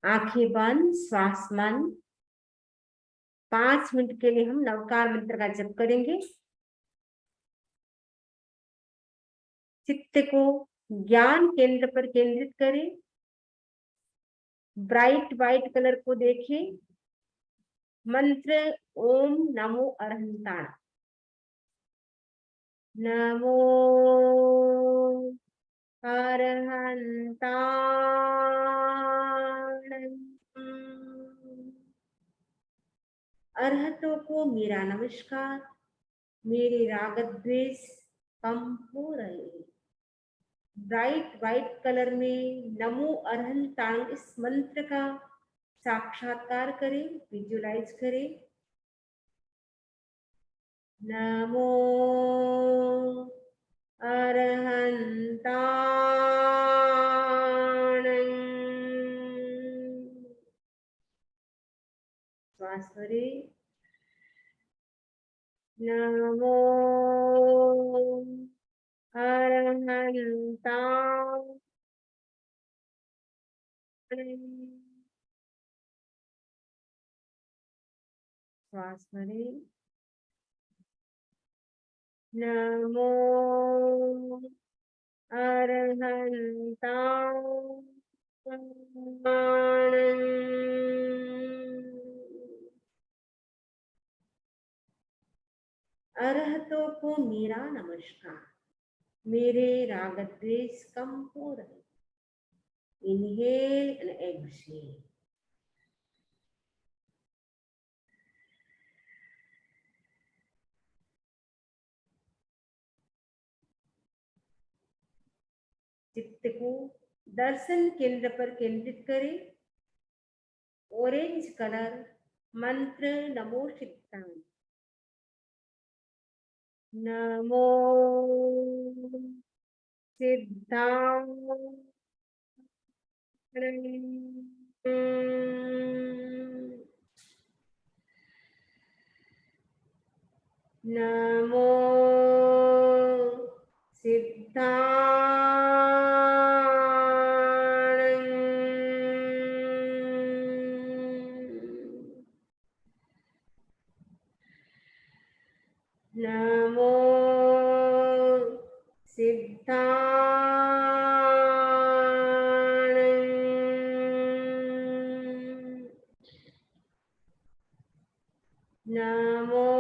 आंखें बंद, श्वास मन। 5 मिनट के लिए हम नवकार मंत्र का जप करेंगे। चित्त को ज्ञान केंद्र पर केंद्रित करें। ब्राइट व्हाइट कलर को देखें। मंत्र ओम नमो अरहंताण। नमो अरहंताण। अरहतों को मेरा नमस्कार। मेरे राग द्वेष कम हो रहे हैं। ब्राइट व्हाइट कलर में नमो अरहंताण इस मंत्र का साक्षात्कार करें, विजुलाइज करें। नमो अरहंताण। श्वास भरें। नमो अरहंताण। श्वास भरें। नमो अरहंताण। अरहतों को मेरा नमस्कार। मेरे राग द्वेष कम हो रहे। Inhale and exhale. चित्त को दर्शन केंद्र पर केंद्रित करें। ऑरेंज कलर मंत्र नमो सिद्धांत। नमो सिद्धांत। नमो सिद्धांत। नमो सिद्धांत। नमो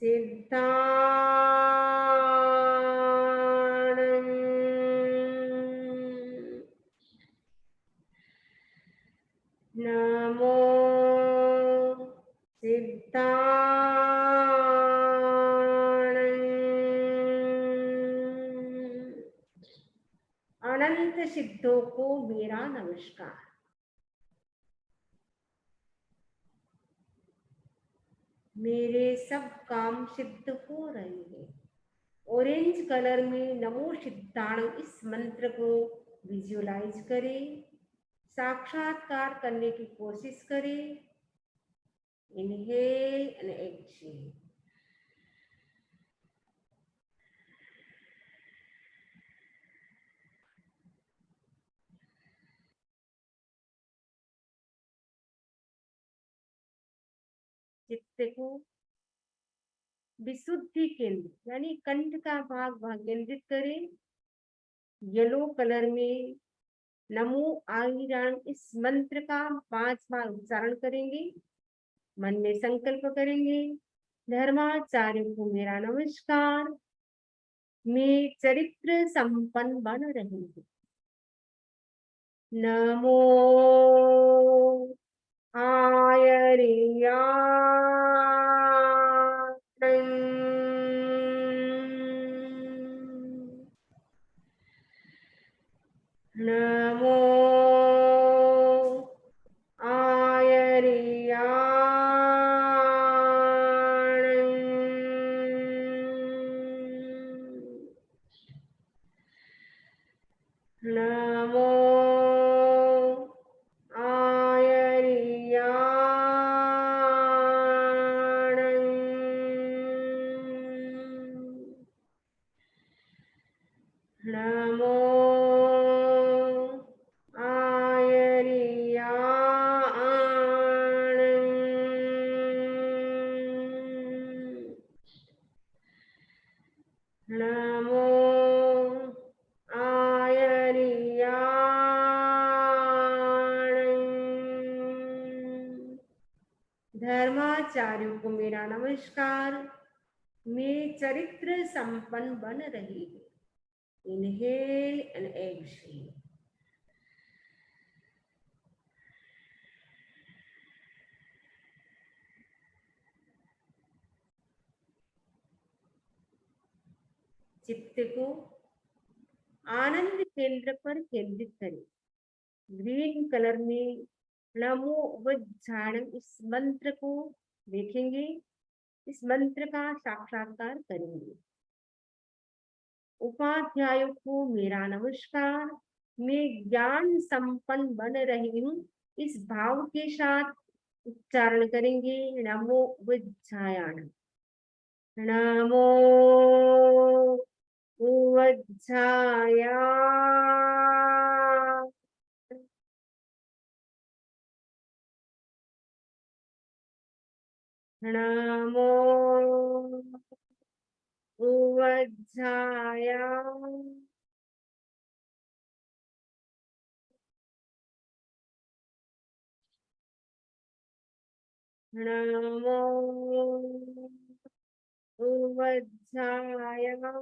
सिद्धांत। नमो सिद्धांत। अनंत सिद्धों को मेरा नमस्कार। मेरे सब काम सिद्ध हो रहे हैं। ऑरेंज कलर में नमो सिद्धांत इस मंत्र को विजुलाइज करें, साक्षात्कार करने की कोशिश करें। Inhale and exhale. चित्त को विशुद्धि केंद्र यानी कंठ का भाग वहां केंद्रित करें। येलो कलर में नमो आहिराण इस मंत्र का 5 बार उच्चारण करेंगे। मन में संकल्प करेंगे, धर्माचार्य को मेरा नमस्कार। मैं चरित्र संपन्न बन रही हूँ। नमो आयर्याण। नमो आयर्याण। नमो आयर्याण। नमो आयर्याणं नमो आयर्याणं। धर्माचार्यों को मेरा नमस्कार। मैं चरित्र संपन्न बन रही हूँ। Inhale and exhale. चित्त को आनंद केंद्र पर केंद्रित करें। ग्रीन कलर में नमो वज्जाणं इस मंत्र को देखेंगे, इस मंत्र का साक्षात्कार करेंगे। उपाध्यायों को मेरा नमस्कार। मैं ज्ञान संपन्न बन रही हूँ, इस भाव के साथ उच्चारण करेंगे। नमो वज्जायाणं, नमो वज्जाया, नमो वज्जाया, नमो वज्जाया,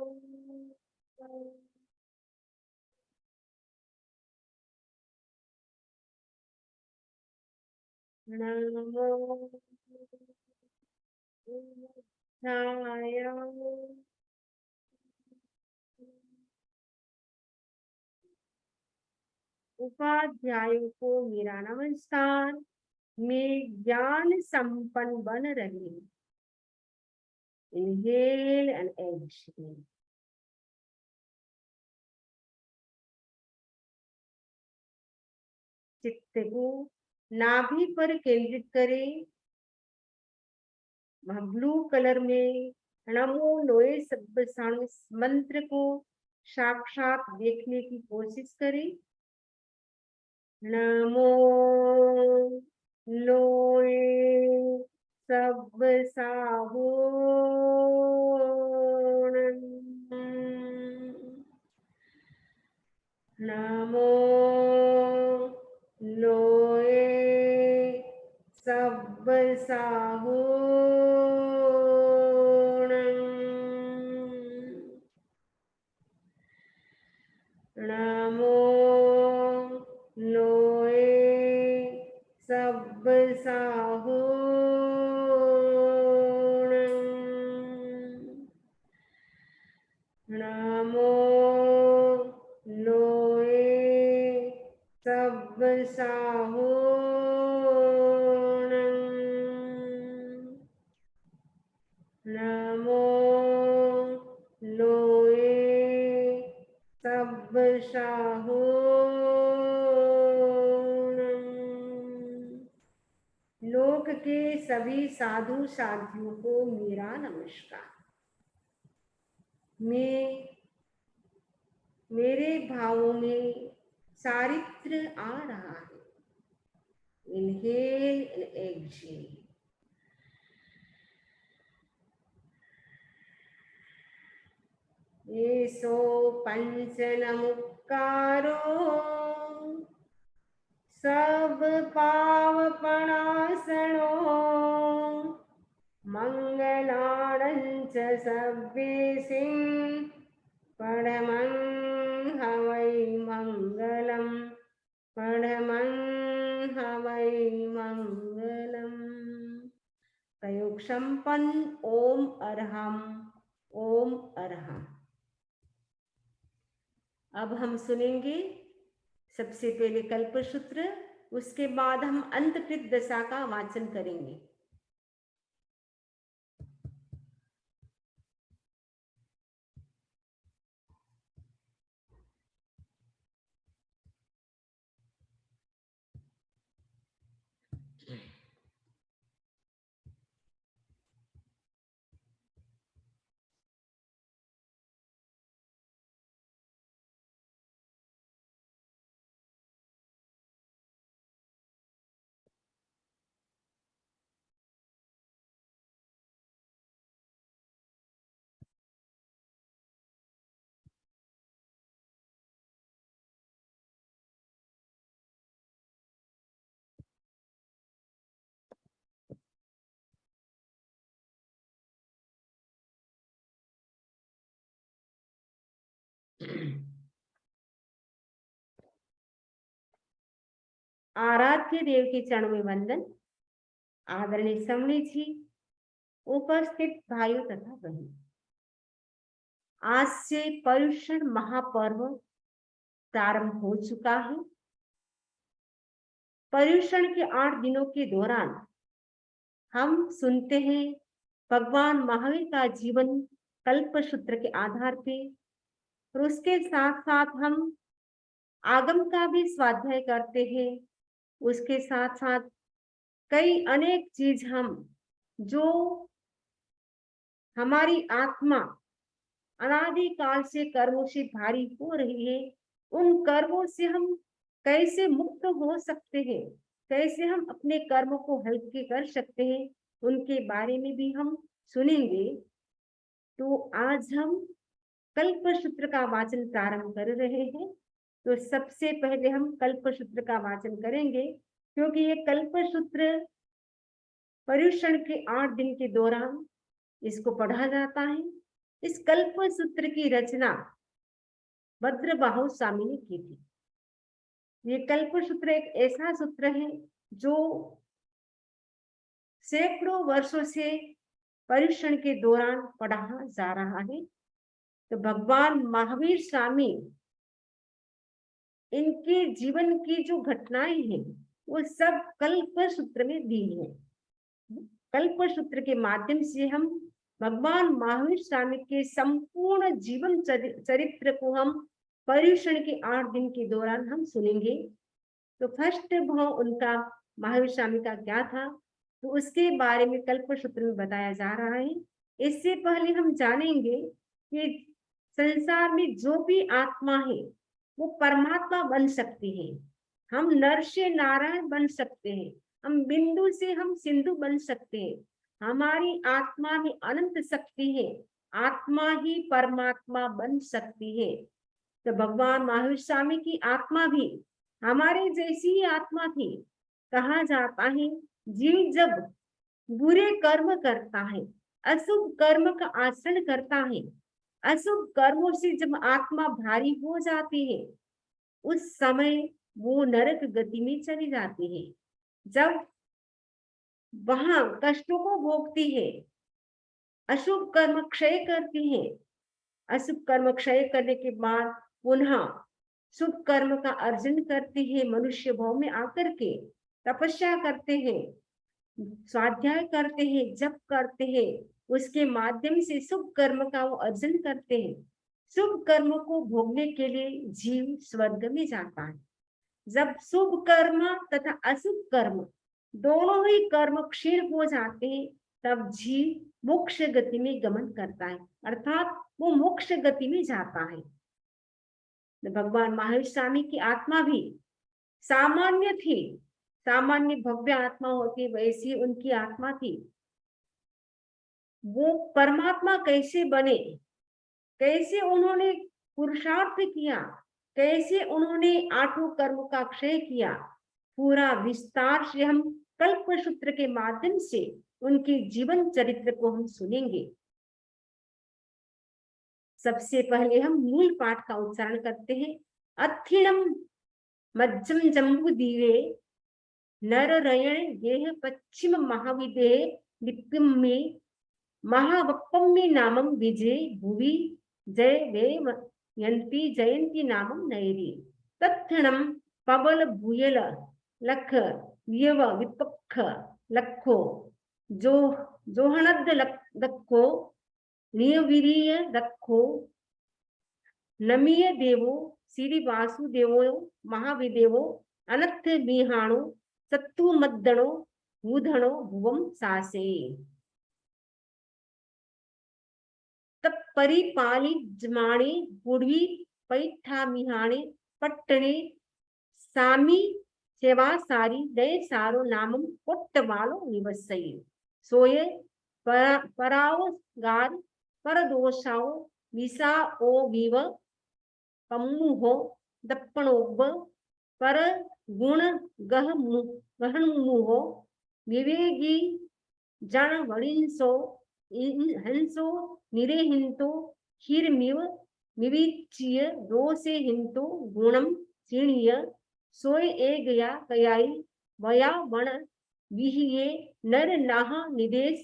नमो वज्जाया। उपाध्यायों को मेरा नमस्कार। मैं ज्ञान संपन्न बन रही हूँ। Inhale and exhale. चित्त को नाभि पर केंद्रित करें। वह ब्लू कलर में नमो लोए सब्बसाणु इस मंत्र को साक्षात देखने की कोशिश करें। नमो लोए सब्बसाहूणं, नमो लोए सब्बसाहूणं, नमो लोए सब्बसाहूणं, नमो लोए सब्बसाहूणं, नमो लोए सब्बसाहूणं। लोक के सभी साधु साधियों को मेरा नमस्कार। मेरे भावों में चारित्र आ रहा है। Inhale and exhale. येषो पंचनमुक्कारो सब पावपणासनो मंगलाणंच सव्येसिं परमं हवै मंगलम, परमं हवै मंगलम। प्रयोग संपन्न। ओम अरहम, ओम अरहम। अब हम सुनेंगे सबसे पहले कल्पसूत्र, उसके बाद हम अंतकृत दशा का वाचन करेंगे। आराध्य देव के चरणों में वंदन। आदरणीय समणी जी, उपस्थित भाइयों तथा बहनों, आज से पर्युषण महापर्व प्रारंभ हो चुका है। पर्युषण के 8 दिनों के दौरान हम सुनते हैं भगवान महावीर का जीवन कल्पसूत्र के आधार पे, और उसके साथ साथ हम आगम का भी स्वाध्याय करते हैं। उसके साथ साथ कई अनेक चीज हम जो हमारी आत्मा अनादि काल से कर्मों से भारी हो रही है, उन कर्मों से हम कैसे मुक्त हो सकते हैं, कैसे हम अपने कर्मों को हल्के कर सकते हैं, उनके बारे में भी हम सुनेंगे। तो आज हम कल्पसूत्र का वाचन प्रारंभ कर रहे हैं। तो सबसे पहले हम कल्पसूत्र का वाचन करेंगे, क्योंकि ये कल्पसूत्र पर्युषण के 8 दिन के दौरान इसको पढ़ा जाता है। इस कल्पसूत्र की रचना भद्रबाहु स्वामी ने की थी। ये कल्पसूत्र एक ऐसा सूत्र है जो सैकड़ों वर्षों से पर्युषण के दौरान पढ़ा जा रहा है। तो भगवान महावीर स्वामी, इनके जीवन की जो घटनाएं हैं वो सब कल्पसूत्र में दी है। कल्पसूत्र के माध्यम से हम भगवान महावीर स्वामी के संपूर्ण जीवन चरित्र को हम पर्युषण के 8 दिन के दौरान हम सुनेंगे। तो फर्स्ट भाव उनका महावीर स्वामी का क्या था, तो उसके बारे में कल्पसूत्र में बताया जा रहा है। इससे पहले हम जानेंगे कि संसार में जो भी आत्मा है वो परमात्मा बन सकती है। हम नर से नारायण बन सकते हैं, हम बिंदु से हम सिंधु बन सकते हैं। हमारी आत्मा में अनंत शक्ति है, आत्मा ही परमात्मा बन सकती है। तो भगवान महावीर स्वामी की आत्मा भी हमारे जैसी ही आत्मा थी। कहा जाता है जीव जब बुरे कर्म करता है, अशुभ कर्म का आचरण करता है, अशुभ कर्मों से जब आत्मा भारी हो जाती है, उस समय वो नरक गति में चली जाती है। जब वहां कष्टों को भोगती है, अशुभ कर्म क्षय करती है, अशुभ कर्म क्षय करने के बाद पुनः शुभ कर्म का अर्जन करती है। मनुष्य भाव में आकर के तपस्या करते हैं, स्वाध्याय करते हैं, जप करते हैं, उसके माध्यम से शुभ कर्म का वो अर्जन करते हैं। शुभ कर्म को भोगने के लिए जीव स्वर्ग में जाता है। जब शुभ कर्म तथा अशुभ कर्म दोनों ही कर्म क्षीण हो जाते हैं, तब जीव मोक्ष गति में गमन करता है, अर्थात वो मोक्ष गति में जाता है। तो भगवान महावीर स्वामी की आत्मा भी सामान्य थी, सामान्य भव्य आत्मा होती वैसी उनकी आत्मा थी। वो परमात्मा कैसे बने, कैसे उन्होंने पुरुषार्थ किया, कैसे उन्होंने 8 कर्म का क्षय किया, पूरा विस्तार से हम कल्पसूत्र के माध्यम से उनके जीवन चरित्र को हम सुनेंगे। सबसे पहले हम मूल पाठ का उच्चारण करते हैं। अत्थिणम मज्जम जम्बू दीवे नररयण गेह पश्चिम महाविदे लिपिम में महावप्पम्मी नामम विजय भुवि जय वे यंती जयंती नामम नैरी तत्क्षणम पबल भूयल लख व्यव विपक्ष लखो जो जोहनद लखो नियवीर्य लखो नमीय देवो श्री वासुदेवो महाविदेवो अनथ बिहाणो सत्तु मद्दणो भूधणो भुवम सासे तप परिपाली जमाणे गुड़वी पैठा मिहाणे पट्टने सामी सेवा सारी दय सारो नामम कोट्टवालो निवसई सोये परावगार परदोषाओ विसा ओ विव पम्मुहो दप्पणोब पर गुण गहमुहो विवेगी जन वणिंसो हंसो निरेहिंतो हिरमिव विविच्य दोषे हिंतो गुणम क्षीणीय सोय ए गया कयाई वया वण विहिये नर नाह निदेश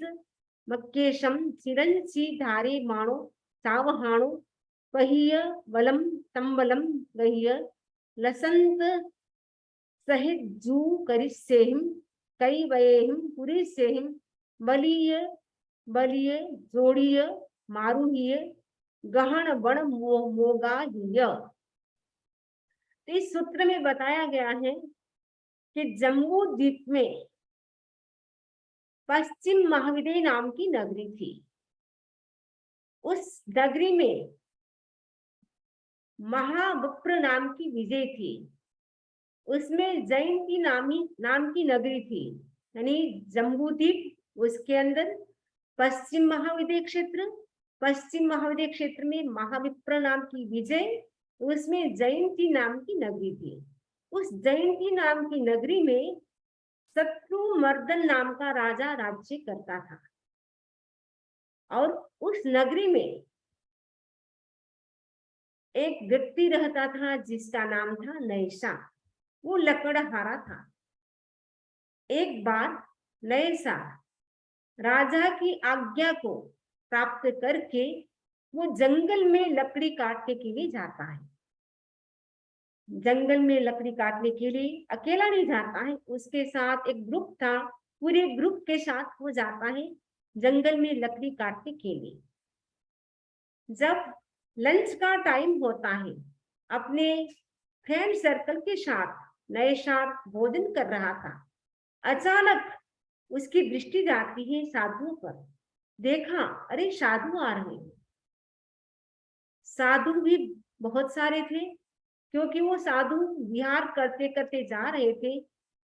मक्केशम सिरंसी धारे माणो सावहाणो पहिय वलम तंबलम गह्य लसंत सहित जू करिसेहिम कई वयेहिम पुरिसेहिम बलिय बलिय जोड़िय मारुहिय गहन बण मोगाहिय। तो इस सूत्र में बताया गया है कि जम्बू द्वीप में पश्चिम महाविदेय नाम की नगरी थी। उस नगरी में महाविप्र नाम की विजय थी। उसमें जयंती नाम की नगरी थी, यानी जम्बू द्वीप, उसके अंदर पश्चिम महाविदेय क्षेत्र में महाविप्र नाम की विजय, उसमें जयंती नाम की नगरी थी। उस जयंती नाम की नगरी में शत्रुमर्दन नाम का राजा राज्य करता था। और उस नगरी में एक व्यक्ति रहता था जिसका नाम था नैशा। वो लकड़हारा था। एक बार नैशा राजा की आज्ञा को प्राप्त करके वो जंगल में लकड़ी काटने के लिए जाता है। जंगल में लकड़ी काटने के लिए अकेला नहीं जाता है, उसके साथ एक ग्रुप था। पूरे ग्रुप के साथ वो जाता है जंगल में लकड़ी काटने के लिए। जब लंच का टाइम होता है, अपने फ्रेंड सर्कल के साथ नैशा भोजन कर रहा था। अचानक उसकी दृष्टि जाती है साधुओं पर। देखा, अरे साधु आ रहे हैं। साधु भी बहुत सारे थे, क्योंकि वो साधु विहार करते करते जा रहे थे।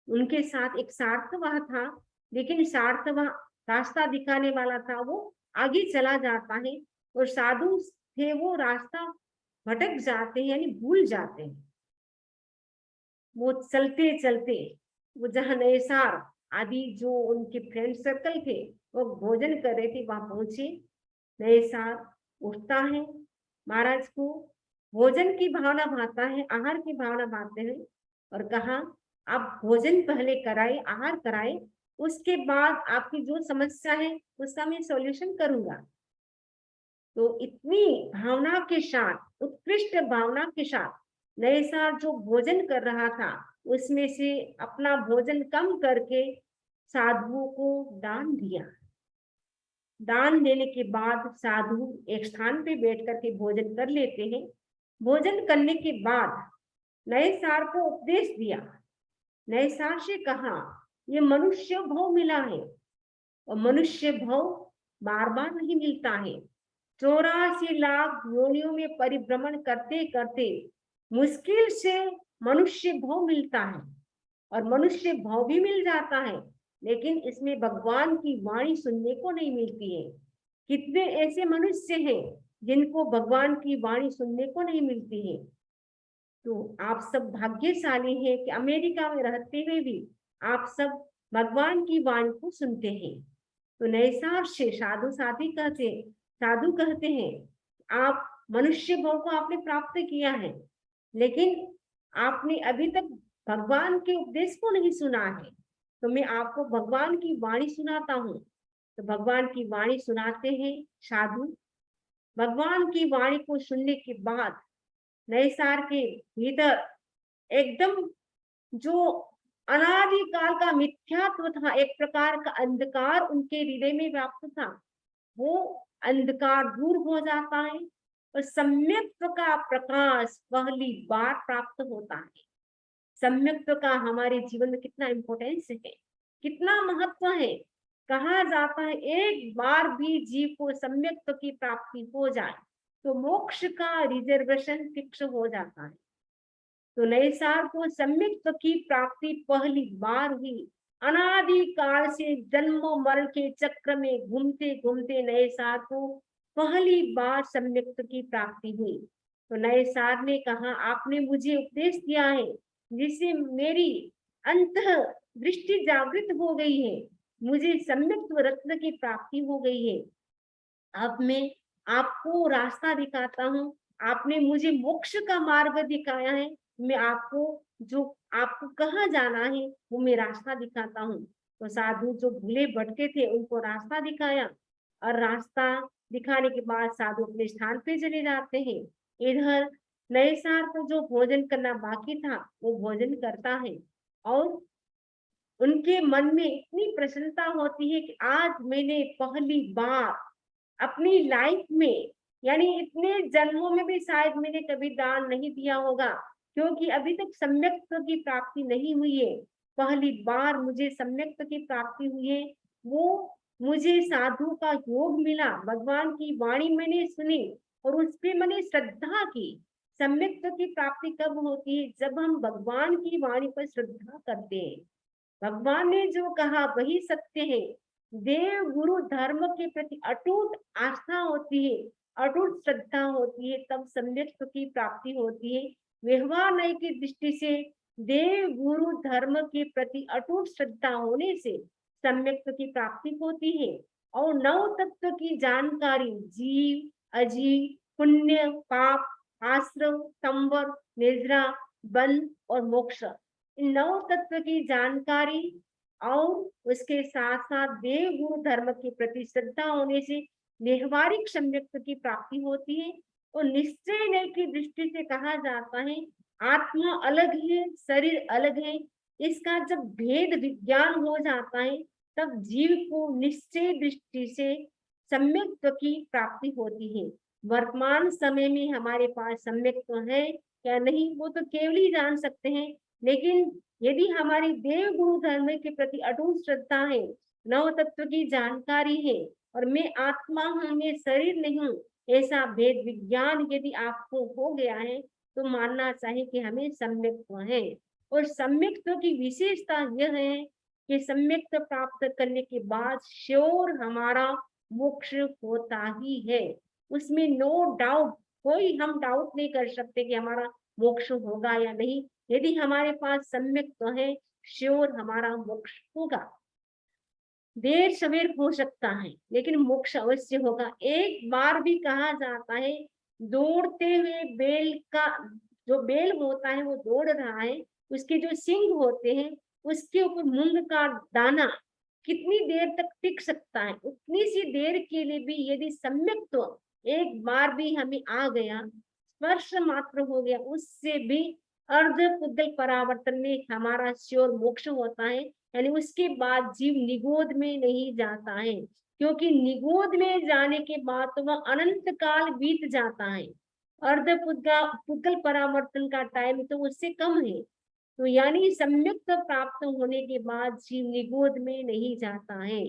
उनके साथ एक सार्थवाह था, लेकिन सार्थवाह रास्ता दिखाने वाला था, वो आगे चला जाता है और साधु थे वो रास्ता भटक जाते हैं, यानी भूल जाते हैं। वो चलते चलते वो जहाँ नैसार आदि जो उनके फ्रेंड सर्कल थे वो भोजन कर रहे थे, वहां पहुंचे। नैसार उठता है, महाराज को भोजन की भावना भाता है, आहार की भावना भाते हैं, और कहा आप भोजन पहले कराए, आहार कराए, उसके बाद आपकी जो समस्या है उसका मैं सॉल्यूशन करूंगा। तो इतनी भावना के साथ, उत्कृष्ट भावना के साथ नैसार जो भोजन कर रहा था उसमें से अपना भोजन कम करके साधुओं को दान दिया। दान देने के बाद साधु एक स्थान पे बैठ करके भोजन कर लेते हैं। भोजन करने के बाद नैसार को उपदेश दिया। नैसार से कहा, ये मनुष्य भव मिला है और मनुष्य भव बार बार नहीं मिलता है। 84 लाख योनियों में परिभ्रमण करते करते मुश्किल से मनुष्य भव मिलता है, और मनुष्य भव भी मिल जाता है, लेकिन इसमें भगवान की वाणी सुनने को नहीं मिलती है। कितने ऐसे मनुष्य हैं जिनको भगवान की वाणी सुनने को नहीं मिलती है। तो आप सब भाग्यशाली हैं कि अमेरिका में रहते हुए भी आप सब भगवान की वाणी को सुनते हैं। तो नैसार से साधु कहते हैं आप मनुष्य भव को आपने प्राप्त किया है, लेकिन आपने अभी तक भगवान के उपदेश को नहीं सुना है। तो मैं आपको भगवान की वाणी सुनाता हूँ। तो भगवान की वाणी सुनाते हैं साधु। भगवान की वाणी को सुनने के बाद नैसार के भीतर एकदम जो अनादिकाल का मिथ्यात्व था, एक प्रकार का अंधकार उनके हृदय में व्याप्त था, वो अंधकार दूर हो जाता है और सम्यक्त्व का प्रकाश पहली बार प्राप्त होता है। सम्यक्त्व का हमारे जीवन में कितना इंपॉर्टेंस है, कितना महत्व है। कहा जाता है एक बार भी जीव को सम्यक्त्व की प्राप्ति हो जाए तो मोक्ष का रिजर्वेशन फिक्स हो जाता है। तो नैसार को सम्यक्त्व की प्राप्ति पहली बार हुई। अनादिकाल से जन्म मरण के चक्र में घूमते घूमते नैसार को पहली बार सम्यक्त्व की प्राप्ति हुई। तो नैसार ने कहा, आपने मुझे उपदेश दिया है जिससे मेरी अंतः दृष्टि जागृत हो गई है, मुझे सम्यक्त्व रत्न की प्राप्ति हो गई है। अब मैं आपको रास्ता दिखाता हूँ। आपने मुझे मोक्ष का मार्ग दिखाया है, मैं आपको जो आपको कहाँ जाना है वो मैं रास्ता दिखाता हूँ। तो साधु जो भूले भटके थे उनको रास्ता दिखाया, और रास्ता दिखाने के बाद साधु अपने स्थान पे चले जाते हैं। इधर नए साल को जो भोजन करना बाकी था वो भोजन करता है, और उनके मन में इतनी प्रसन्नता होती है कि आज मैंने पहली बार अपनी लाइफ में, यानी इतने जन्मों में भी शायद मैंने कभी दान नहीं दिया होगा, क्योंकि अभी तक सम्यक्त्व की प्राप्ति नहीं हुई है। पहली बार मुझे सम्यक्त्व की प्राप्ति हुई है, वो मुझे साधु का योग मिला, भगवान की वाणी मैंने सुनी और उस पे मैंने श्रद्धा की। सम्यक्त्व की प्राप्ति कब होती है? जब हम भगवान की वाणी पर श्रद्धा करते हैं। भगवान ने जो कहा वही सत्य है। देव गुरु धर्म के प्रति अटूट आस्था होती है, अटूट श्रद्धा होती है, तब सम्यक्त्व की प्राप्ति होती है। व्यवहार नय की दृष्टि से देव गुरु धर्म के प्रति अटूट श्रद्धा होने से सम्यक्त्व की प्राप्ति होती है। और नव तत्व की जानकारी जीव अजीव, पुण्य पाप, आश्रम, संवर, निद्रा, बंध और मोक्ष, इन नौ तत्व की जानकारी और उसके साथ साथ देव गुरु धर्म के प्रति श्रद्धा होने से व्यवहारिक सम्यक्त्व की प्राप्ति होती है। और निश्चय नय की दृष्टि से कहा जाता है आत्मा अलग है, शरीर अलग है। इसका जब भेद विज्ञान हो जाता है तब जीव को निश्चय दृष्टि से सम्यक्त्व की प्राप्ति होती है। वर्तमान समय में हमारे पास सम्यक्त्व है या नहीं वो तो केवल ही जान सकते हैं, लेकिन यदि हमारी देव गुरु धर्म के प्रति अटूट श्रद्धा है, नव तत्व की जानकारी है और मैं आत्मा हूँ, मैं शरीर नहीं हूँ, ऐसा भेद विज्ञान यदि आपको हो गया है तो मानना चाहिए कि हमें सम्यक्त्व है। और सम्यक्त्व की विशेषता यह है कि सम्यक्त्व प्राप्त करने के बाद श्योर हमारा मोक्ष होता ही है। उसमें नो डाउट, कोई हम डाउट नहीं कर सकते कि हमारा मोक्ष होगा या नहीं। यदि हमारे पास सम्यक्त्व है, श्योर हमारा मोक्ष होगा। देर सवेर हो सकता है लेकिन मोक्ष अवश्य होगा। एक बार भी कहा जाता है दौड़ते हुए बेल का, जो बेल होता है वो दौड़ रहा है, उसके जो सिंग होते हैं उसके ऊपर मूंग का दाना कितनी देर तक टिक सकता है, उतनी सी देर के लिए भी यदि सम्यक्त्व एक बार भी हमें आ गया, स्पर्श मात्र हो गया, उससे भी अर्ध पुद्गल परावर्तन में हमारा श्योर मोक्ष होता है। यानी उसके बाद जीव निगोद में नहीं जाता है, क्योंकि निगोद में जाने के बाद तो वह अनंत काल बीत जाता है। अर्ध पुद्गल परावर्तन का टाइम तो उससे कम है। तो यानी सम्यक्त्व प्राप्त होने के बाद जीव निगोद में नहीं जाता है।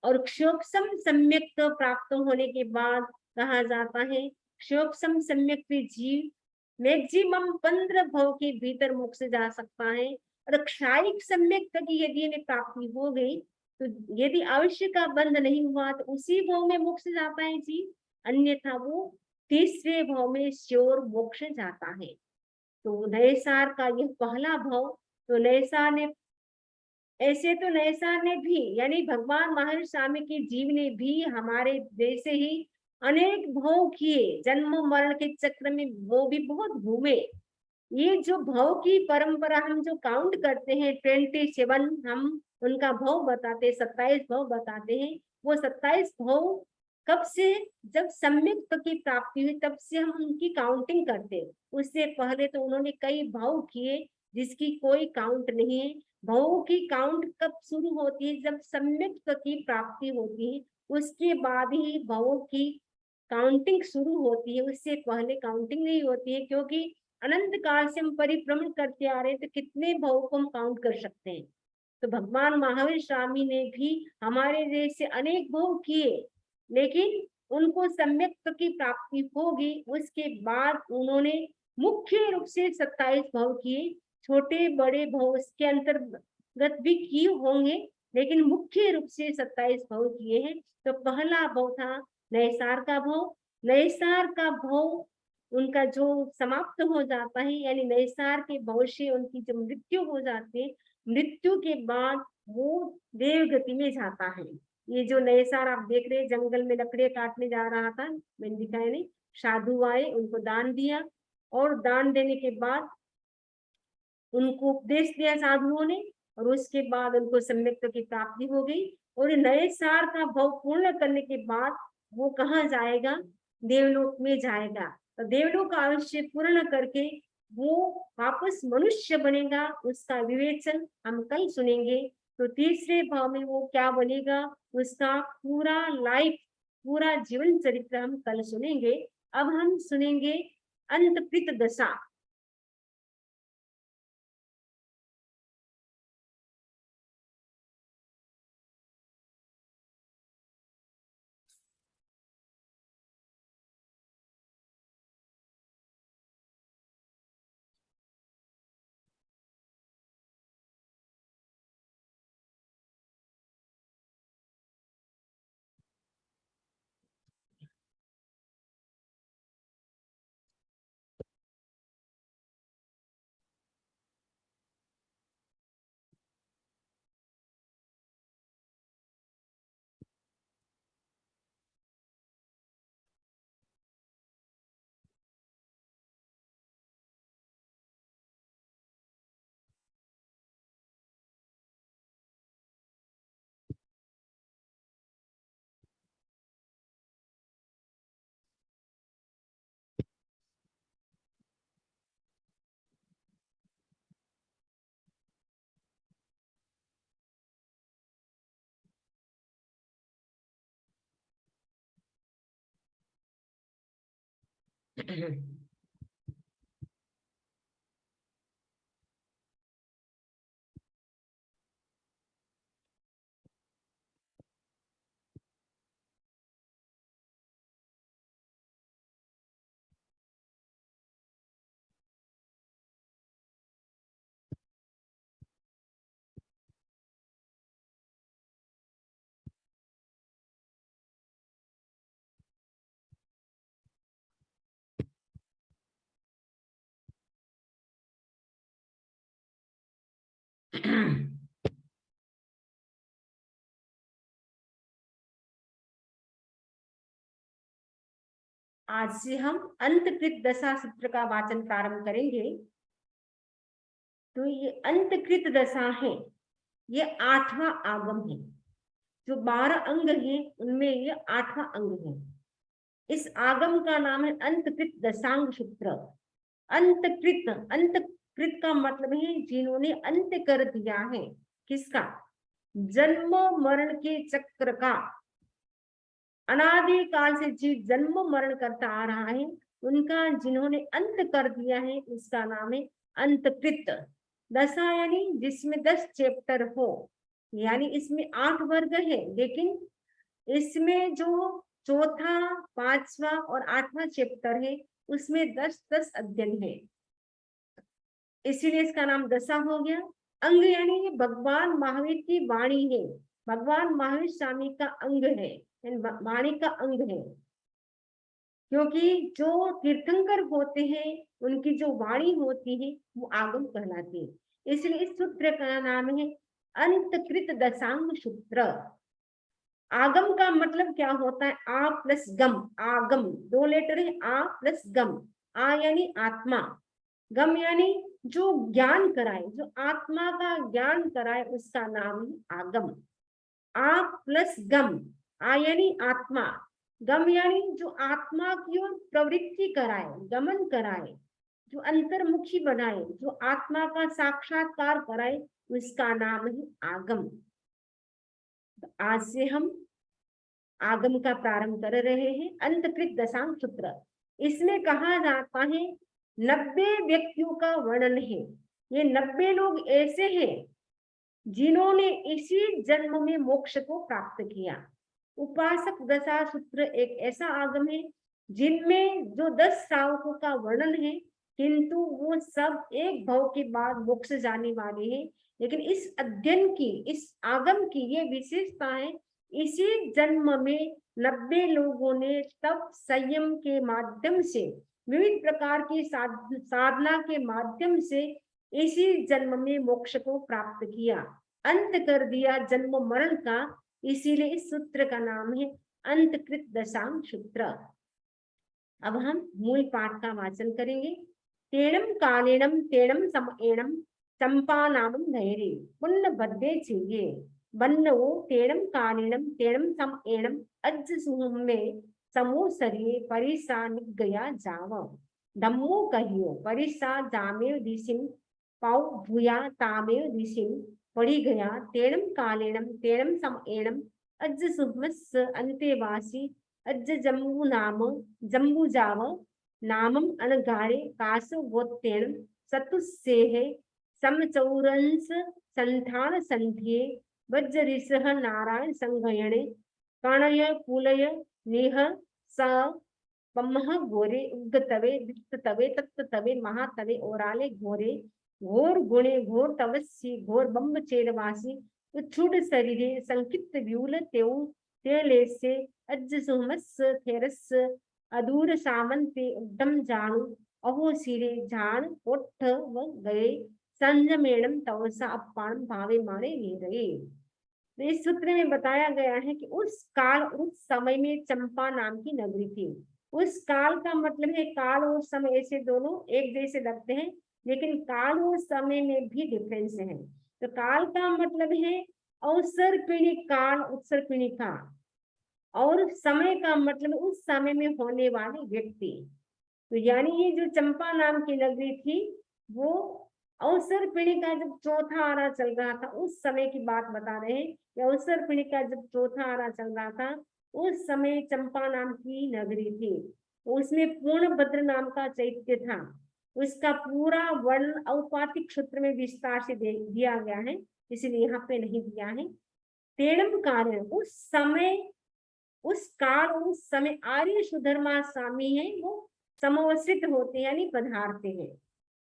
और क्षोभसम सम्यक्त्व प्राप्त होने के बाद कहा जाता है क्षोभसम सम्यक्त जीव मैक्सिमम 15 भव के भीतर मोक्ष जा सकता है। और क्षायिक सम्यक्त्व की यदि इन्हें प्राप्ति हो गई तो यदि आवश्य का बंध नहीं हुआ तो उसी भव में मोक्ष जाता है जीव, अन्यथा वो तीसरे भव में श्योर मोक्ष जाता है। तो नैसार का यह पहला भव। तो नैसार ने, ऐसे तो नैसार ने भी, यानी भगवान महावीर स्वामी के जीव ने भी हमारे जैसे ही अनेक भव किए, जन्म मरण के चक्र में वो भी बहुत घूमे। ये जो भव की परंपरा हम जो काउंट करते हैं 27, हम उनका भव बताते, 27 भव बताते हैं। वो 27 भव कब से, जब सम्यक्त्व की प्राप्ति हुई तब से हम उनकी काउंटिंग करते हैं। उससे पहले तो उन्होंने कई भव किए जिसकी कोई काउंट नहीं है। भवों की काउंट कब शुरू होती है? जब सम्यक्त्व की प्राप्ति होती है, उसके बाद ही भवों की काउंटिंग शुरू होती है, उससे पहले काउंटिंग नहीं होती है। क्योंकि अनंत काल से हम परिभ्रमण करते आ रहे हैं तो कितने भवों को हम काउंट कर सकते हैं। तो भगवान महावीर स्वामी ने भी हमारे जैसे अनेक भव किए, लेकिन उनको सम्यक्त्व की प्राप्ति होगी उसके बाद उन्होंने मुख्य रूप से 27 भव किए। छोटे बड़े भव उसके अंतर्गत भी किए होंगे, लेकिन मुख्य रूप से 27 भव किए हैं। तो पहला भव था नैसार का भव। नैसार का भव उनका जो समाप्त हो जाता है, यानी नैसार के भव से उनकी जो मृत्यु हो जाती है, मृत्यु के बाद वो देव गति में जाता है। ये जो नैसार आप देख रहे हैं जंगल में लकड़ियां काटने जा रहा था, मैंने दिखाया नहीं, साधु आए, उनको दान दिया और दान देने के बाद उनको उपदेश दिया साधुओं ने और उसके बाद उनको सम्यक्त्व की प्राप्ति हो गई। और नए सार का भाव पूर्ण करने के बाद वो कहाँ जाएगा? देवलोक में जाएगा। तो देवलोक का आयुष्य पूर्ण करके वो वापस मनुष्य बनेगा, उसका विवेचन हम कल सुनेंगे। तो तीसरे भाव में वो क्या बनेगा, उसका पूरा लाइफ, पूरा जीवन चरित्र हम कल सुनेंगे। अब हम सुनेंगे अंतकृत दशा। आज से हम अंतकृत दशा सूत्र का वाचन प्रारंभ करेंगे। तो ये अंतकृत दशा है, ये 8वां आगम है। जो 12 अंग है उनमें ये 8वां अंग है। इस आगम का नाम है अंतकृत दशांग सूत्र। अंतकृत, अंतकृत का मतलब है जिन्होंने अंत कर दिया है। किसका? जन्म मरण के चक्र का। अनादि काल से जीव जन्म मरण करता आ रहा है, उनका जिन्होंने अंत कर दिया है उसका नाम है अंतकृत दशा। यानी जिसमें 10 चैप्टर हो, यानी इसमें 8 वर्ग है, लेकिन इसमें जो चौथा, 5वां और 8वां चैप्टर है उसमें 10-10 अध्ययन है, इसीलिए इसका नाम दशा हो गया। अंग यानी ये भगवान महावीर की वाणी है, भगवान महावीर स्वामी का अंग है, वाणी का अंग है। क्योंकि जो तीर्थंकर होते हैं उनकी जो वाणी होती है वो आगम कहलाती है, इसलिए इस सूत्र का नाम है अंतकृत दशांग सूत्र। आगम का मतलब क्या होता है? आ प्लस गम, आगम। 2 लेटर है, आ प्लस गम। आ यानी आत्मा, गम यानी जो ज्ञान कराए, जो आत्मा का ज्ञान कराए उसका नाम है आगम। आ प्लस गम, आ यानी आत्मा, गम यानी जो आत्मा की ओर प्रवृत्ति कराए, गमन कराए, जो अंतर्मुखी बनाए, जो आत्मा का साक्षात्कार कराए उसका नाम है आगम। तो आज से हम आगम का प्रारंभ कर रहे हैं। अंतकृत दशांग सूत्र, इसमें कहा जाता है 90 व्यक्तियों का वर्णन है। ये 90 लोग ऐसे हैं जिन्होंने इसी जन्म में मोक्ष को प्राप्त किया। उपासक दशा सूत्र एक ऐसा आगम है जिनमें जो 10 श्रावकों का वर्णन है, किंतु वो सब एक भव के बाद मोक्ष जाने वाले हैं। लेकिन इस अध्ययन की, इस आगम की ये विशेषता है, इसी जन्म में 90 लोगों ने तप संयम के माध्यम से, विविध प्रकार की साधना के माध्यम से इसी जन्म में मोक्ष को प्राप्त किया, अंत कर दिया जन्म मरण का। इसीलिए इस सूत्र का नाम है अंतकृत दशांग सूत्र। अब हम मूल पाठ का वाचन करेंगे। तेणम कालेणम तेणम समएणम चंपा नामं धैर्ये पुण्य बद्धे चाहिए बन्नवो तेणम कानिणम तेणम सम एणम अज्ज सुहम में समूह सरिये परिसा निक गया जाव धम्मो कहियो परिसा जामेव दिसिम पाउ भूया तामेव दिसिम पड़ी गया तेणम कालेणम तेणम सम एणम अज्ज सुहमस अंतेवासी अज्ज जम्बू नाम जम्बू जाव नामम अनगारे कासु गोत्तेणम सतुस्सेहे समचौरंस संधान संध्ये वज्ररिसह नारायण संघयणे कणय कुलय निह स पमह गोरे उग्गतवे दिक्ततवे तत्तवे महातवे ओराले घोरे घोर गुणे घोर तवस्सी घोर बम्ब चेरवासी उच्छुड शरीरे संकित व्यूल तेऊ तेलेसे अज्ज सुमस थेरस अदूर सामंते उद्दम जानू अहो सिरे जान ओठ व गए संजमेणम तवसा अपान भावे माने नीरे। तो इस सूत्र में बताया गया है कि उस काल उस समय में चंपा नाम की नगरी थी। उस काल का मतलब है काल और समय ऐसे दोनों एक जैसे लगते हैं लेकिन काल और समय में भी डिफरेंस है। तो काल का मतलब है अवसर पीढ़ी काल उत्सर पीढ़ी का और समय का मतलब उस समय में होने वाले व्यक्ति। तो यानी ये जो चंपा नाम की नगरी थी वो अवसर पीढ़ी का जब चौथा आरा चल रहा था उस समय की बात बता रहे हैं कि अवसर पीढ़ी का जब चौथा आरा चल रहा था उस समय चंपा नाम की नगरी थी। उसमें पूर्णभद्र नाम का चैत्य था। उसका पूरा वर्ण औपातिक सूत्र में विस्तार से दिया गया है इसलिए यहाँ पे नहीं दिया है। तेणम कार्य उस समय उस काल उस समय आर्य सुधर्मा स्वामी है वो समवस्थित होते यानी पधारते हैं।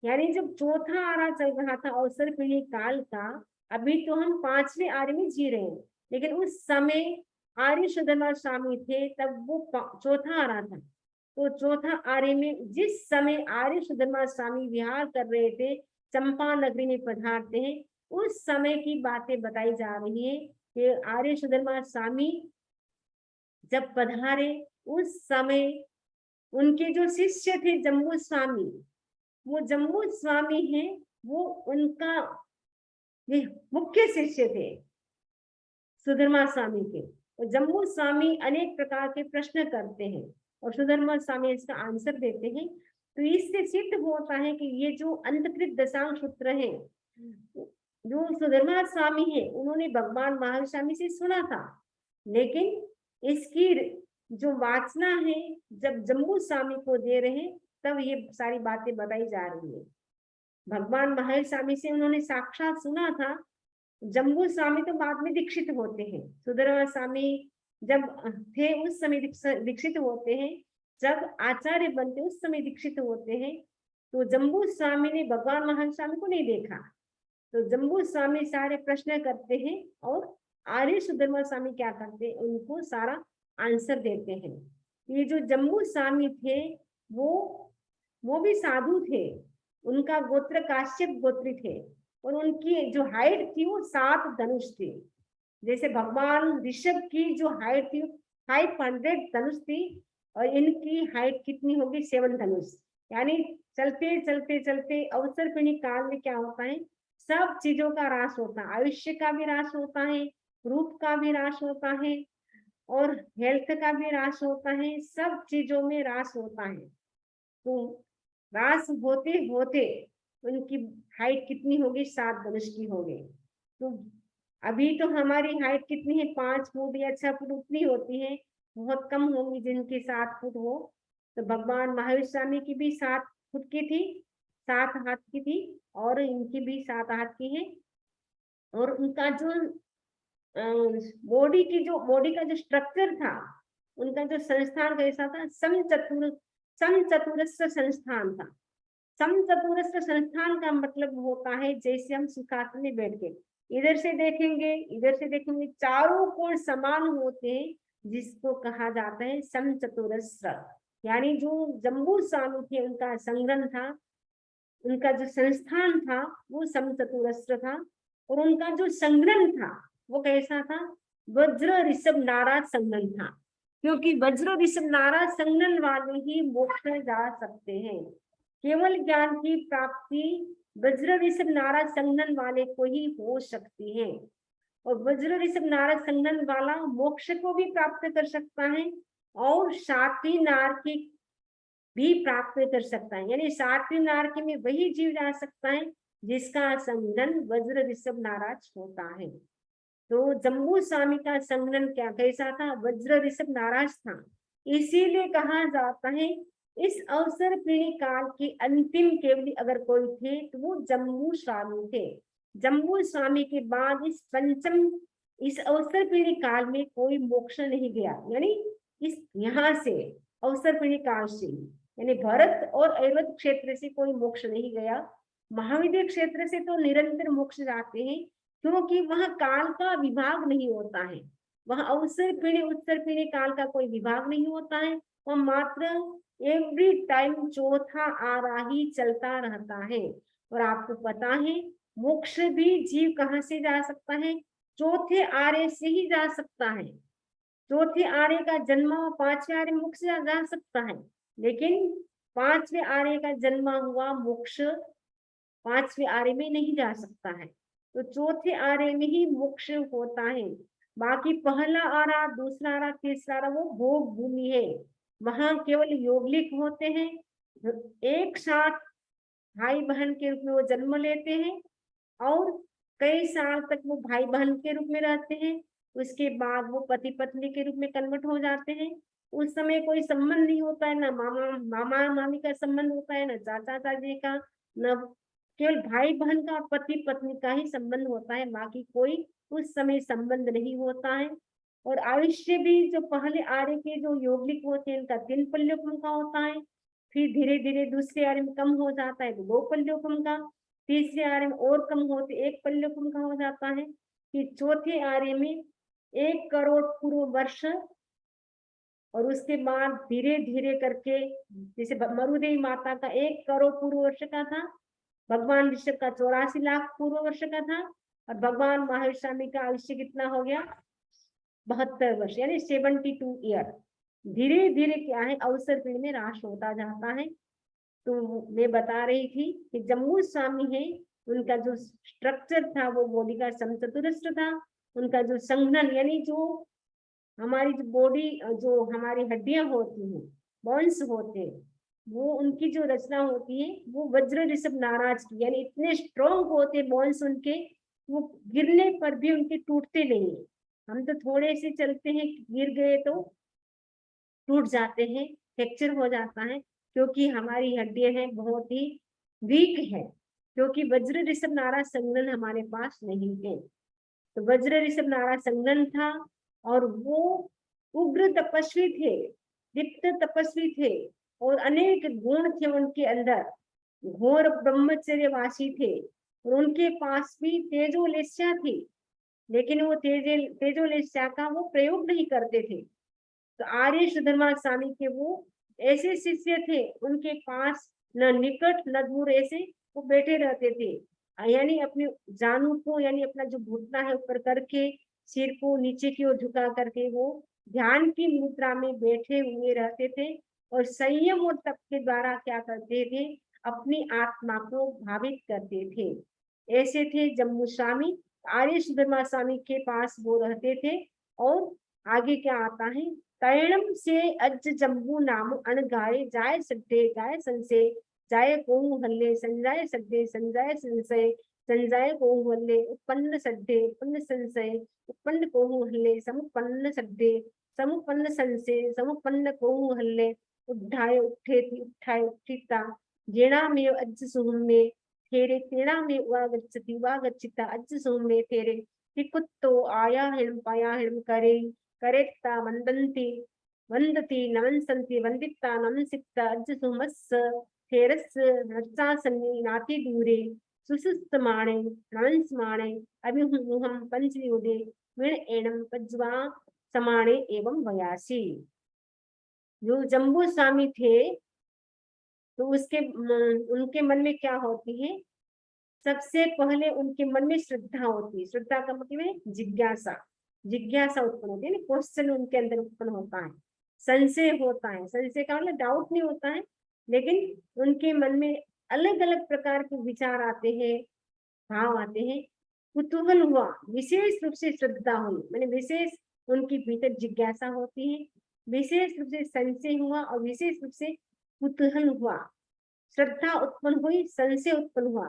यानी जब चौथा आरा चल रहा था अवसर पीढ़ी काल का अभी तो हम पांचवें आर्य में जी रहे हैं लेकिन उस समय आर्य सुधर्मा स्वामी थे तब वो चौथा आरा था। तो चौथा आर्य में जिस समय आर्य सुधर्मा स्वामी विहार कर रहे थे चंपा नगरी में पधारते हैं उस समय की बातें बताई जा रही है कि आर्य सुधर्मा स्वामी जब पधारे उस समय उनके जो शिष्य थे जम्बू स्वामी वो जम्बू स्वामी हैं वो उनका मुख्य शिष्य थे सुधर्मा स्वामी के। और जम्बू स्वामी अनेक प्रकार के प्रश्न करते हैं और सुधर्मा स्वामी इसका आंसर देते हैं। तो इससे सिद्ध होता है कि ये जो अंतकृत दशांग सूत्र है जो सुधर्मा स्वामी है उन्होंने भगवान महावीर स्वामी से सुना था लेकिन इसकी जो वाचना है जब जम्बू स्वामी को दे रहे हैं तब ये सारी बातें बताई जा रही है। भगवान महावीर स्वामी से उन्होंने साक्षात सुना था। जम्बू स्वामी तो बाद में दीक्षित होते हैं। सुधर्मा स्वामी जब थे उस समय दीक्षित होते हैं जब आचार्य बनते उस समय दीक्षित होते हैं। तो जम्बू स्वामी ने भगवान महावीर स्वामी को नहीं देखा तो जम्बू स्वामी सारे प्रश्न करते हैं और आर्य सुधर्मा स्वामी क्या करते हैं उनको सारा आंसर देते हैं। ये जो जम्बू स्वामी थे वो भी साधु थे। उनका गोत्र काश्यप गोत्री थे और उनकी जो हाइट थी वो 7 धनुष थी। जैसे भगवान ऋषभ की जो हाइट थी 500 धनुष थी और इनकी हाइट कितनी होगी 7 धनुष। यानी चलते चलते चलते अवसर पीढ़ी काल में क्या होता है सब चीजों का ह्रास होता है। आयुष्य का भी ह्रास होता है रूप का भी ह्रास होता है और हेल्थ का भी ह्रास होता है। सब चीजों में ह्रास होता है। तो ह्रास होते होते उनकी हाइट कितनी होगी 7 धनुष की होगी। तो अभी तो हमारी हाइट कितनी है 5 फुट या 6 फुट उतनी होती है। बहुत कम होंगी जिनकी 7 फुट हो। तो भगवान महावीर स्वामी की भी 7 फुट की थी 7 हाथ की थी और इनकी भी 7 हाथ की है। और उनका जो बॉडी का जो स्ट्रक्चर था उनका जो संस्थान कैसा था समचतुरस्र संस्थान था। समचतुरस्र संस्थान का मतलब होता है जैसे हम सिंहासन में बैठ के इधर से देखेंगे चारों कोण समान होते हैं जिसको कहा जाता है समचतुरस्र। यानी जो जम्बू स्वामी थे उनका संगठन था उनका जो संस्थान था वो समचतुरस्र था। और उनका जो संगठन था वो कैसा था वज्र ऋषभ नाराज संगठन था। क्योंकि वज्र ऋषभ नाराज संगठन वाले ही मोक्ष में जा सकते हैं। केवल ज्ञान की प्राप्ति वज्र ऋषभ नारद संघन वाले को ही हो सकती है। और वज्र ऋषभ नारद संघन वाला मोक्ष को भी प्राप्त कर सकता है और सात्वी नारकी भी प्राप्त कर सकता है। यानी सात्वी नारकी में वही जीव जा सकता है जिसका संघन वज्र ऋषभ नाराज होता है। तो जम्बू स्वामी का संघन क्या कैसा था? वज्र ऋषभ नाराज था। इसीलिए कहा जाता है इस अवसर पीढ़ी काल के अंतिम केवली अगर कोई थे तो वो जम्बू स्वामी थे। जम्बू स्वामी के बाद इस अवसर पीढ़ी काल में कोई मोक्ष नहीं गया। यानी इस यहाँ से अवसर पीढ़ी काल से यानी भरत और ऐवत क्षेत्र से कोई मोक्ष नहीं गया। महाविद्य क्षेत्र से तो निरंतर मोक्ष जाते हैं क्योंकि वह काल का विभाग नहीं होता है। वह अवसर पीढ़ी उत्तर पीढ़ी काल का कोई विभाग नहीं होता है। वह मात्र एवरी टाइम चौथा आराही चलता रहता है। और आपको पता है मोक्ष भी जीव कहाँ से जा सकता है? चौथे आर्य से ही जा सकता है। चौथे आर्य का जन्म पांचवें आर्य मोक्ष जा सकता है, लेकिन पांचवें आर्य का जन्म हुआ मोक्ष पांचवें आर्य में नहीं जा सकता है। तो चौथे आर्य में ही मोक्ष होता है। बाकी पहला आरा, दूसरा आरा, तीसरा आरा वो भोग भूमि है। वहां केवल योगलिक होते हैं, एक साथ भाई बहन के रूप में वो जन्म लेते हैं और कई साल तक वो भाई बहन के रूप में रहते हैं। उसके बाद वो पति पत्नी के रूप में कन्वर्ट हो जाते हैं। उस समय कोई संबंध नहीं होता है, ना मामा मामी का संबंध होता है, ना चाचा चाची का, न केवल भाई बहन का, पति पत्नी का ही संबंध होता है। बाकी कोई उस समय संबंध नहीं होता है। और आयुष्य भी जो पहले आर्य के जो यौगिक होते हैं इनका 3 पल्योपम का होता है। फिर धीरे धीरे दूसरे आर्य में कम हो जाता है तो 2 पल्योपम का, तीसरे आर्य में और कम होते 1 पल्योपम का हो जाता है। फिर चौथे आर्य में 1 करोड़ पूर्व वर्ष, और उसके बाद धीरे धीरे करके जैसे मरुदेवी माता का 1 करोड़ पूर्व वर्ष का था, भगवान ऋषभ का 84 लाख पूर्व वर्ष का था, और भगवान महावीर स्वामी का आयुष्य कितना हो गया? 72 वर्ष, यानी 72 ईयर। धीरे धीरे क्या है अवसर पीढ़ी में राश होता जाता है। तो मैं बता रही थी कि जम्मू स्वामी है, उनका जो स्ट्रक्चर था वो बॉडी का समचतुरस्र था। उनका जो संघनन यानी जो हमारी जो बॉडी, जो हमारी हड्डियां होती हैं, बोन्स होते हैं, वो उनकी जो रचना होती है वो वज्र ऋषभ नाराज की, यानी इतने स्ट्रॉन्ग होते बोन्स उनके, वो गिरने पर भी उनके टूटते नहीं है। हम तो थोड़े से चलते हैं, गिर गए तो टूट जाते हैं, फ्रैक्चर हो जाता है, क्योंकि हमारी हड्डियां हैं बहुत ही वीक है, क्योंकि वज्र ऋषभ नाराज संघनन हमारे पास नहीं है। तो वज्र ऋषभ नाराज संघनन था और वो उग्र तपस्वी थे, दीप्त तपस्वी थे, और अनेक गुण थे उनके अंदर, घोर ब्रह्मचर्यवासी थे, और उनके पास भी तेजोलेस्या थी, लेकिन वो तेजोलेस्या का वो प्रयोग नहीं करते थे। तो आर्य सुधर्मा स्वामी के वो ऐसे शिष्य थे, उनके पास न निकट न दूर ऐसे वो बैठे रहते थे, यानी अपने जानू को, यानी अपना जो घुटना है ऊपर करके, सिर को नीचे की ओर झुका करके वो ध्यान की मुद्रा में बैठे हुए रहते थे, और संयम और तप के द्वारा क्या करते थे? अपनी आत्मा को भावित करते थे। ऐसे थे जम्मू स्वामी। आर्य सुधर्मा स्वामी के पास वो रहते थे। और आगे क्या आता है? तैणम से अज जम्बू नाम अणगाए, जाय सड्डे जाय संशय, जाय कोहु हल्ले, संजाय सड्डे संजाय संशय, संजाय कोहु हल्ले, उत्पन्न सड्डे उत्पन्न संशय, उत्पन्न कोहु हल्ले, समुत्पन्न सड्डे समुत्पन्न संशय, समुत्पन्न कोहु हल्ले, उड्ढाय उठेति उठाय उठिता, जेणामेव अज सुहुमे थेरे, तेणामेव वागच्छति वागच्छिता अज सुहुमे थेरे, तिकुत्तो आया हिम पाया हिम करे, करेत्ता वंदन्ति वंदति नमंसन्ति वंदिता नमसिता अज सुमस्स थेरस नर्चासन्नि नाति दूरे, सुसुस्तमाणे नमंसमाणे अभिमुहम पंचयुदे विण एणम पज्वा समाणे एवं वयासी। जो जम्बू स्वामी थे तो उनके मन में क्या होती है? सबसे पहले उनके मन में श्रद्धा होती है। श्रद्धा का मतलब है जिज्ञासा, जिज्ञासा उत्पन्न होती है, क्वेश्चन उनके अंदर उत्पन्न होता है। संशय होता है, संशय का मतलब डाउट नहीं होता है, लेकिन उनके मन में अलग अलग प्रकार के विचार आते हैं, भाव आते हैं। कुतूहल हुआ, विशेष रूप से श्रद्धा हुई, मैंने विशेष उनके भीतर जिज्ञासा होती है, विशेष रूप से संशय हुआ और विशेष रूप से कुतूहल हुआ। श्रद्धा उत्पन्न हुई, संशय उत्पन्न हुआ,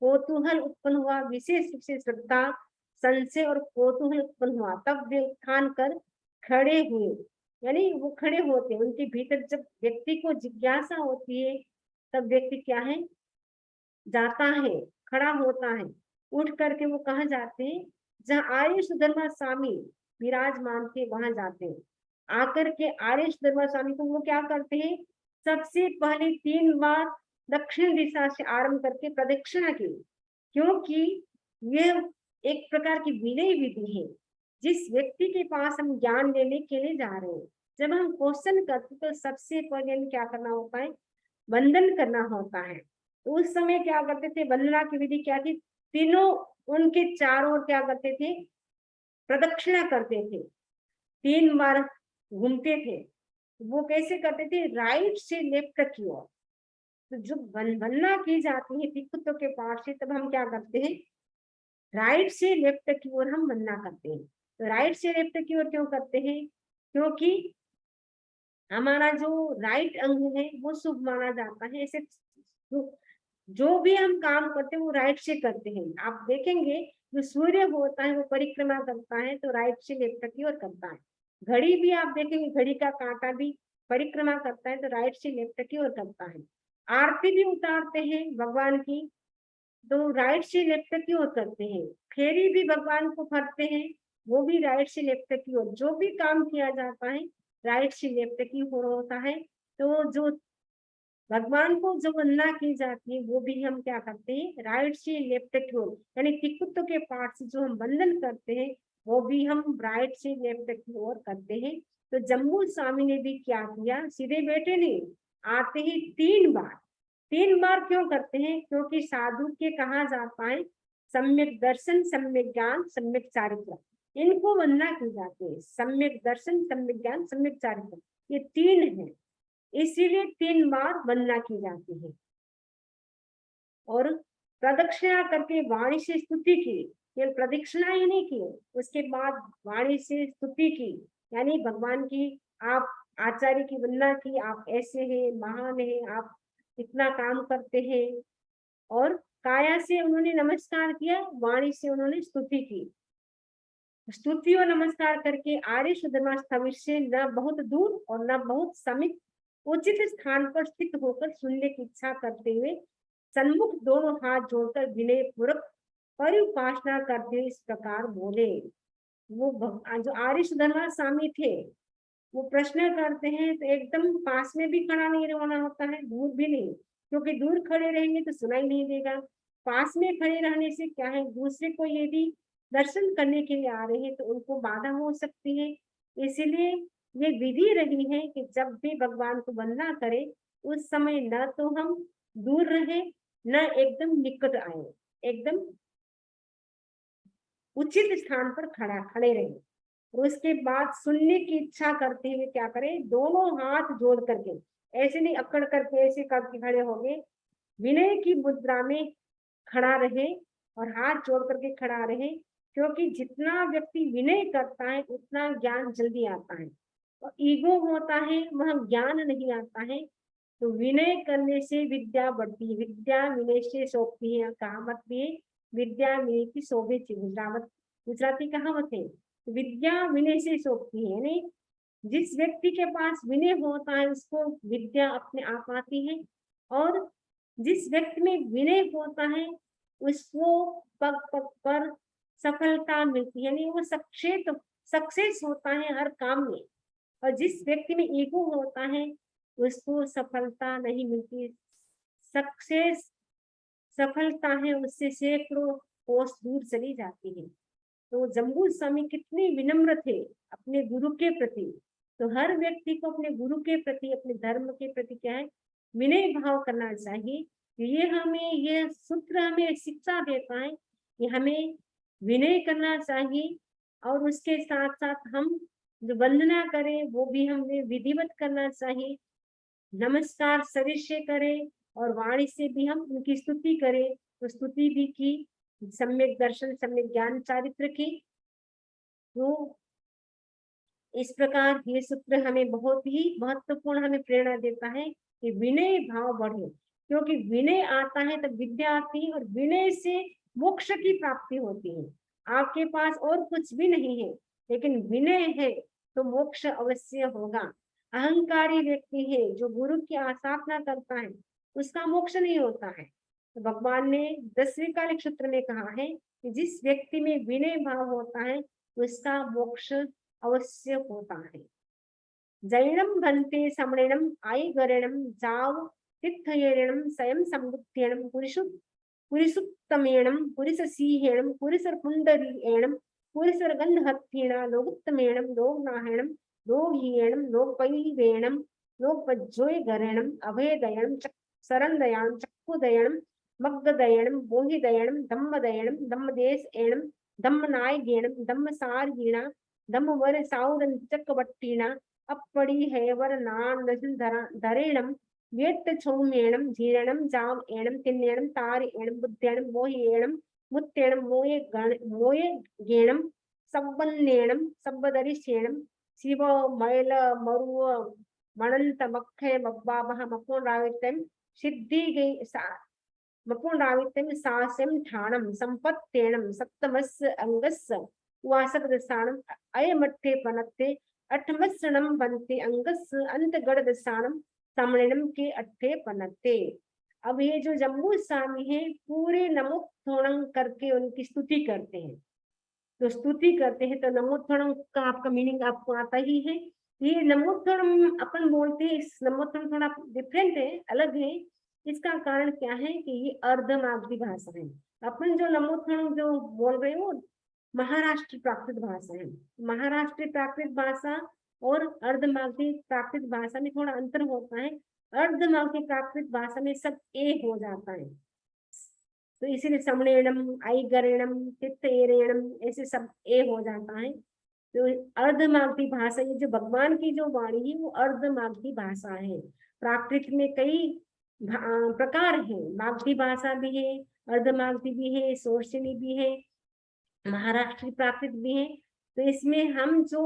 कौतूहल उत्पन्न हुआ, विशेष रूप से श्रद्धा, संशय और कौतूहल उत्पन्न हुआ। तब वे उत्थान कर खड़े हुए, यानी वो खड़े होते, उनके भीतर जब व्यक्ति को जिज्ञासा होती है तब व्यक्ति क्या है, जाता है, खड़ा होता है, उठ करके वो कहाँ जाते हैं, जहाँ आर्य सुधर्मा स्वामी विराजमान थे वहां जाते हैं। आकर के आर्य सुधर्मा स्वामी को वो क्या करते हैं, सबसे पहले 3 बार दक्षिण दिशा से आरंभ करके प्रदक्षिणा की, क्योंकि यह एक प्रकार की विनय विधि है। जिस व्यक्ति के पास हम ज्ञान लेने के लिए जा रहे हैं, जब हम क्वेश्चन करते तो सबसे पहले हमें क्या करना होता है, वंदन करना होता है। तो उस समय क्या करते थे, वंदना की विधि क्या थी, तीनों उनके चारों ओर क्या करते थे, प्रदक्षिणा करते थे, 3 बार घूमते थे। वो कैसे करते थे, राइट से लेफ्ट की ओर। तो जब वंदना की जाती है तिक्कुत्व के पाठ से, तब हम क्या करते हैं, राइट से लेफ्ट की ओर हम वंदना करते हैं। तो राइट से लेफ्ट की ओर क्यों करते हैं, क्योंकि हमारा जो राइट अंग है वो शुभ माना जाता है। ऐसे जो भी हम काम करते हैं वो राइट से करते हैं। आप देखेंगे जो सूर्य होता है वो परिक्रमा करता है तो राइट से लेफ्ट की ओर करता है। घड़ी भी आप देखेंगे, घड़ी का कांटा भी परिक्रमा करता है तो राइट से लेफ्ट की ओर करता है। आरती भी उतारते हैं भगवान की तो राइट से लेफ्ट की ओर करते हैं। फेरी भी भगवान को भरते हैं, वो भी राइट से लेफ्ट की ओर। जो भी काम किया जाता है राइट से लेफ्ट की ओर होता है। तो जो भगवान को जो वंदना की जाती है वो भी हम क्या करते हैं, राइट से लेफ्ट की ओर, यानी तिक्कुत्व के पाठ से जो हम वंदन करते हैं वो भी हम राइट से लेफ्ट की ओर करते हैं। तो जम्मू स्वामी ने भी क्या किया, सीधे बैठे नहीं, आते ही 3 बार क्यों करते हैं, क्योंकि साधु के कहा जाता है सम्यक दर्शन, सम्यक ज्ञान, सम्यक चारित्र, इनको वंदना की जाती है। सम्यक दर्शन, सम्यक ज्ञान, सम्यक चारित्र, ये 3 है, इसीलिए 3 बार वंदना की जाती है। और प्रदक्षिणा करके वाणी से स्तुति की, केवल प्रदक्षिणा ही नहीं की, उसके बाद वाणी से स्तुति की, यानी भगवान की आप आचार्य की वंदना की, आप ऐसे हैं, महान हैं, आप इतना काम करते हैं। और काया से उन्होंने नमस्कार किया, वाणी से उन्होंने स्तुति की। स्तुति और नमस्कार करके आर्य सुधर्मा स्थविर से न बहुत दूर और न बहुत समीप उचित स्थान पर स्थित होकर सुनने की इच्छा करते हुए सन्मुख दोनों हाथ जोड़कर विनय पूर्वक परिउपासना करते हुए इस प्रकार बोले। वो जो आर्य सुधर्मा स्वामी थे वो प्रश्न करते हैं तो एकदम पास में भी खड़ा नहीं रहना होता है, दूर भी नहीं, क्योंकि दूर खड़े रहेंगे तो सुनाई नहीं देगा। पास में खड़े रहने से क्या है, दूसरे को यदि दर्शन करने के लिए आ रहे हैं तो उनको बाधा हो सकती है। इसीलिए ये विधि रही है कि जब भी भगवान को वंदना करें उस समय न तो हम दूर रहे न एकदम निकट आए, एकदम उचित स्थान पर खड़े रहे। और उसके बाद सुनने की इच्छा करते हुए क्या करें, दोनों हाथ जोड़ करके, ऐसे नहीं अकड़ करके ऐसे करके खड़े हो गए, विनय की मुद्रा में खड़ा रहे और हाथ जोड़ करके खड़ा रहे। क्योंकि जितना व्यक्ति विनय करता है उतना ज्ञान जल्दी आता है, और ईगो होता है वह ज्ञान नहीं आता है। तो विनय करने से विद्या बढ़ती है, विद्या विनय से शोभती है, कहावत भी है, विद्या विनय की शोभे थी, गुजराती कहावत है। विद्या विनय से शोभती है, यानी जिस व्यक्ति के पास विनय होता है उसको विद्या अपने आप आती है, और जिस व्यक्ति में विनय होता है उसको पग पग पर सफलता मिलती है, यानी वो सक्सेस होता है हर काम में। और जिस व्यक्ति में ईगो होता है उसको सफलता नहीं मिलती। सक्सेस सफलता है उससे सैकड़ों कोस दूर चली जाती है। तो जम्बू स्वामी कितने विनम्र थे अपने गुरु के प्रति। तो हर व्यक्ति को अपने गुरु के प्रति, अपने धर्म के प्रति क्या है, विनय भाव करना चाहिए। ये सूत्र हमें शिक्षा देता है कि हमें विनय करना चाहिए, और उसके साथ साथ हम जो वंदना करें वो भी हमें विधिवत करना चाहिए। नमस्कार शरीर से करें, और वाणी से भी हम उनकी स्तुति करें, तो स्तुति भी की, सम्यक दर्शन, सम्यक ज्ञान चारित्र की। तो इस प्रकार ये सूत्र हमें बहुत ही महत्वपूर्ण हमें प्रेरणा देता है कि विनय भाव बढ़े, क्योंकि विनय आता है तब विद्या आती है, और विनय से मोक्ष की प्राप्ति होती है। आपके पास और कुछ भी नहीं है, लेकिन विनय है तो मोक्ष अवश्य होगा। अहंकारी व्यक्ति है जो गुरु की आसाधना करता है, उसका मोक्ष नहीं होता है। तो भगवान ने 10वें कालिक सूत्र में कहा है कि जिस व्यक्ति में विनय भाव होता है उसका मोक्ष अवश्य होता है। जैनम भन्ते समणेनम आई गरेणम जाव तीर्थयेणम स्वयं संबुद्धेणम पुरिसुत्तमेणम पुरिससीहेणम पुरिसरपुंडरीएणम पुरिसरगंधहत्थेण लोगुत्तमेणम लोकनाहेणम लोकहीएणम लोकपैवेणम लोकपज्जोय गरेणम अभयदयणम शरणदयाणम चक्षुदयणम मग्गदयणम मोहिदयणम धम्मदयणम धम्मदेशएणम धम्मनायगेणम धम्मसारहीणा धम्मवर साउरन चक्रवट्टिणा अपड़ी हैवर नान धरेणम व्यक्त छौमेणम जीरणम जाम एणम तिन्नेणम तार एणम बुद्धेणम मोहेणम मुत्तेणम मोये गेणम सब्बन्नेणम सब्बदरिशेणम शिव मैल मरुव मणंत मक्खे मब्बाबह मकोन रावितम सिद्धि मकोन रावितम सास्यम ठाणम संपत्तेणम सप्तमस अंगस वासक दसाणम अयमट्ठे पनत्ते अठमसणम बनते अंगस अंत गढ़ दसाणम समणम के अट्ठे पनत्ते। अब ये जो जम्बू स्वामी है पूरे नमोत्थोणम करके उनकी स्तुति करते हैं, तो स्तुति करते हैं तो नमोत्थोणम का आपका मीनिंग आपको आता ही है। ये नमोत्थोणम अपन बोलते हैं, इस नमोत्थोणम थोड़ा डिफरेंट है, अलग है। इसका कारण क्या है कि ये अर्धमागधी भाषा है। अपन जो नमोत्थोणम जो बोल रहे हैं वो महाराष्ट्र प्राकृत भाषा है। महाराष्ट्र प्राकृत भाषा और अर्धमागधी प्राकृत भाषा में थोड़ा अंतर होता है। अर्धमागधी प्राकृत भाषा में सब ए हो जाता है, तो इसीलिए समणेणम आई गरेणम तित्तेरेणम ऐसे सब ए हो जाता है। तो अर्धमागधी भाषा, ये जो भगवान की जो वाणी है वो अर्धमागधी भाषा है। प्राकृत में कई प्रकार है, मागधी भाषा भी है, अर्धमागधी भी है, सोर्सिनी भी है, महाराष्ट्री प्राकृत भी है। तो इसमें हम जो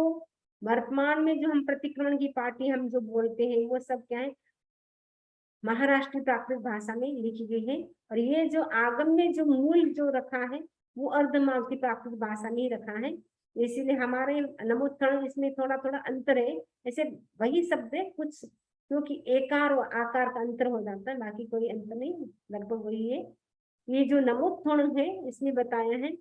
वर्तमान में जो हम प्रतिक्रमण की पार्टी हम जो बोलते हैं वो सब क्या है, महाराष्ट्री प्राकृत भाषा में लिखी गई है। और ये जो आगम में जो मूल जो रखा है वो अर्धमागधी प्राकृत भाषा में ही रखा है। इसीलिए हमारे नमोत्थान इसमें थोड़ा थोड़ा अंतर है। ऐसे वही शब्द है कुछ, क्योंकि एकार और आकार का अंतर हो जाता है, बाकी कोई अंतर नहीं, लगभग वही है। ये जो नमोत्थान है इसमें बताया है,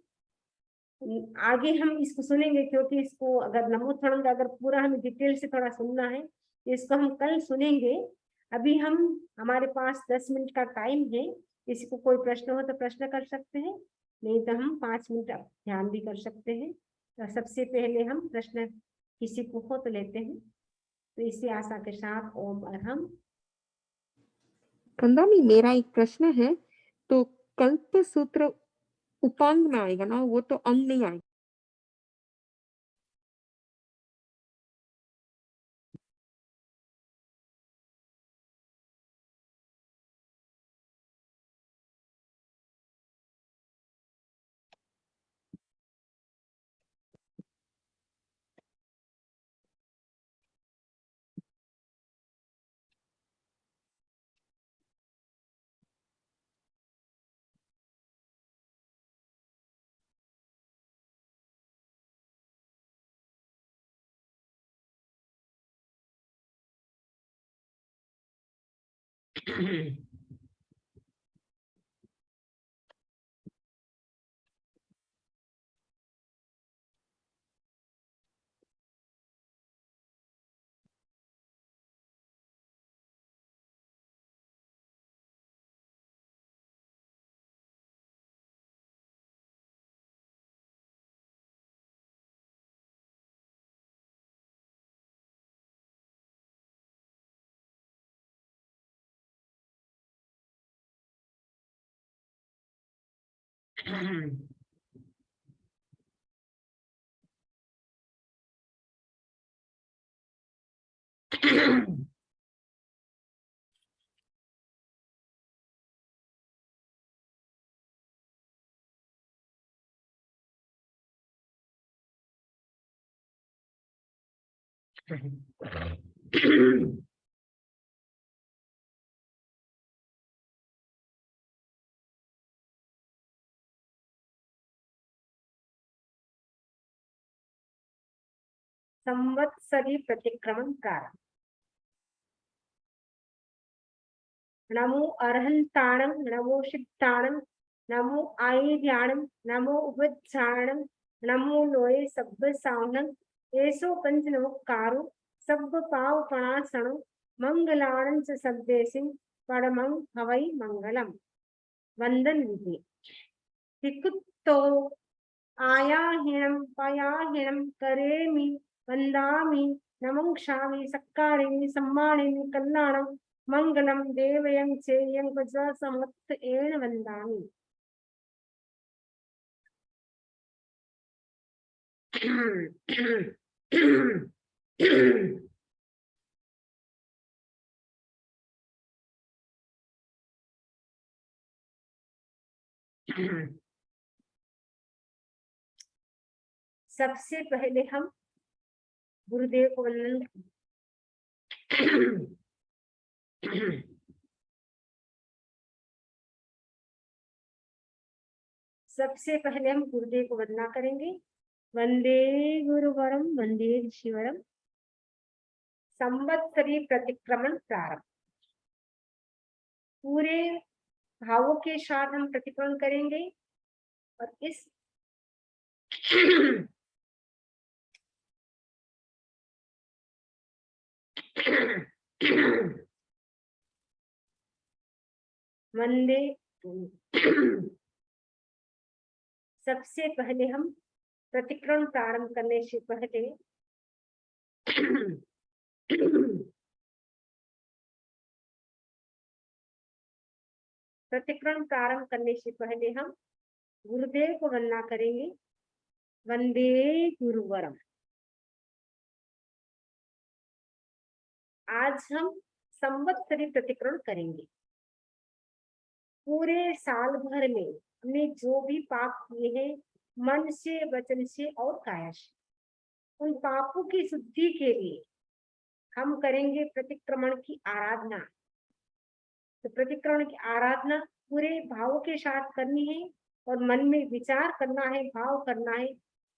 आगे हम इसको सुनेंगे, क्योंकि इसको अगर नमोत्थान का अगर पूरा हमें डिटेल से थोड़ा सुनना है तो इसको हम कल सुनेंगे। अभी हम हमारे पास 10 मिनट का टाइम है, किसी को कोई प्रश्न हो तो प्रश्न कर सकते हैं, नहीं तो हम 5 मिनट ध्यान भी कर सकते हैं। तो सबसे पहले हम प्रश्न किसी को हो तो लेते हैं। तो इसी आशा के साथ ओम अरहम। कंदामी, मेरा एक प्रश्न है, तो कल्प सूत्र उपांग में आएगा ना, वो तो अंग नहीं आएगा? संवत्सरी प्रतिक्रमण प्रारंभ। नमो अर्हंताणं, नमो शिप्ताणं, नमो आयर्याणं, नमो उपचारणं, नमो लोये सब्ब सावनं, ऐसो पंच नमस्कारो सब्ब पाव पणासणो मंगलाणं च सब्देसिं परमं हवै मंगलम। वंदन विधि। विकुत्तो आयाहिणं पयाहिणं करेमि वंदामि नमंक्षामि सक्कारेमि सम्मानेमि कल्याणं मंगलम देवयं चेयं गजा समत्त एण वंदामि। सबसे पहले हम गुरुदेव को वंदन सबसे पहले हम गुरुदेव को वंदना करेंगे। वंदे गुरुवरम वंदे ऋषिवरम। संवत्सरी प्रतिक्रमण प्रारंभ। पूरे भावों के साथ हम प्रतिक्रमण करेंगे और इस वंदे सबसे पहले हम प्रतिक्रमण प्रारंभ करने से पहले प्रतिक्रमण प्रारंभ करने से पहले हम गुरुदेव को वंदना करेंगे। वंदे गुरुवरम। आज हम संवत्सरी प्रतिक्रमण करेंगे। पूरे साल भर में हमने जो भी पाप किए हैं मन से, वचन से और काया से, उन पापों की शुद्धि के लिए हम करेंगे प्रतिक्रमण की आराधना। तो प्रतिक्रमण की आराधना पूरे भाव के साथ करनी है और मन में विचार करना है, भाव करना है।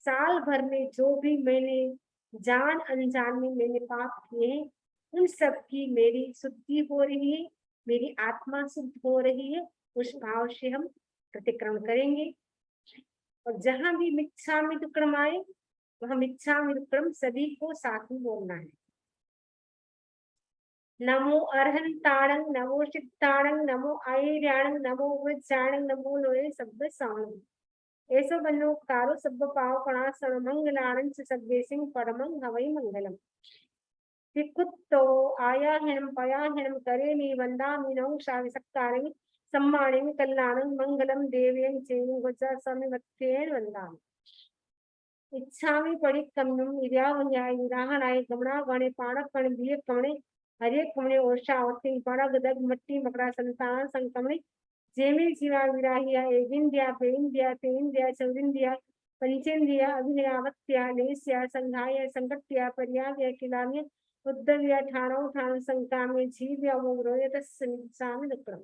साल भर में जो भी मैंने जान अनजान में मैंने पाप किए हैं उन सब की मेरी शुद्धि हो रही है, मेरी आत्मा शुद्ध हो रही है। उस भाव से हम प्रतिक्रमण करेंगे और जहां भी मिच्छामि दुक्कड़म आए वहां मिच्छामि दुक्कड़म सभी को साथ में बोलना है। नमो अर्हंताणं, नमो शिप्ताणं, नमो आयर्याणं, नमो उपचारणं, नमो लोये सब्ब सावनं। ऐसो बन्नो कारो सब्ब पाव पणासण मंगलाणं च सब्देसिं परमं हवै मंगलम। विकुत्तो आयाहिणं पयाहिणं करेमि वंदामि नमंक्षामि सक्कारेमि सम्मानेमि कल्याणं मंगलम देवयं चेयं गजा समिमत्तेन वंदामि। इच्छामि पडिक्कम्यं इर्यावन्याय विराहणाय गमना गणे पाणकणे बियकमणे हरे कमणे ओषा औतिं पड़ग दग मट्टी मकड़ा संतान संकमणे जेमे जीवा विराहिया एगिंद्या पेंद्या तेंद्या चौरिंद्या पंचेंद्रिया अभिनयावत्या लेस्या संघाय संकट्या पर्याय किलान्य उद्धव्या ठाणो ठाण संकाम्य जीव्या मोग्रोय तस्संसामि दुक्कड़म।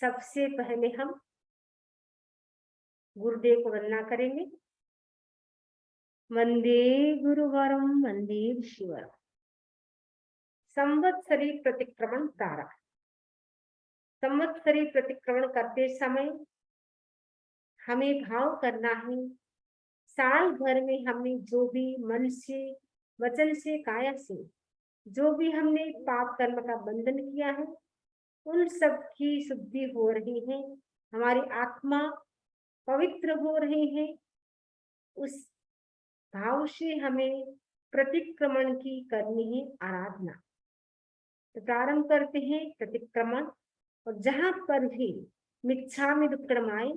सबसे पहले हम गुरुदेव को वंदना करेंगे। वंदे गुरुवरम वंदे ऋषिवरम। संवत्सरी प्रतिक्रमण प्रारंभ। संवत्सरी प्रतिक्रमण करते समय हमें भाव करना है साल भर में हमने जो भी मन से, वचन से, काया से जो भी हमने पाप कर्म का बंधन किया है, उन सब की शुद्धि हो रही है, हमारी आत्मा पवित्र हो रही है। उस भाव से हमें प्रतिक्रमण की करनी है आराधना। तो प्रारंभ करते हैं प्रतिक्रमण। और जहां पर भी मिच्छामि दुक्कड़म आए,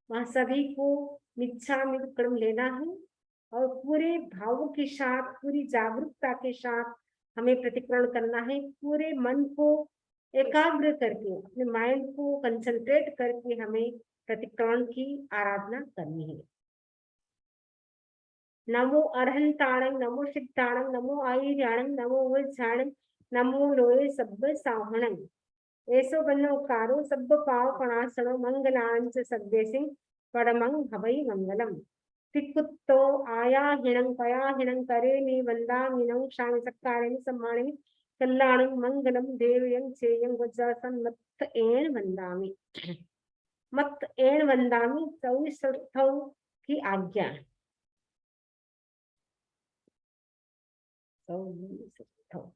वहां सभी को मिच्छामि दुक्कड़म लेना है और पूरे भावों के साथ, पूरी जागरूकता के साथ हमें प्रतिक्रमण करना है। पूरे मन को एकाग्र करके, अपने माइंड को कंसंट्रेट करके हमें प्रतिक्रमण की आराधना करनी है। नमो अरहंताणं, नमो सिद्धाणं, नमो आयर्याणं, नमो वज्राणं, नमो लोये सब्ब साहणं। ऐसो बन्नोकारो सब्ब पाव पणासनो मंगलांच सद्देसिं परमं भवै मंगलम। तिक्कुत्तो आयाहिणं पयाहिणं करेमि वंदामिनं शामि सक्कारेमि सम्मानेमि कल्याणं मंगलम देवयं चेयं वज्रासन मत्त एण वंदामि। मत्त एण वंदामि चौसठौ की आज्ञा। चौसठौ।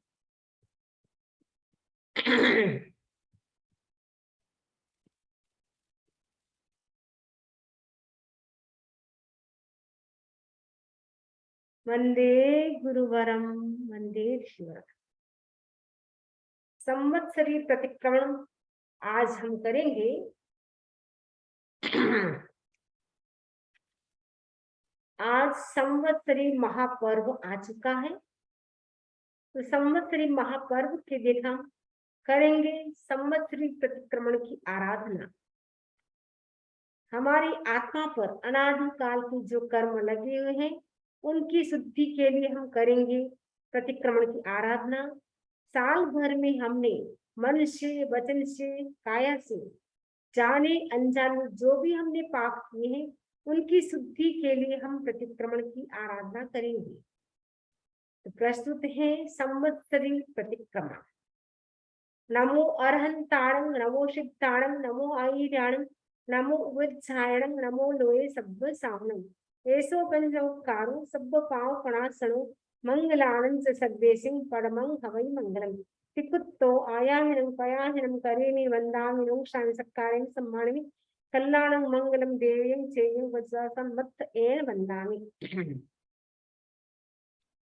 वंदे गुरुवरम वंदे शिवरम। संवत्सरी प्रतिक्रमण आज हम करेंगे। आज संवत्सरी महापर्व आ चुका है, तो संवत्सरी महापर्व के दिन हम करेंगे संवत्सरी प्रतिक्रमण की आराधना। हमारी आत्मा पर अनादि काल के जो कर्म लगे हुए हैं, उनकी शुद्धि के लिए हम करेंगे प्रतिक्रमण की आराधना। साल भर में हमने मन से, वचन से, काया से, जाने अनजाने जो भी हमने पाप किए हैं, उनकी शुद्धि के लिए हम प्रतिक्रमण की आराधना करेंगे। तो प्रस्तुत है संवत्सरी प्रतिक्रमण। नमो अरहंताणं, नमो सिद्धाणं, नमो आयर्याणं, नमो वज्रायणं, नमो लोये सब्ब साहणं। ऐसो पंचोपकारो सब्ब पाव पणासनो मंगलानं च सद्देसिं परमं हवै मंगलम। तिकुत्तो आयाहिनं पयाहिनं करेमि वंदामिनं शामि सक्कारेमि सम्मानेमि कल्याणं मंगलम देवयं चेयं वज्रासन मत्त एण वंदामि।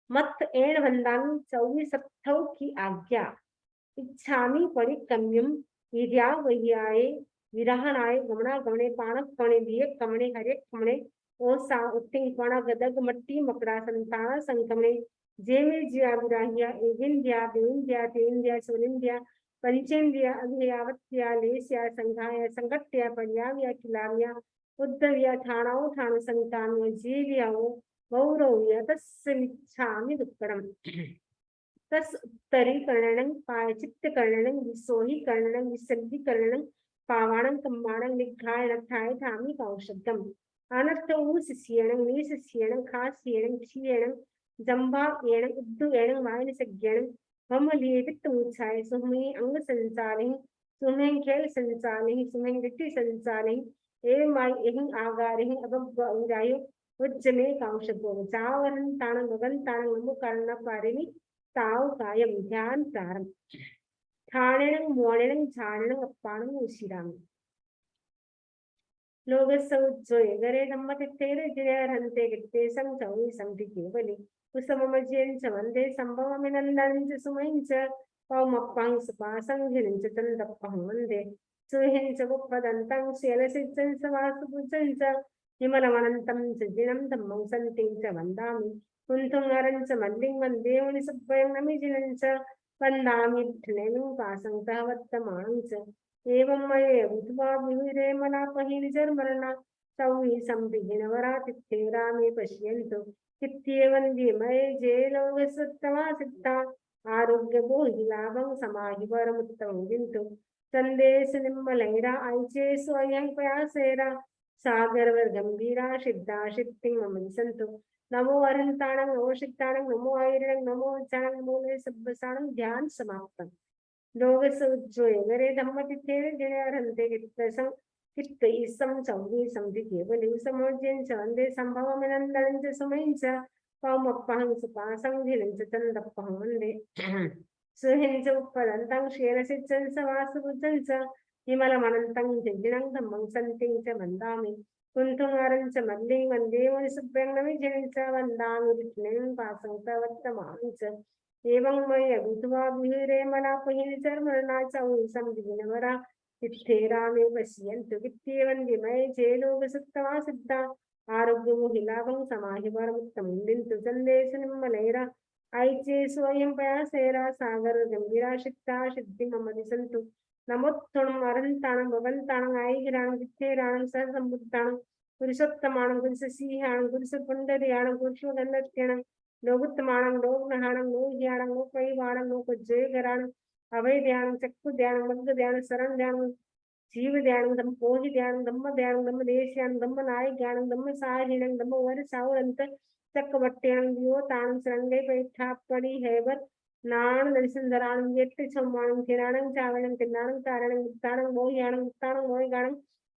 मत्त एण वंदामि चौसठौ की आज्ञा। इच्छामि परिक्रम्यम वीर्या वह्याय विरहणाय गमनागमने पाणकमणे दियकमणे हरेकमणे ओसा उत्तिंगपणा गदग मट्टी मकड़ा संतान संकमणे जेमे ज्या विराह्या एविंद्या बेविंद्या तेविंद्या सोलिंद्या पंचेंद्रिया अभियावत्या लेस्या संघाया संगट्या पर्याव्या किलाव्या उद्धव्या ठाणाओ ठाण संतान्य जीव्याओ गौरव्या तस्मिच्छामि दुक्कडम। तस उत्तरीकरणं पायचित्तकरणं विसोहीकरणं विसर्गीकरणं पावाणं कम्माणं निघ्राय नथाय धामी कौशब्दम्। अनर्थौ शिष्येणं निशिष्येणं खास्येणं क्षीयेणं जम्भायेणं उद्धुयेणं वायनसज्ञेणं ममलिये वित्तमुच्छाय सुमे अंग संचालिं सुमे खेल संचालिं सुमे गति संचालिं एवमाय एहिं आगारिं अबग्वायुरायो उज्जमे कौशब्दो जावरं ताणं गगन ताणं नमो कारण पारिणी ताव कायम ध्यान प्रारंभ। ठाणेनं मोणेनं झाणेनं अप्पाणं उशिराम। लोगसौज्जोय गरे धम्मतित्तेरे जिनेर्हन्ते गित्ते संचौनि संति केवली कुसममज्यं च वन्दे संभवमिनन्दनं च सुमयं च पौमप्पं सुपासं हिनं च तन्दप्पं वन्दे सुहिं च बुप्पदन्तं शैलसिद्धं च वासुपूजं च विमलमनन्तं च जिनं धम्मं सन्तिं च वन्दामि कुन्तुंगरं च मल्लिं वन्दे मुनिसुब्बयं नमिजिनं च वन्दामि विठ्ठलेनुपासं सहवत्तमानं च एवं मये भूत्वा विविरे मनापहि निजर्मरणा सौहि संविघ्नवरातिथ्ये रामे पश्यन्तु तिथ्ये वन्द्ये मये जे लोकसुत्तमा सिद्धा आरोग्य बोहि लाभं समाहि वरमुत्तमं विन्तु संदेश निम्मलैरा ऐचे स्वयं प्रयासेरा सागरवर गंभीरा सिद्धा सिद्धिं मम संतु। नमो अरहंताणं, नमो सिद्धाणं, नमो आयर्णं, नमो वज्राणं, नमो लोये सब्ब साणं। ध्यान समाप्तम्। लोगसौज्जोय गरे धम्मतिथ्ये जिनेर्हन्ते गित्तसं कित्तईसं चौगीसं केवलीसं मोज्यं च वन्दे सम्भवमनन्तरं च सुमयं च कौमप्पहं सुपासं धिरं च चन्दप्पहं वन्दे सुहिं च उत्पलन्तं क्षीरसिद्धं च वासुबुद्धं च विमलमनन्तं जञ्जिनं धम्मं सन्तिं च वन्दामि कुन्तुमारं च मल्लिं वन्दे मुनिसुभ्रङ्गमिजिनं च वन्दामि विष्णुं पासं च वर्तमानं च एवं मयि अभिधुवा विहिरे मलापहिनि चर्मणा च संविघ्नवरा इत्थे रामे पश्यन्तु वित्तेवन्दे मये चेलोकसुत्तमा सिद्धा आरोग्यमुहिलाभं समाहिवरमुत्तमं बिन्दु सन्देशं निर्मलैरा ऐचे स्वयं प्रयासेरा सागर गंभीरा शिक्षा सिद्धि ममदि सन्तु नमोत्तमं अरहन्ताणं भवन्ताणं आयिराणं वित्तेराणं सहसम्बुद्धाणं पुरुषोत्तमाणं पुरुषसिंहाणं पुरुषपुण्डरीयाणं पुरुषोगन्धत्यणं लोकोत्तमाणं लोकनहाणं लोकज्ञानं लोकपरिवाणं लोकजयकराणं अभय ध्यान चक्षु ध्यान मग्न ध्यान शरण ध्यान जीव ध्यान धम्म पोहि ध्यान धम्म देश ध्यान धम्म नाय ध्यान धम्म साहिणं धम्म वर सावरंत चक्रवट्ट्यां दियोतां शरंगे पैठापड़ी हैवर नाण दर्शनधराणं येट्टि सम्मानं थिराणं चावणं तिन्नाणं तारणं मुक्ताणं मोह्याणं मुक्ताणं मोहिगाणं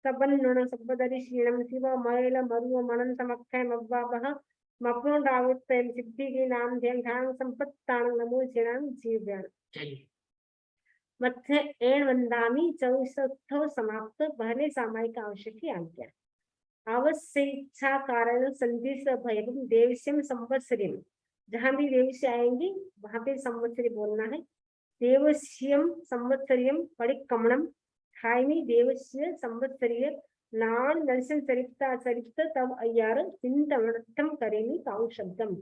सबन्नुणं सबदरिशीणं शिव मयेल मरुव मनन्तमक्षय मब्बाबः मप्नुडावुत्तयं सिद्धिगी नाम ध्यान ध्यान संपत्ताणं नमो चिराणं जीव ध्यान मध्य एण वंदामी 24 समाप्त पहले सामायिक आवश्यक आज्ञा आवश्य इच्छा कारण संधि भैरव देवस्यम संवत्सरिम जहां भी देवस्य आएंगे वहां पे संवत्सरी बोलना है देवस्यम संवत्सरियम पड़िकमणम हायमी देवस्य संवत्सरीय नान दर्शन चरिता चरित तब अय्यार चिंतनर्थम करेमी ताऊ शब्दम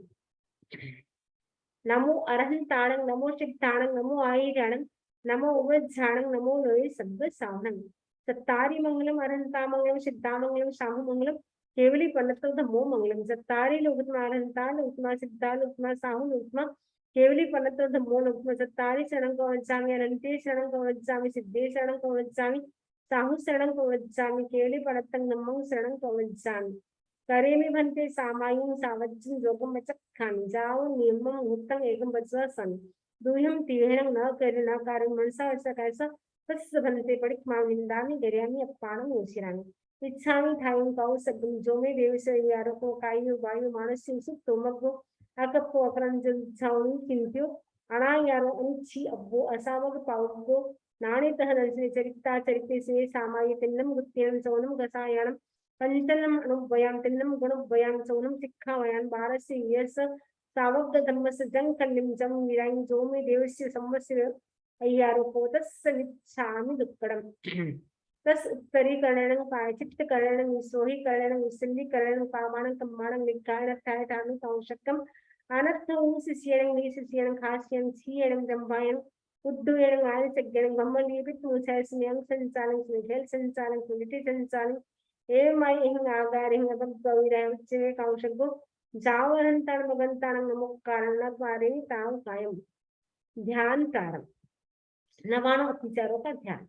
नमो अरहंताणं नमो सिद्धाणं नमो आयिराणं नमो उवज्झाणं नमो लोये सब्ब सावणं सत्तारी मंगलम अरहंता मंगलम सिद्धा मंगलम साहु मंगलम केवली पलतो धमो मंगलम सत्तारी लोकमा अरहंता लोकमा सिद्धा लोकमा साहु लोकमा केवली पलतो धमो लोकमा सत्तारी शरणं को वज्जामि अनंते शरणं को वज्जामि सिद्धे शरणं को वज्जामि साहु शरणं को वज्जामि केवली पलतं धम्मं शरणं को वज्जामि करे में भंते सामायुं सावज्जं जोगम चक्खामि जाओ नियमं मुहूर्तं एकं वज्रसन दूयं तीहनं न करे न कारण मनसा वैसा कैसा तस्य भंते पड़िक्मां निंदामि गर्यामि अप्पाणं ओशिरामि इच्छामि थायं काउ सब्बं जो में देवस्य यारको कायु वायु मानस्य सुप्तो मग्गो अकप्पो अकरंजन छाउनि किंत्यो अनायारो अनुच्छी अब्बो असावग पावगो नाणितः दर्शने चरिता चरिते से सामायि तिन्नं गुत्त्यनं सौनं गसायाणं पंचनम अनुभयां तिन्नम गुणभयां सौनम शिक्षावयां बारस्य यस सावग्ध धम्मस्य जंकलिम जम विरायं जो में देवस्य संवत्सर अय्यारोपो तस्य निच्छामि दुक्कडम तस् उत्तरीकरणं पायचित्तकरणं विसोहीकरणं विसल्लीकरणं पामाणं कम्माणं निग्गाणं थायठाणं कौशकम् अनर्थं शिष्यणं निशिष्यणं खास्यं छीयणं जम्बायं उड्डुयणं आयचज्ञणं गम्मलीपित मुछायस्म्यं संचालं स्निग्धल संचालं कुलिति संचालं एवं हिंग आगार हिंग बग्गविराय उच्चे कौशगो जावरंताण भगंताण नमो कारण द्वारे ताव कायम ध्यान प्रारंभ 99 विचारों का ध्यान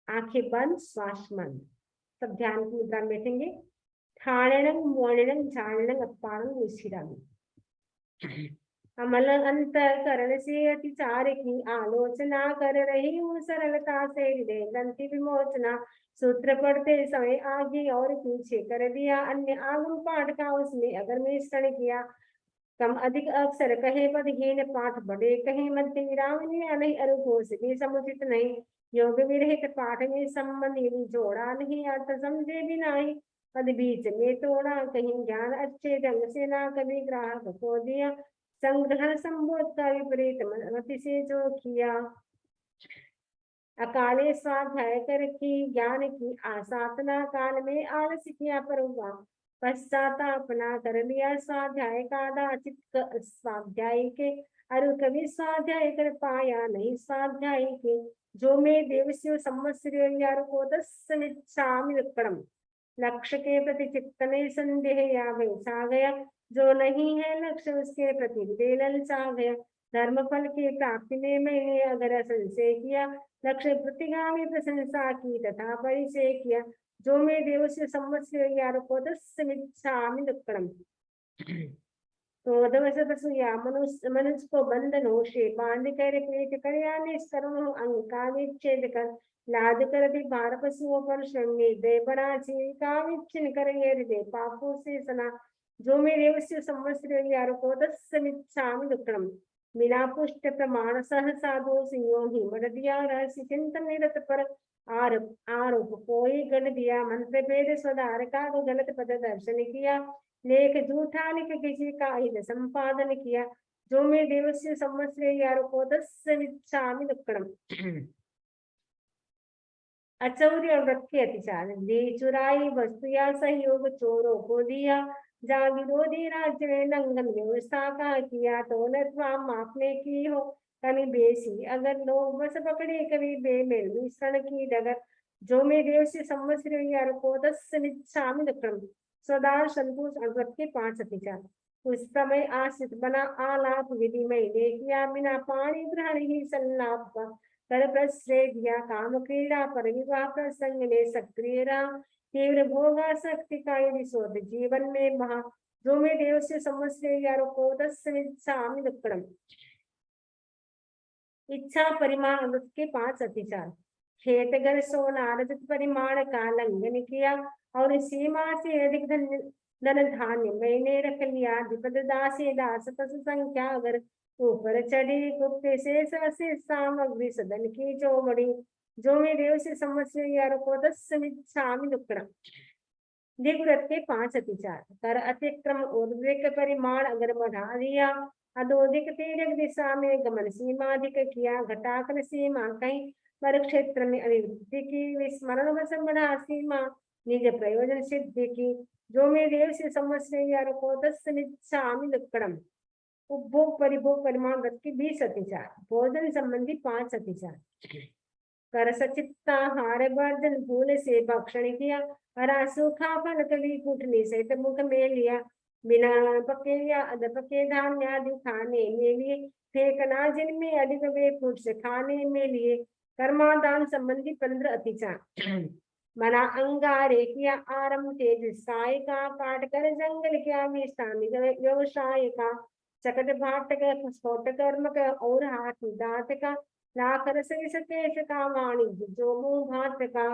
आंखें बंद श्वास मंद सब ध्यान की मुद्रा में बैठेंगे ठाणेनं मोणेनं झाणेनं अप्पाणं विशिरामि अमल अंतःकरण से अतिचार की आलोचना कर रही हूँ सरलता से हृदय ग्रंथि विमोचना सूत्र पढ़ते समय आगे और पीछे कर दिया अन्य आगम पाठ का उसमें अगर मिश्रण किया कम अधिक अक्षर कहे पदहीन पाठ बड़े कहे मध्य विराम नहीं अरुघोष भी समुचित नहीं योग विरहित पाठ में संबंध यदि जोड़ा नहीं अर्थ समझे भी नहीं पद बीच में तोड़ा कहीं ज्ञान अच्छे ढंग से ना कभी ग्राहक को दिया संग्रहण संबोध का विपरीत मति से जो किया अकाले स्वाध्याय कर की ज्ञान की आसाधना काल में आलस्य किया पर हुआ पश्चातापना कर लिया स्वाध्याय का दाचित स्वाध्याय के अरु कभी स्वाध्याय कर पाया नहीं स्वाध्याय के जो मैं देवस्य संवत्सर को दस्मिच्छामि विक्रम लक्ष्य के प्रति चित्त में संदेह या भैसा गया जो नहीं है लक्ष्य उसके प्रति ललचा गया धर्म फल की प्राप्ति में मैंने अगर संशय किया लक्ष्य प्रतिगामी प्रशंसा की तथा परिचय किया जो मैं देव से संवत्सर को दस्मिच्छामि दुक्कडम क्रोधवश पशुया मनुष्य को बंधनों से बांध कर पेट कर या निष्करुण अंग का विच्छेद कर लाद कर दी भार पशुओं पर श्रृंगी दे बना का विच्छिन्न करेंगे हृदय पापों से सना जो मेरे उससे संवत्सर यारो को दस्मिच्छामि दुक्कड़म बिना पुष्ट प्रमाण सहसा दो सिंहों ही मर दिया रहस्य चिंतन निरत पर आरोप आरोप कोई गण दिया मंत्र भेद स्वधार का गलत पद दर्शन किया लेख झूठा लिख किसी का हित संपादन किया जो मैं देवस्य संवत्सर यारो को दस्मिच्छामि दुक्कड़म अचौर्य और व्रत के अतिचार दे चुराई वस्तु या सहयोग चोरों को दिया जा विरोधी राज्य में लंघन व्यवस्था का किया तो नत्वाम आपने की हो कभी बेसी अगर लोग बस पकड़े कभी बेमेल मिश्रण की डगर जो मैं देव से संवत्सर यार को दस्मिच्छामि दुक्कड़म सदार संतोष और व्रत के 5 अतिचार उस समय आश्रित बना आलाप विधि में ने किया बिना पानी ग्रहण ही संलाप का कर प्रश्रय दिया काम क्रीड़ा पर विवाह प्रसंग में सक्रिय रहा तीव्र भोगासक्ति का यदि शोध जीवन में महा जो मैं देव से संवत्सर यारो को दस्मिच्छामि दुक्कड़म इच्छा परिमाण अमृत के 5 अतिचार खेत घर सोना रजत परिमाण का लंघन किया और सीमा से अधिक धन धान्य मैंने रख लिया विपद दासी दास पशु संख्या अगर ऊपर चढ़ी गुप्त से सामग्री सदन की चौबड़ी जो मैं देव से संवत्सर यारो को दस्मिच्छामि दुक्कड़म दिग्व्रत के 5 अतिचार कर अतिक्रम उर्ध्व परिमाण अगर बढ़ा दिया अधोधिक तीर्थ दिशा में गमन सीमाधिक किया घटाकर सीमा कहीं पर क्षेत्र में अभिवृद्धि की विस्मरण वश बढ़ा सीमा निज प्रयोजन सिद्धि की जो मैं देव से संवत्सर यारो को दस्मिच्छामि दुक्कड़म उपभोग परिभोग परिमाण व्रत के 20 अतिचार भोजन संबंधी 5 अतिचार कर सचित्ता हार वर्जन भूल से भक्षण किया हरा सूखा फल कली कूटने सहित मुख में लिया बिना पके या अध पके धान्य आदि खाने में लिए फेंकना जिनमें अधिक वे फूट से खाने में लिए कर्मादान संबंधी 15 अतिचार मना अंगारे किया आरंभ तेज साय का काट कर जंगल किया विश्रामिक व्यवसाय का चकट भाट का स्फोट कर्म का और हाथ दांत का लाख रस तेज का वाणिज्य जो मुंह भात का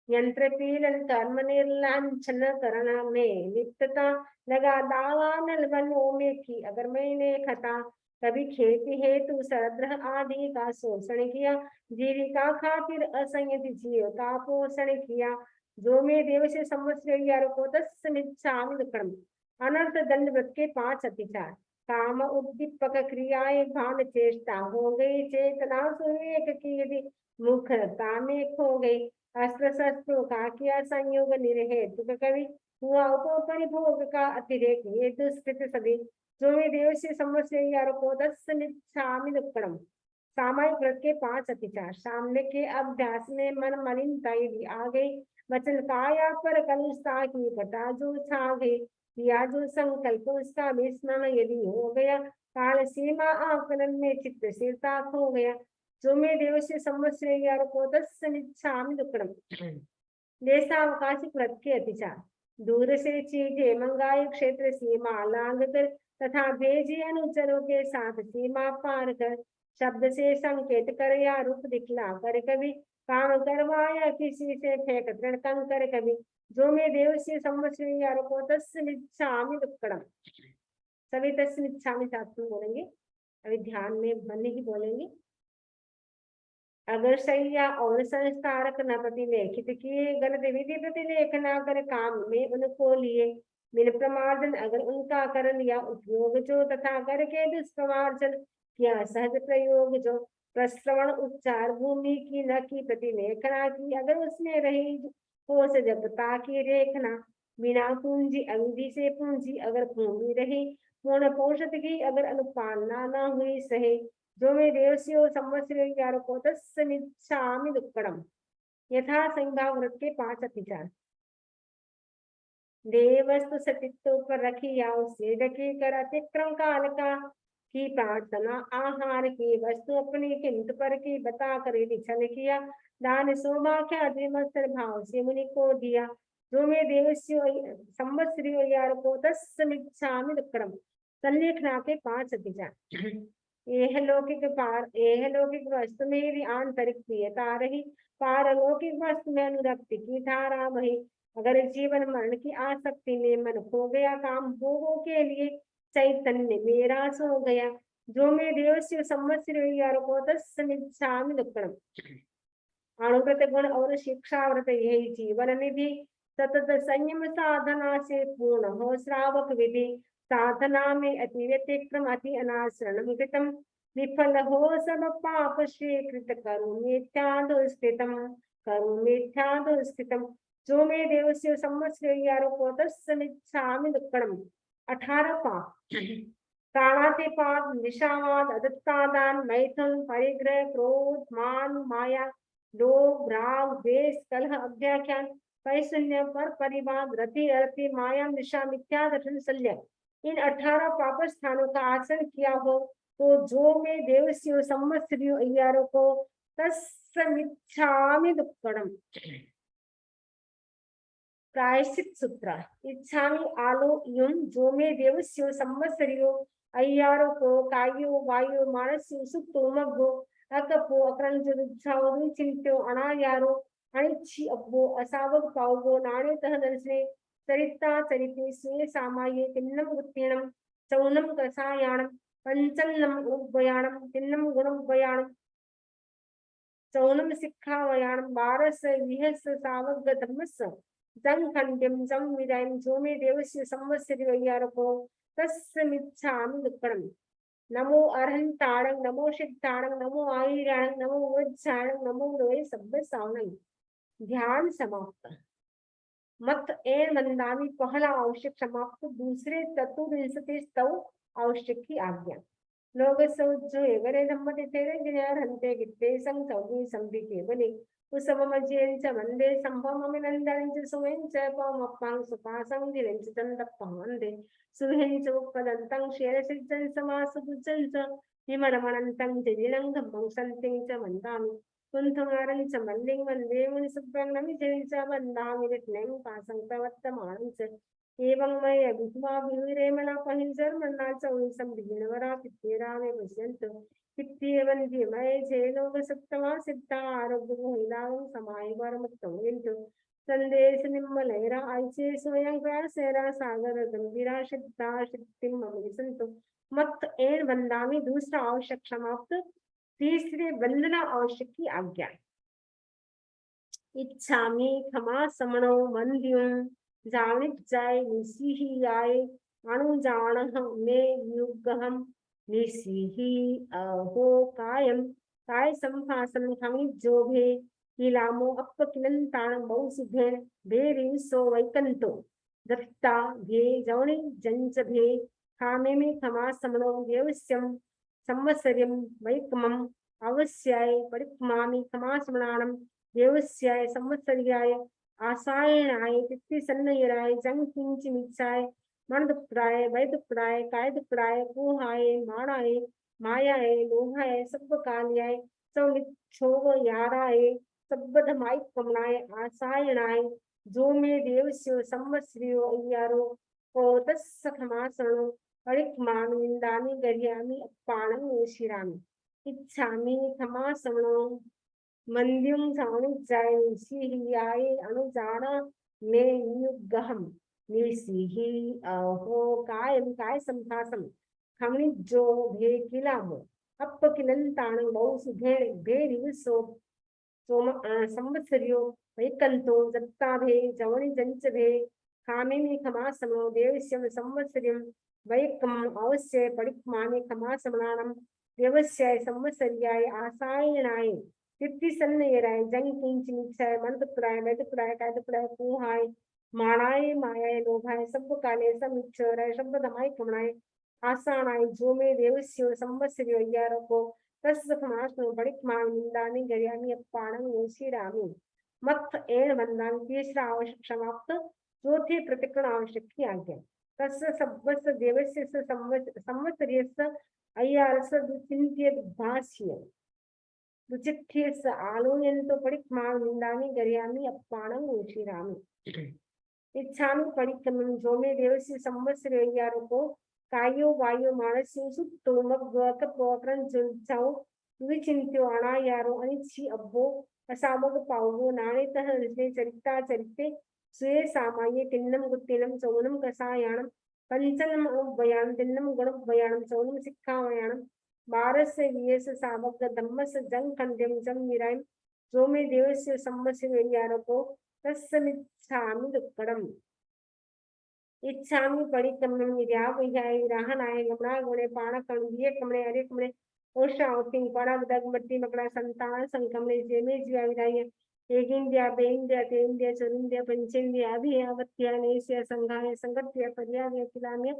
यंत्र पीलन कर्म निर्लांछन करना में लिप्तता लगा दावा नल वनों में की अगर मैंने खता कभी खेती हेतु सरद्रह आदि का शोषण किया जीविका खातिर असंयत जीव का पोषण किया जो मैं देव से संवत्सर यारो को दस्मिच्छामि दुक्कड़म अनर्थ दंड व्रत के 5 अतिचार काम उद्दीपक क्रियाएं भान चेष्टा हो गई चेतना सुविवेक की यदि मुखरता में खो गई अस्त्र शस्त्रों का किया संयोग निर्हेतु कवि हुआ उपपरिभोग का अतिरेक ये दुष्कृत सभी जो मैं देव से संवत्सर यारो को दस्मिच्छामि दुक्कड़म सामायिक व्रत के 5 अतिचार सामने के अभ्यास में मन मलिनता यदि आ गई वचन काया पर कलुषता की घटा जो छा गई या जो संकल्प उसका विस्मरण यदि हो गया काल सीमा आकलन में चित्त स्थिरता खो गया जो मैं देव से संवत्सर यारो को दस्मिच्छामि दुक्कड़म देशावकाश व्रत के अतिचार दूर से चीजें मंगाई क्षेत्र सीमा लांग कर तथा भेजी अनुचरों के साथ सीमा पार कर शब्द से संकेत कर या रूप दिखला कर कभी काम करवाया किसी से फेंक दृढ़ कर कभी जो मैं देव से संवत्सर यारो को दस्मिच्छामि दुक्कड़म सभी दस्मिच्छामि साथ में बोलेंगे अभी ध्यान में मन ही बोलेंगे अगर सैया और संस्कारक न प्रतिलेखित किए गलत विधि प्रतिलेख न कर काम में उनको लिए बिन प्रमार्जन अगर उनका कर लिया उपयोग जो तथा करके दुष्प्रमार्जन किया सहज प्रयोग जो प्रश्रवण उच्चार भूमि की न की प्रतिलेखना की अगर उसमें रही कोश जपता की रेखना बिना पूंजी अविधि से पूंजी अगर भूमि रही पूर्ण पोषत की अगर अनुपालना न हुई सहे जो मैं देवस्यो संवत्सर यारो को दस्मिच्छामि दुक्कड़म यथा संभाव व्रत के 5 अतिचार देवस्तु सतित्व पर रखी या उससे ढकी कर अतिक्रम काल का की प्रार्थना आहार की वस्तु अपनी किंत पर की बता कर छल किया दान सौभाग्य द्विमत्सर भाव से मुनि को दिया जो मे देवस्य संवत्सरियो अय्यारको तस्मिच्छामि दुक्कडम। संलेखना के 5 अतिजा। यह लौकिक वस्तु में भी आंतरिक प्रियता रही, पारलौकिक वस्तु में अनुरक्ति की धारा बही। अगर जीवन मरण की आसक्ति में मन खो गया, काम भोगों के लिए चैतन्य मेरा सो गया। जो में देवस्य संवत्सरियो तस्मिच्छामि दुक्कडम। अनुव्रत गुण और शिक्षा व्रत यही जीवन निधि। सतत संयम साधना से पूर्ण हो श्रावक विधि। साधना में अति व्यतिक्रम अति अनाश्रणम कृतम। विफल हो सब पाप स्वीकृत करो मिथ्या दुष्कृतम। जो में देवस्य संवत्सरियो तस्मिच्छामि दुक्कडम। 18 पाप। प्राणातिपात, निशावाद, अदत्तादान, मैथुन, परिग्रह, क्रोध, मान, माया, लोभ, राग, द्वेष, कलह, अव्याख्यान, पैशून्य, पर परिवाद, रति अरति, माया, निशा, मिथ्या दर्शन, शल्य, इन 18 पाप स्थानों का आचरण किया हो तो जो में देवस्य संवत्सरियो अय्यारको तस्मिच्छामि दुक्कडम। प्रायश्चित सूत्र। इच्छामि आलो युम जो में देवस्य संवत्सरियो अय्यारको कायो वायो मानस्यो सुप्तो मग्गो अकपो अकरंजो चिंत्यो अनायारो अनिच्छी अब्बो असावक पावगो नाणे तह दर्शने चरिता चरिते स्वे सामाये तिन्नम उत्तीर्णम चौनम कसायाणम पंचन्नम उपयाणम तिन्नम गुणोपयाणम चौनम शिक्षावयाणम बारस विहस सावक धर्मस जं खंड्यम जं विदायम। जो में देवस्य संवत्सरियो अय्यारको तस्मिच्छामि दुक्कडम। नमो अरहंताणं, नमो सिद्धाणं, नमो आयिराणं, नमो वज्राणं, नमो लोये सब्बसावणं। ध्यान समाप्त। मत एण वंदामी पहला आवश्यक समाप्त। दूसरे चतुर्विंशति स्तव आवश्यक की आज्ञा। लोग सौजो एवरे धम्मते तेरे गिरयार हंते गित्ते संग चौगी संधि केवले उसवमजेंच वंदे संभवममिनंदनंच सुवेंच पवमप्पां सुपासं धिरेंच चंदप्पं वंदे सुहेंच उपदंतं शेरसिद्धं समासुदुजंच विमलमनंतं जलिलं धम्मं संतिं च वन्दामि कुंथमारं च मल्लिं वंदे मुनिसुब्रह्मण्यमिजं च वन्दामि विष्णुं पासं प्रवर्तमानं च एवं मय विद्मा विरेमणा पहिंसर मन्ना चौसं विघ्नवरा पित्तेरामे पश्यन्तु पित्तेवन्ति मय चेलोक सप्तमा सिद्धा आरोग्य महिलाओं समाय वरमत्तं विन्तु संदेश निम्मलैरा आइचे स्वयं सेरा सागर गंभीरा सिद्धा सिद्धिं मम विसंतु। मत एण वंदामी दूसरा आवश्यक समाप्त। तीसरे वंदना आवश्यक की आज्ञा। इच्छामि क्षमा समणो मंद्युं जानित जाय निसीही आय अणुजाणः मे युगहम निसीही अहो कायम काय संभाषण खमि जोभे किलामो अपकिलंताण बहु सुभेण भेरी सो वैकंतो दत्ता भे जवणी जंच भे खामे में खमा समणो देवस्यम संवत्सर्यम वैकमम अवस्याय परिक्मामि खमा समणाणम देवस्याय संवत्सर्याय आसायणाय तिथिसन्नयराय जंग किंच मिच्छाय मन दुक्कड़ाय वै दुक्कड़ाय काय दुक्कड़ाय कुहाय माणाय मायाय लोहाय सब काल्याय सौमिच्छोग याराय सब्बधमाय कमनाय आसायणाय जो में देवस्यो संवत्सरियो अय्यारो को तस्स खमासनो परिक्मामि निंदामि गर्यामि अप्पाणं ओशिरामि। इच्छामि खमासनो मंद्युं जाय निसीहियाय अनुजाना मे नियुगहम निसीहि अहो कायम काय संभासम खमनि जो भे किलामो अपकिलंताण बहु सुभेण भेरि सो सोम संवत्सरियो वैकंतो दत्ता भे जवनि जंच भे खामे में खमा समो देवस्यम संवत्सरियम वैकम अवश्य परिक्मामे खमा समनानम देवस्याय संवत्सर्याय आसायणाय तिथिसन्नयराय जंग किंच निक्षाय मन दुक्कड़ाय वै दुक्कड़ाय काय दुक्कड़ाय कुहाय माणाय मायाय लोभाय सब काले समिच्छराय शब्द धमाय कमनाय आसानाय जो में देवस्यो संवत्सरियो अय्यारको तस्य खमासनो परिक्मामि निंदामि गर्यामि अप्पाणं ओशिरामि। मत एण वंदामि तीसरा आवश्यक समाप्त। चौथे प्रतिकरण आवश्यक की आज्ञा। तस्य सब्बस्य देवस्य संवत्सर्यस्य अय्यारस्य दुचिन्त्य भाष्य दुचित्थ्यस्य आलोयन्तो परिक्मामि निंदामि गर्यामि अप्पाणं ओशिरामि। इच्छामि परिक्रमं जो मे देवस्य संवत्सरेयारो कायो वायो मानस्यो सुप्तो मग्गत पोकरं जुलचाओ विचिन्त्यो अनायारो अनिच्छी अब्बो असामग पावो नाणेतः हृदय चरिता चरिते स्वे सामाये तिन्नम गुत्तिनम चौनम कसायाणम पंचनम उपयान तिन्नम गुणोपयाणम चौनम शिक्षावयाणम बारस्य वियस सामग धम्मस जंग खंड्यम जम निरायम जो मे देवस्य संवत्सरेयारो तस्समिच्छामि दुक्कडम् इच्छामि परिक्रमणं निर्यावयाय राहनाय गमनागमने पाणकणवीय कमणे अरे कमणे ओषावतिं परावदग मट्टी मकड़ा संतान संकमणे जेमे ज्याविराय एगिंद्या बेंद्या तेंद्या चरुंद्या पंचेंद्या अभियावत्या नेस्या संघाय संगत्या पर्याव्य किलाम्य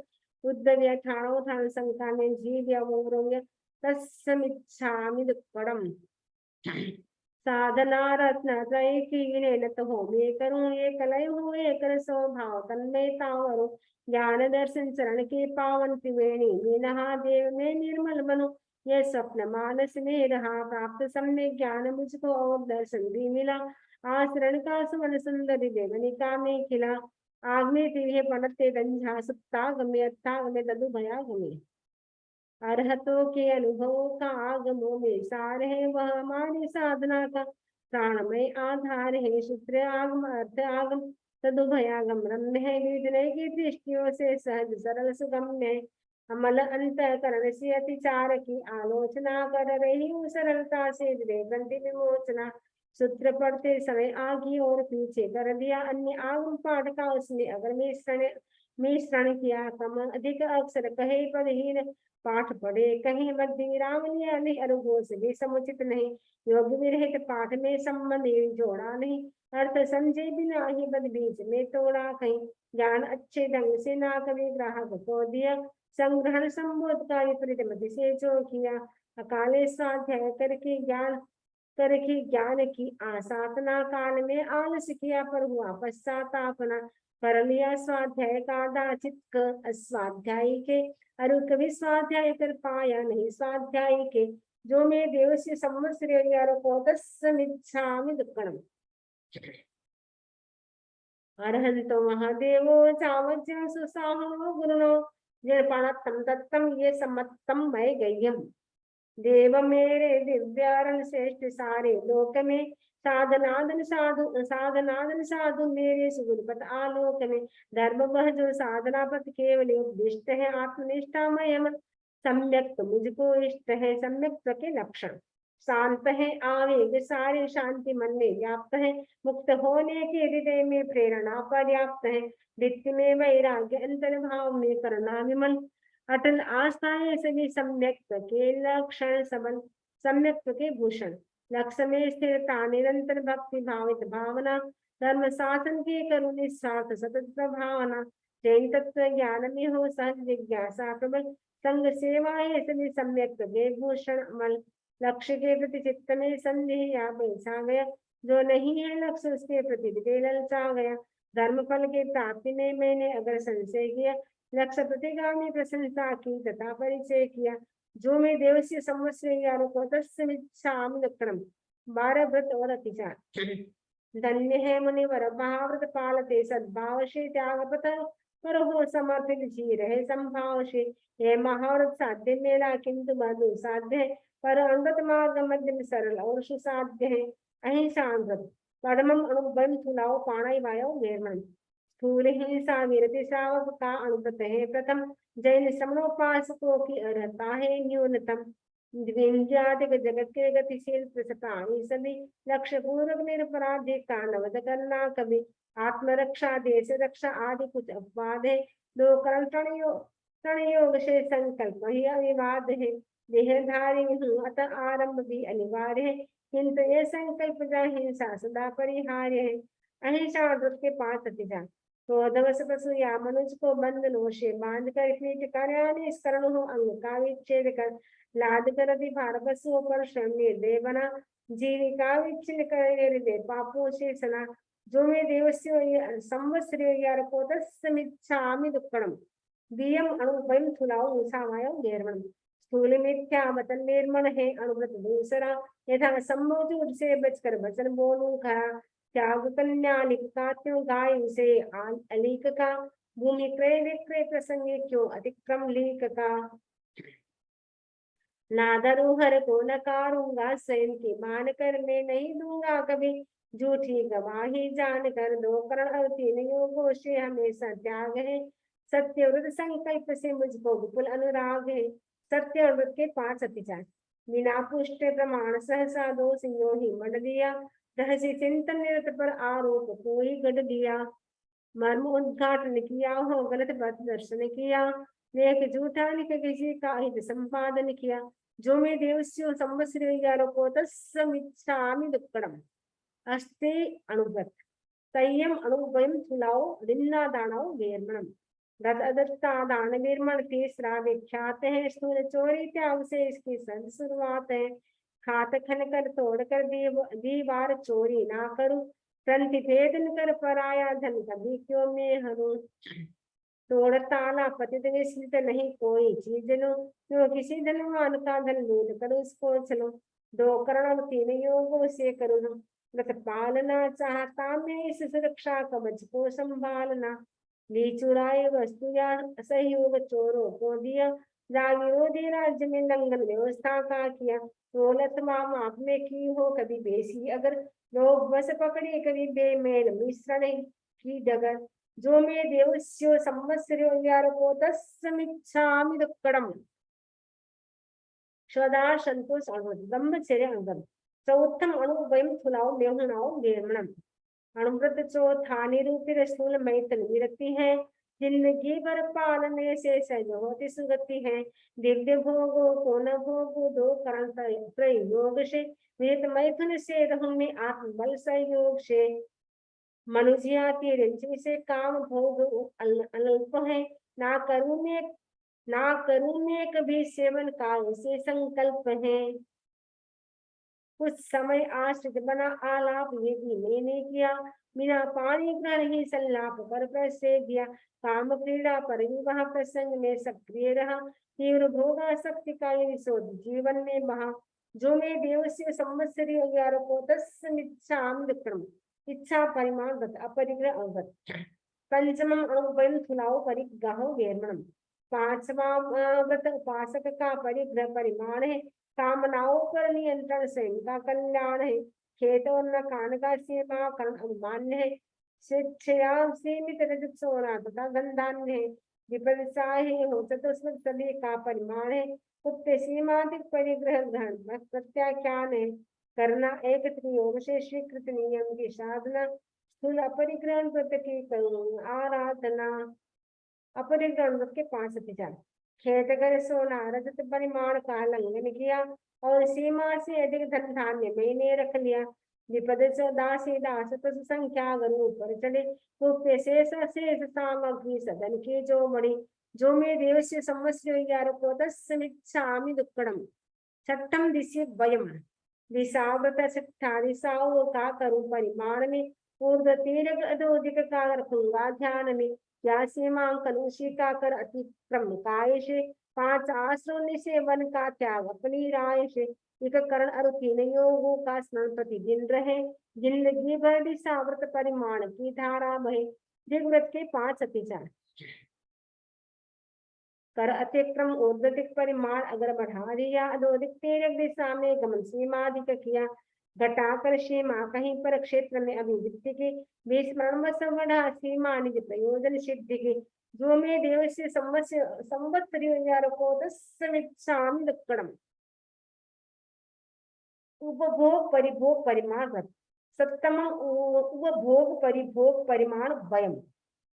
उद्धव्या ठाणो ठाण संकाम्य जीव्या वोरव्य तस्समिच्छामि दुक्कडम् साधना रत्न त्रय कीने तो हो ये करूं ये कलय हो ये कर स्वभाव तन्मय तावरो ज्ञान दर्शन चरण के पावन त्रिवेणी मीनहा देव में निर्मल बनो ये स्वप्न मानस में रहा प्राप्त सम्य ज्ञान मुझको और दर्शन भी मिला आचरण का सुमन सुंदरी देवनिका में खिला आग में तिहे पनते गंझा सुप्ता गम्य अत्था गम्य ददु भया गम्य अरहतों के अनुभवों का आगमों में सार है वह हमारी साधना का प्राणमय आधार है सूत्र आगम अर्थ आगम तदुभयागम ब्रह्म है निर्णय की दृष्टियों से सहज सरल सुगम्य है अमल अंतःकरण से अतिचार की आलोचना कर रही हूँ सरलता से ग्रंथि विमोचना सूत्र पढ़ते समय आगे और पीछे कर दिया अन्य आगम पाठ का उसने अगर मिश्रण किया कम अधिक अक्षर कहे पदहीन पाठ पढ़े कहीं मध्य विराम लिया नहीं अनुघोष भी समुचित नहीं योग विरहित पाठ में संबंध जोड़ा नहीं अर्थ समझे बिना ही बद बीच में तोड़ा कहीं ज्ञान अच्छे ढंग से ना कभी ग्राहक को दिया संग्रहण संबोध का विपरीत मति से जो किया अकाले स्वाध्याय करके ज्ञान की आसाधना काल में आलस किया पर हुआ पश्चातापना कर लिया स्वाध्याय का दाचित अस्वाध्यायी के अरु कभी स्वाध्याय कर पाया नहीं स्वाध्याय के जो मैं देव से संवत्सरेयारो को तस्समिच्छामि दुक्कडम् अर्हन्तो महादेवो चावज्य सुसाहो गुरुनो निर्पणत्तम तत्तम ये सम्मत्तम मय गह्यम देव मेरे दिव्यारण श्रेष्ठ सारे लोक में साधनादन साधु मेरे सुगुरुपत आलोक में धर्म वह जो साधना पथ केवल उद्दिष्ट है आत्मनिष्ठामय सम्यक मुझको इष्ट है सम्यक के लक्षण शांत है आवेग सारे शांति मन में व्याप्त है मुक्त होने के हृदय में प्रेरणा पर्याप्त है नित्य में वैराग्य अंतर्भाव में करुणा विमल अटल आस्था है सभी सम्यक के लक्षण संबंध सम्यक के भूषण लक्ष्य में स्थिरता निरंतर भक्ति भावित भावना धर्म शासन के करुण निस्वार्थ सतत भावना जैन तत्व ज्ञान में हो सहज जिज्ञासा प्रबल संग सेवा है सभी सम्यक के भूषण अमल लक्ष्य के प्रति चित्त में संदेह या बैसा गया जो नहीं है लक्ष्य उसके प्रति ललचा गया धर्म फल के प्राप्ति में मैंने अगर संशय किया लक्ष्य प्रतिगामी प्रशंसा की तथा परिचय किया जो मैं देव से संवत्सरेयारो को तस्समिच्छामि दुक्कडम् 12 व्रत और अतिचार धन्य है मुनिवर महाव्रत पालते सद्भाव से त्याग पथ पर हो समर्पित जी रहे संभाव से यह महाव्रत साध्य मेरा किंतु बधु साध्य है पर अंगत मार्ग मध्यम सरल और सुसाध्य है अहिंसा व्रत परमम अणुबन सुनाओ पाणाई वायो निर्मण स्थूल हिंसा विरति श्रावक का अनुव्रत है प्रथम जैन समनोपासकों की अर्हता है न्यूनतम विंध्यादिक जगत के गतिशील प्रसतानी सभी लक्ष्य पूर्वक निरपराधी का नवद करना कभी आत्मरक्षा देश रक्षा आदि कुछ अपवाद है दो करण तण योग से संकल्प ही अविवाद है देहधारी हूँ अतः आरंभ भी अनिवार्य है किंतु यह संकल्प हिंसा सदा परिहार्य है अहिंसा व्रत के 5 अतिचार क्रोधवश पशु या मनुष्य को बंधनों से बांध कर पीट कर इस करण हो अंग का विच्छेद कर लाद कर अधिभार पशुओं पर श्रम निर्दय बना जीविका विच्छिन्न कर हृदय पापों से सना जो मैं देवस्य संवत्सरेयारो को तस्समिच्छामि दुक्कडम् दियम अणुभयम थुलाओ सामायो निर्मण स्थूल मिथ्या वतन निर्मण है अनुव्रत दूसरा यथा सम्मोह झूठ से बचकर वचन बोलूं खरा त्याग कन्या लिखता त्यों गाय उसे अलीक का, भूमि क्रय विक्रय प्रसंगे क्यों अतिक्रम लीक का। ना धरोहर को नकारूंगा, स्वयं की मान कर मैं नहीं दूंगा कभी, झूठी गवाही जान कर दो करण और तीन योगों से हमेशा त्याग है। सत्य व्रत संकल्प से मुझको विपुल अनुराग है। सत्य और व्रत के 5 अतिचार। बिना पुष्ट प्रमाण सहसा दोष यो ही मंड दिया, रहस्य चिंतन निरत पर आरोप कोई गढ़ दिया। मर्म उद्घाटन किया हो गलत बात दर्शन किया, लेख झूठा लिख किसी का हित संपादन किया। जो मे देवस्यो संवत्सरेयारोपो तस्समिच्छामि दुक्कडम्। अस्ते अणुव्रत संयम अणुवयम थुलाओ दिन्नादानाओ वेर्मणम। रथ अदर्ता दान वेर्मण तीसरा विख्यात है। स्थूल चोरी त्याग से इसकी संत शुरुआत है। खात खन कर तोड़ कर दीवार चोरी ना करूं, प्रंति भेदन कर पराया धन कभी क्यों मैं हरू। तोड़ ताला पतित विस्मृत नहीं कोई चीज लो, जो किसी धनवान का धन लूट कर उसको चलो। 2 करण और 3 योगों से करो व्रत पालना, चाहता मैं इस सुरक्षा कवच को संभालना। ली चुराए वस्तु या सहयोग चोरों को दिया, जागीरोधी राज्य में लंघन व्यवस्था का किया। दौलत माप में की हो कभी बेसी अगर, लोग बस पकड़े कभी बेमेल मिश्रण की डगर। जो मे देवस्यो संवत्सरो यारको तस्समिच्छामि दुक्कडम्। श्रद्धा संतोष अणुव्रत ब्रह्मचर्य अणुव्रत। चौथम अणुवयम थुलाओ लेहुणाओ निर्मणम। अणुव्रत चौथा निरूपित स्थूल मैथुन विरक्ति है। जिंदगी भर पालने से सहज होती सुगति है। दिव्य भोगो को न भोगो, 2 करण प्रयोग से विरत मैथुन से रहूं मैं आत्मबल सहयोग से। मनुष्य जाति से काम भोग अल्प है, ना करूं मैं कभी सेवन का उसे संकल्प है। कुछ समय आश्रित बना आलाप ये भी मैंने किया, बिना पानी ग्रहण ही संलाप पर पैसे दिया। काम क्रीड़ा पर विवाह प्रसंग में सक्रिय रहा, तीव्र भोगासक्ति का ये शोध जीवन में बहा। जो मैं देवस्य संवत्सरी 11 को तस्समिच्छामि दुक्कडम्। इच्छा परिमाण अपरिग्रह अवगत। पंचमम अणुवयम थुलाओ परिग्रहो वेर्मणम। 5वां व्रत उपासक का परिग्रह परिमाण है। कामनाओं पर नियंत्रण स्वयं का कल्याण है। खेत और मकान का सीमा करण अनुमान्य है। स्वेच्छया सीमित रजत सोना तथा गंधान्य है। विपदशाही हो चतुष्पद सभी का परिमाण है। उत्ते सीमाधिक परिग्रह ग्रहण प्रत्याख्यान है। करना एक त्रियोग से स्वीकृत नियम की साधना। स्थूल अपरिग्रहण व्रत की करूं आराधना। अपरिग्रहण व्रत के 5 अतिचार। खेत कर सोना रजत परिमाण का लंघन किया और सीमा से अधिक धन धान्य मैंने रख लिया। विपद दासी दास तस संख्या गरु पर चढ़े, कुप्य शेष शेष सामग्री सदन की जो बड़ी। जो मैं देवस्य संवत्सरो 11 को तस्समिच्छामि दुक्कडम्। छठम दिशि वयम। दिशाव्रत छठा दिशाओं का करूं परिमाण में। ऊर्ध्व तीर्घ अधोधिक का रखूंगा ध्यान में। या सीमांकन उसी का कर अतिक्रम काय से। 5 आश्रम से वन का त्याग अपनी राय से। एक करण और 3 योगों का स्मरण प्रतिदिन रहे। जिंदगी भर दिशाव्रत परिमाण की धारा बहे। दिग्व्रत के 5 अतिचार। कर अतिक्रम ऊर्ध्विक परिमाण अगर बढ़ा दिया, अधोधिक तिर्यक दिशा में गमन सीमा अधिक किया। घटाकर सीमा कहीं पर क्षेत्र में अभिवृद्धि की, विस्मरण बढ़ा सीमा निज प्रयोजन सिद्धि की। जो मैं देवस्य संवत्सरी 11 को तस्समिच्छामि दुक्कडम्। उपभोग परिभोग परिमाण। सप्तम उपभोग परिभोग परिमाण वयम।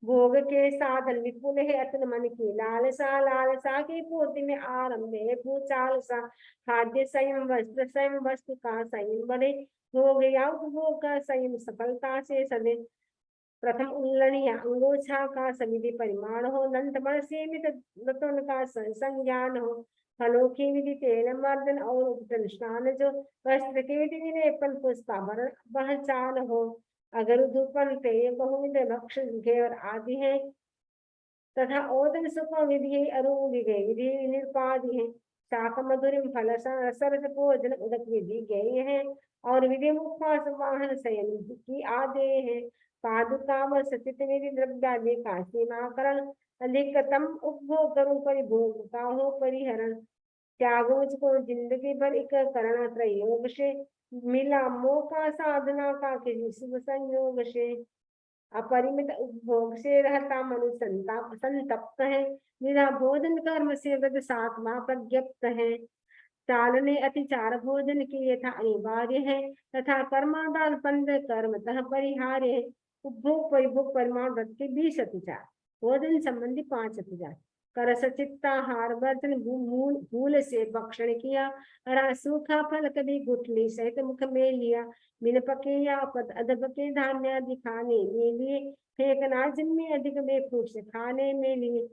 भोग के साधन विपुल है अतन मन की लालसा, लालसा की पूर्ति में आरंभ है भूचालसा। खाद्य संयम वस्त्र संयम वस्तु का संयम बढ़े। भोग या उपभोग का संयम सफलता से सदे। प्रथम उल्लण या अंगोछा का समिति परिमाण हो। नंतमण सीमित व्रतों का संज्ञान हो। फलों की विधि तेल मर्दन और उपटन स्नान जो। वस्त्र की विधि विलेपन पुष्पाभरण पहचान हो। अगर धूपन पेय बहुविध भक्ष घेवर आदि है तथा ओदन सुख विधि अरुण विधि निरुपाधि है। शाक मधुरिम फल सरस भोजन उदक विधि गए हैं और विधि मुखवास वाहन शयन की आदे हैं। पादुका व सचित विधि द्रव्यादि का सीमाकरण अधिकतम उपभोग करूं परिभोग का हो परिहरण। त्यागो मुझको जिंदगी भर एक करण प्रयोग से मिला मौका साधना का किसी शुभ संयोग से। अपरिमित उपभोग से रहता मनुष्य संतप्त है। निरा भोजन कर्म से वृद्ध सात्मा प्रज्ञप्त है। चालने अतिचार भोजन की यथा अनिवार्य है तथा कर्मादान पंद कर्मतः परिहार्य है। उपभोग परिभोग परिमाण व्रत के 20 अतिचार। भोजन संबंधी 5 अतिचार। कर सचित्ताहार वर्जन भूल से भक्षण किया। हरा सूखा फल कभी गुठली सहित मुख में लिया। बिन पके या पद अधपके धान्य आदि खाने में लिए। फेंकना जिनमें अधिक बेफूट से खाने में लिए।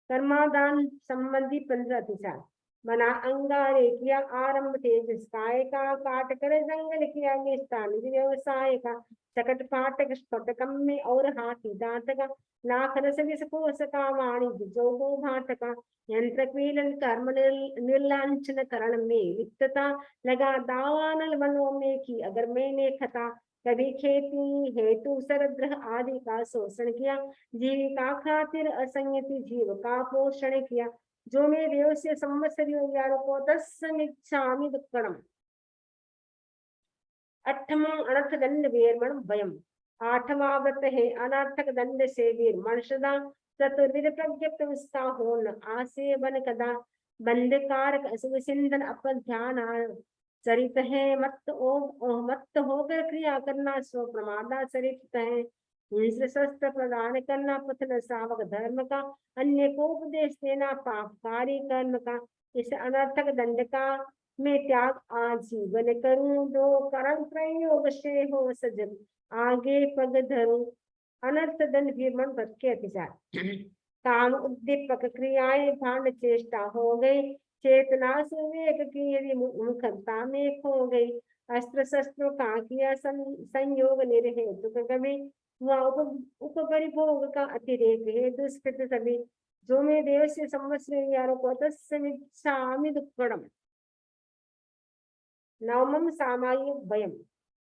कर्मादान संबंधी 15 अतिचार। बना अंगारे किया आरंभ तेजस काय का। काट कर जंगल किया निष्ठान व्यवसाय का। सकट फाटक स्फटकम में और हाथी दांत का। लाख रस विष कोश का वाणिज्य जोगो भाट का। यंत्र कीलन कर्म निर्लांछन करण में लिप्तता। लगा दावानल वनों में की अगर मैंने खता। कभी खेती हेतु सरद्रह आदि का शोषण किया। जीविका खातिर असंयति जीव का पोषण किया। जो मे देवस्य संवत्सरियों को तस्मिच्छामि दुक्कडम। 8वां अनर्थ दंड वीरमण भयम। 8वां व्रत है अनर्थक दंड से वीरमण सदा। चतुर्विध प्रज्ञप्त उसका हो न आसेवन कदा। बंधकारक अशुभ सिंधन अपन ध्यान चरित है। मत होकर क्रिया करना स्व प्रमादा चरित है। शस्त्र प्रदान करना पथन सावक धर्म का। अन्य को उपदेश देना पापकारी कर्म का। इस अनर्थक दंड का मैं त्याग आजीवन करूं। दो करण प्रयोग से हो सजन आगे पग धरूं। अनर्थ दंड भीमन व्रत के अतिचार। काम उद्दीपक क्रियाएं भांड चेष्टा हो गई। चेतना सुविवेक की यदि मुखरता में खो गई। अस्त्र शस्त्रों का किया संयोग निर्हेतु कभी। उपपरिभोग का अतिरेक है दुष्कृत सभी। जो मैं देव से संवत्सर को तस्मिच्छामि दुक्कडम। 9वां सामायिक भयम।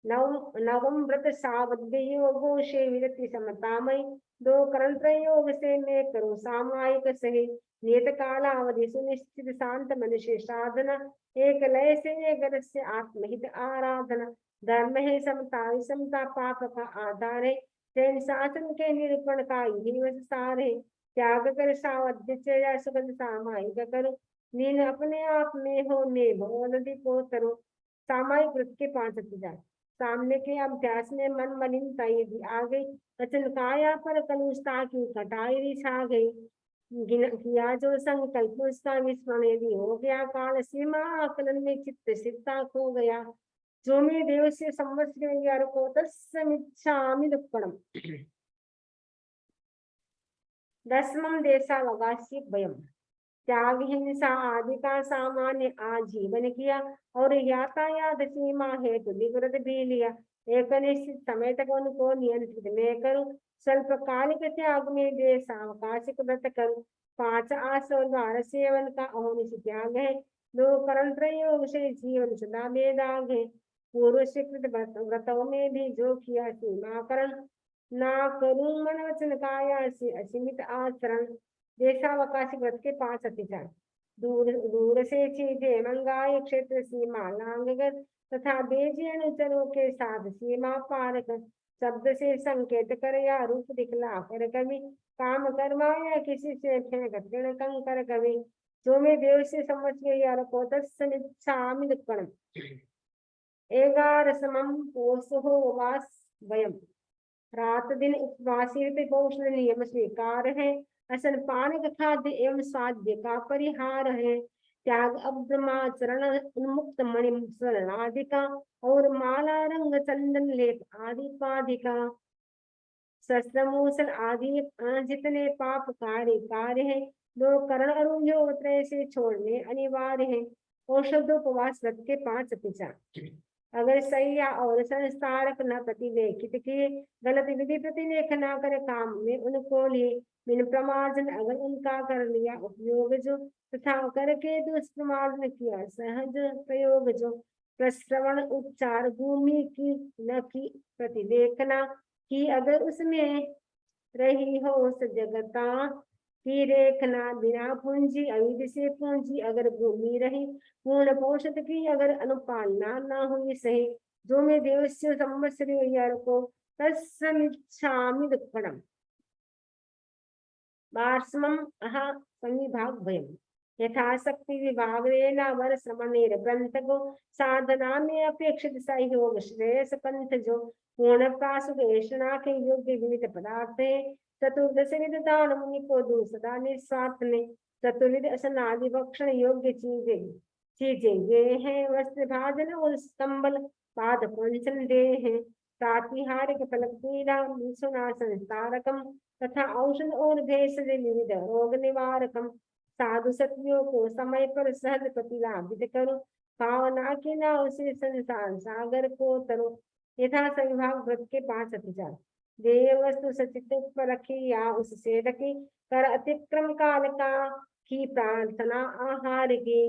नवम व्रत सावध्योगो से विरति समतामय। 2 करण प्रयोग से मैं करूं सामायिक सही। नियत कालावधि सुनिश्चित शांत मनुष्य साधना। एक लय से एक रस से आत्महित आराधना। धर्म है समता विषमता पाप का आधार है। जैन शासन के निरूपण का यही वह सार है। त्याग कर सावध्य सुगंध सामायिक करो। नीन अपने आप में हो ने भगवती को करो। सामायिक व्रत के 5 अतिचार। सामने के अभ्यास में मन मलिनता यदि आ गई। वचन काया पर कलुषता की कटाई छा गई। किया जो संकल्प उसका विस्मरण यदि हो गया। काल सीमा आकलन में चित्त सिद्धा खो गया। जो मैं देव से संवत्सर को तस्मिच्छामि दुक्कडम। 10वां देशावकाशी भयम। त्याग हिंसा आदि का सामान्य आजीवन किया और यातायात सीमा हेतु विव्रत भी लिया। एक निश्चित समय तक उनको नियंत्रित में करूं। स्वल्पकालिक त्याग में देशावकाशिक व्रत करूं। 5 आश्रम सेवन का अहोनिश त्याग है। 2 करण प्रयोग से जीवन सदा बेदाग है। पूर्व स्वीकृत व्रतों में भी जो किया सीमाकरण। ना करूं मन वचन काया से असीमित आचरण। देशावकाशी व्रत के 5 अतिचार। दूर दूर से चीजें मंगाए क्षेत्र सीमा लांघकर तथा बेजी अनुचरों के साथ सीमा पार कर। शब्द से संकेत कर या रूप दिखला कर कभी। काम करवाया किसी से फेंक तृण कंकर कभी। जो मैं देव से संवत्सर को तस्मिच्छामि दुक्कडम। 11वां पोषो वास भयम। रात दिन उपवासी पोषण नियम स्वीकार है। असन पान खाद्य एवं स्वाद्य का परिहार है। त्याग अब्रह्माचरण उन्मुक्त मणि स्वर्णादि का और माला रंग चंदन लेप आदि पादि का। शस्त्र मूसल आदि जितने पापकारी कार्य है। 2 करण अरुंधोत्रय से छोड़ने अनिवार्य है। औषधोपवास व्रत के 5 अतिचार। अगर सही और संस्कारक न प्रतिलेखित किए, गलत विधि प्रतिलेख न करे काम में उनको लिए, बिन प्रमार्जन अगर उनका कर लिया उपयोग जो, तथा करके दुष्प्रमार्जन किया सहज प्रयोग जो, प्रश्रवण उच्चार भूमि की न की प्रतिलेखना की अगर उसमें रही हो उस जगता की रेखना, बिना पूंजी अविधि से पूंजी अगर भूमि रही, पूर्ण पोषक की अगर अनुपालना न हुई सही, जो में देवस्य संवत्सरी को तत्समिच्छामि दुक्कडम वार्ष्मम् अह संविभाग भयम यथाशक्ति विभागेन वर श्रमणेर ग्रंथको साधना में अपेक्षित सहयोग श्रेयस पंथ जो पूर्ण प्रासुदेशना के योग्य विविध पदार्थ है, चतुर्दश विध दान मुनि को दो सदा निस्वार्थ में, चतुर्विध असनादि भक्षण योग्य चीजें ये हैं, वस्त्र भाजन और स्तंभल पाद पंचन दे हैं, प्रातिहारिक फलक पीड़ा सुना संस्कारकम तथा औषध और भेषज विविध रोग निवारकम, साधु सत्यों को समय पर सहज प्रतिलाभित करो, भावना के नाव से संसार सागर को तरो, यथा संभाग व्रत के 5 अतिचार, देय वस्तु सचित पर रखी या उससे ढकी, कर अतिक्रम काल का की प्रार्थना आहार की,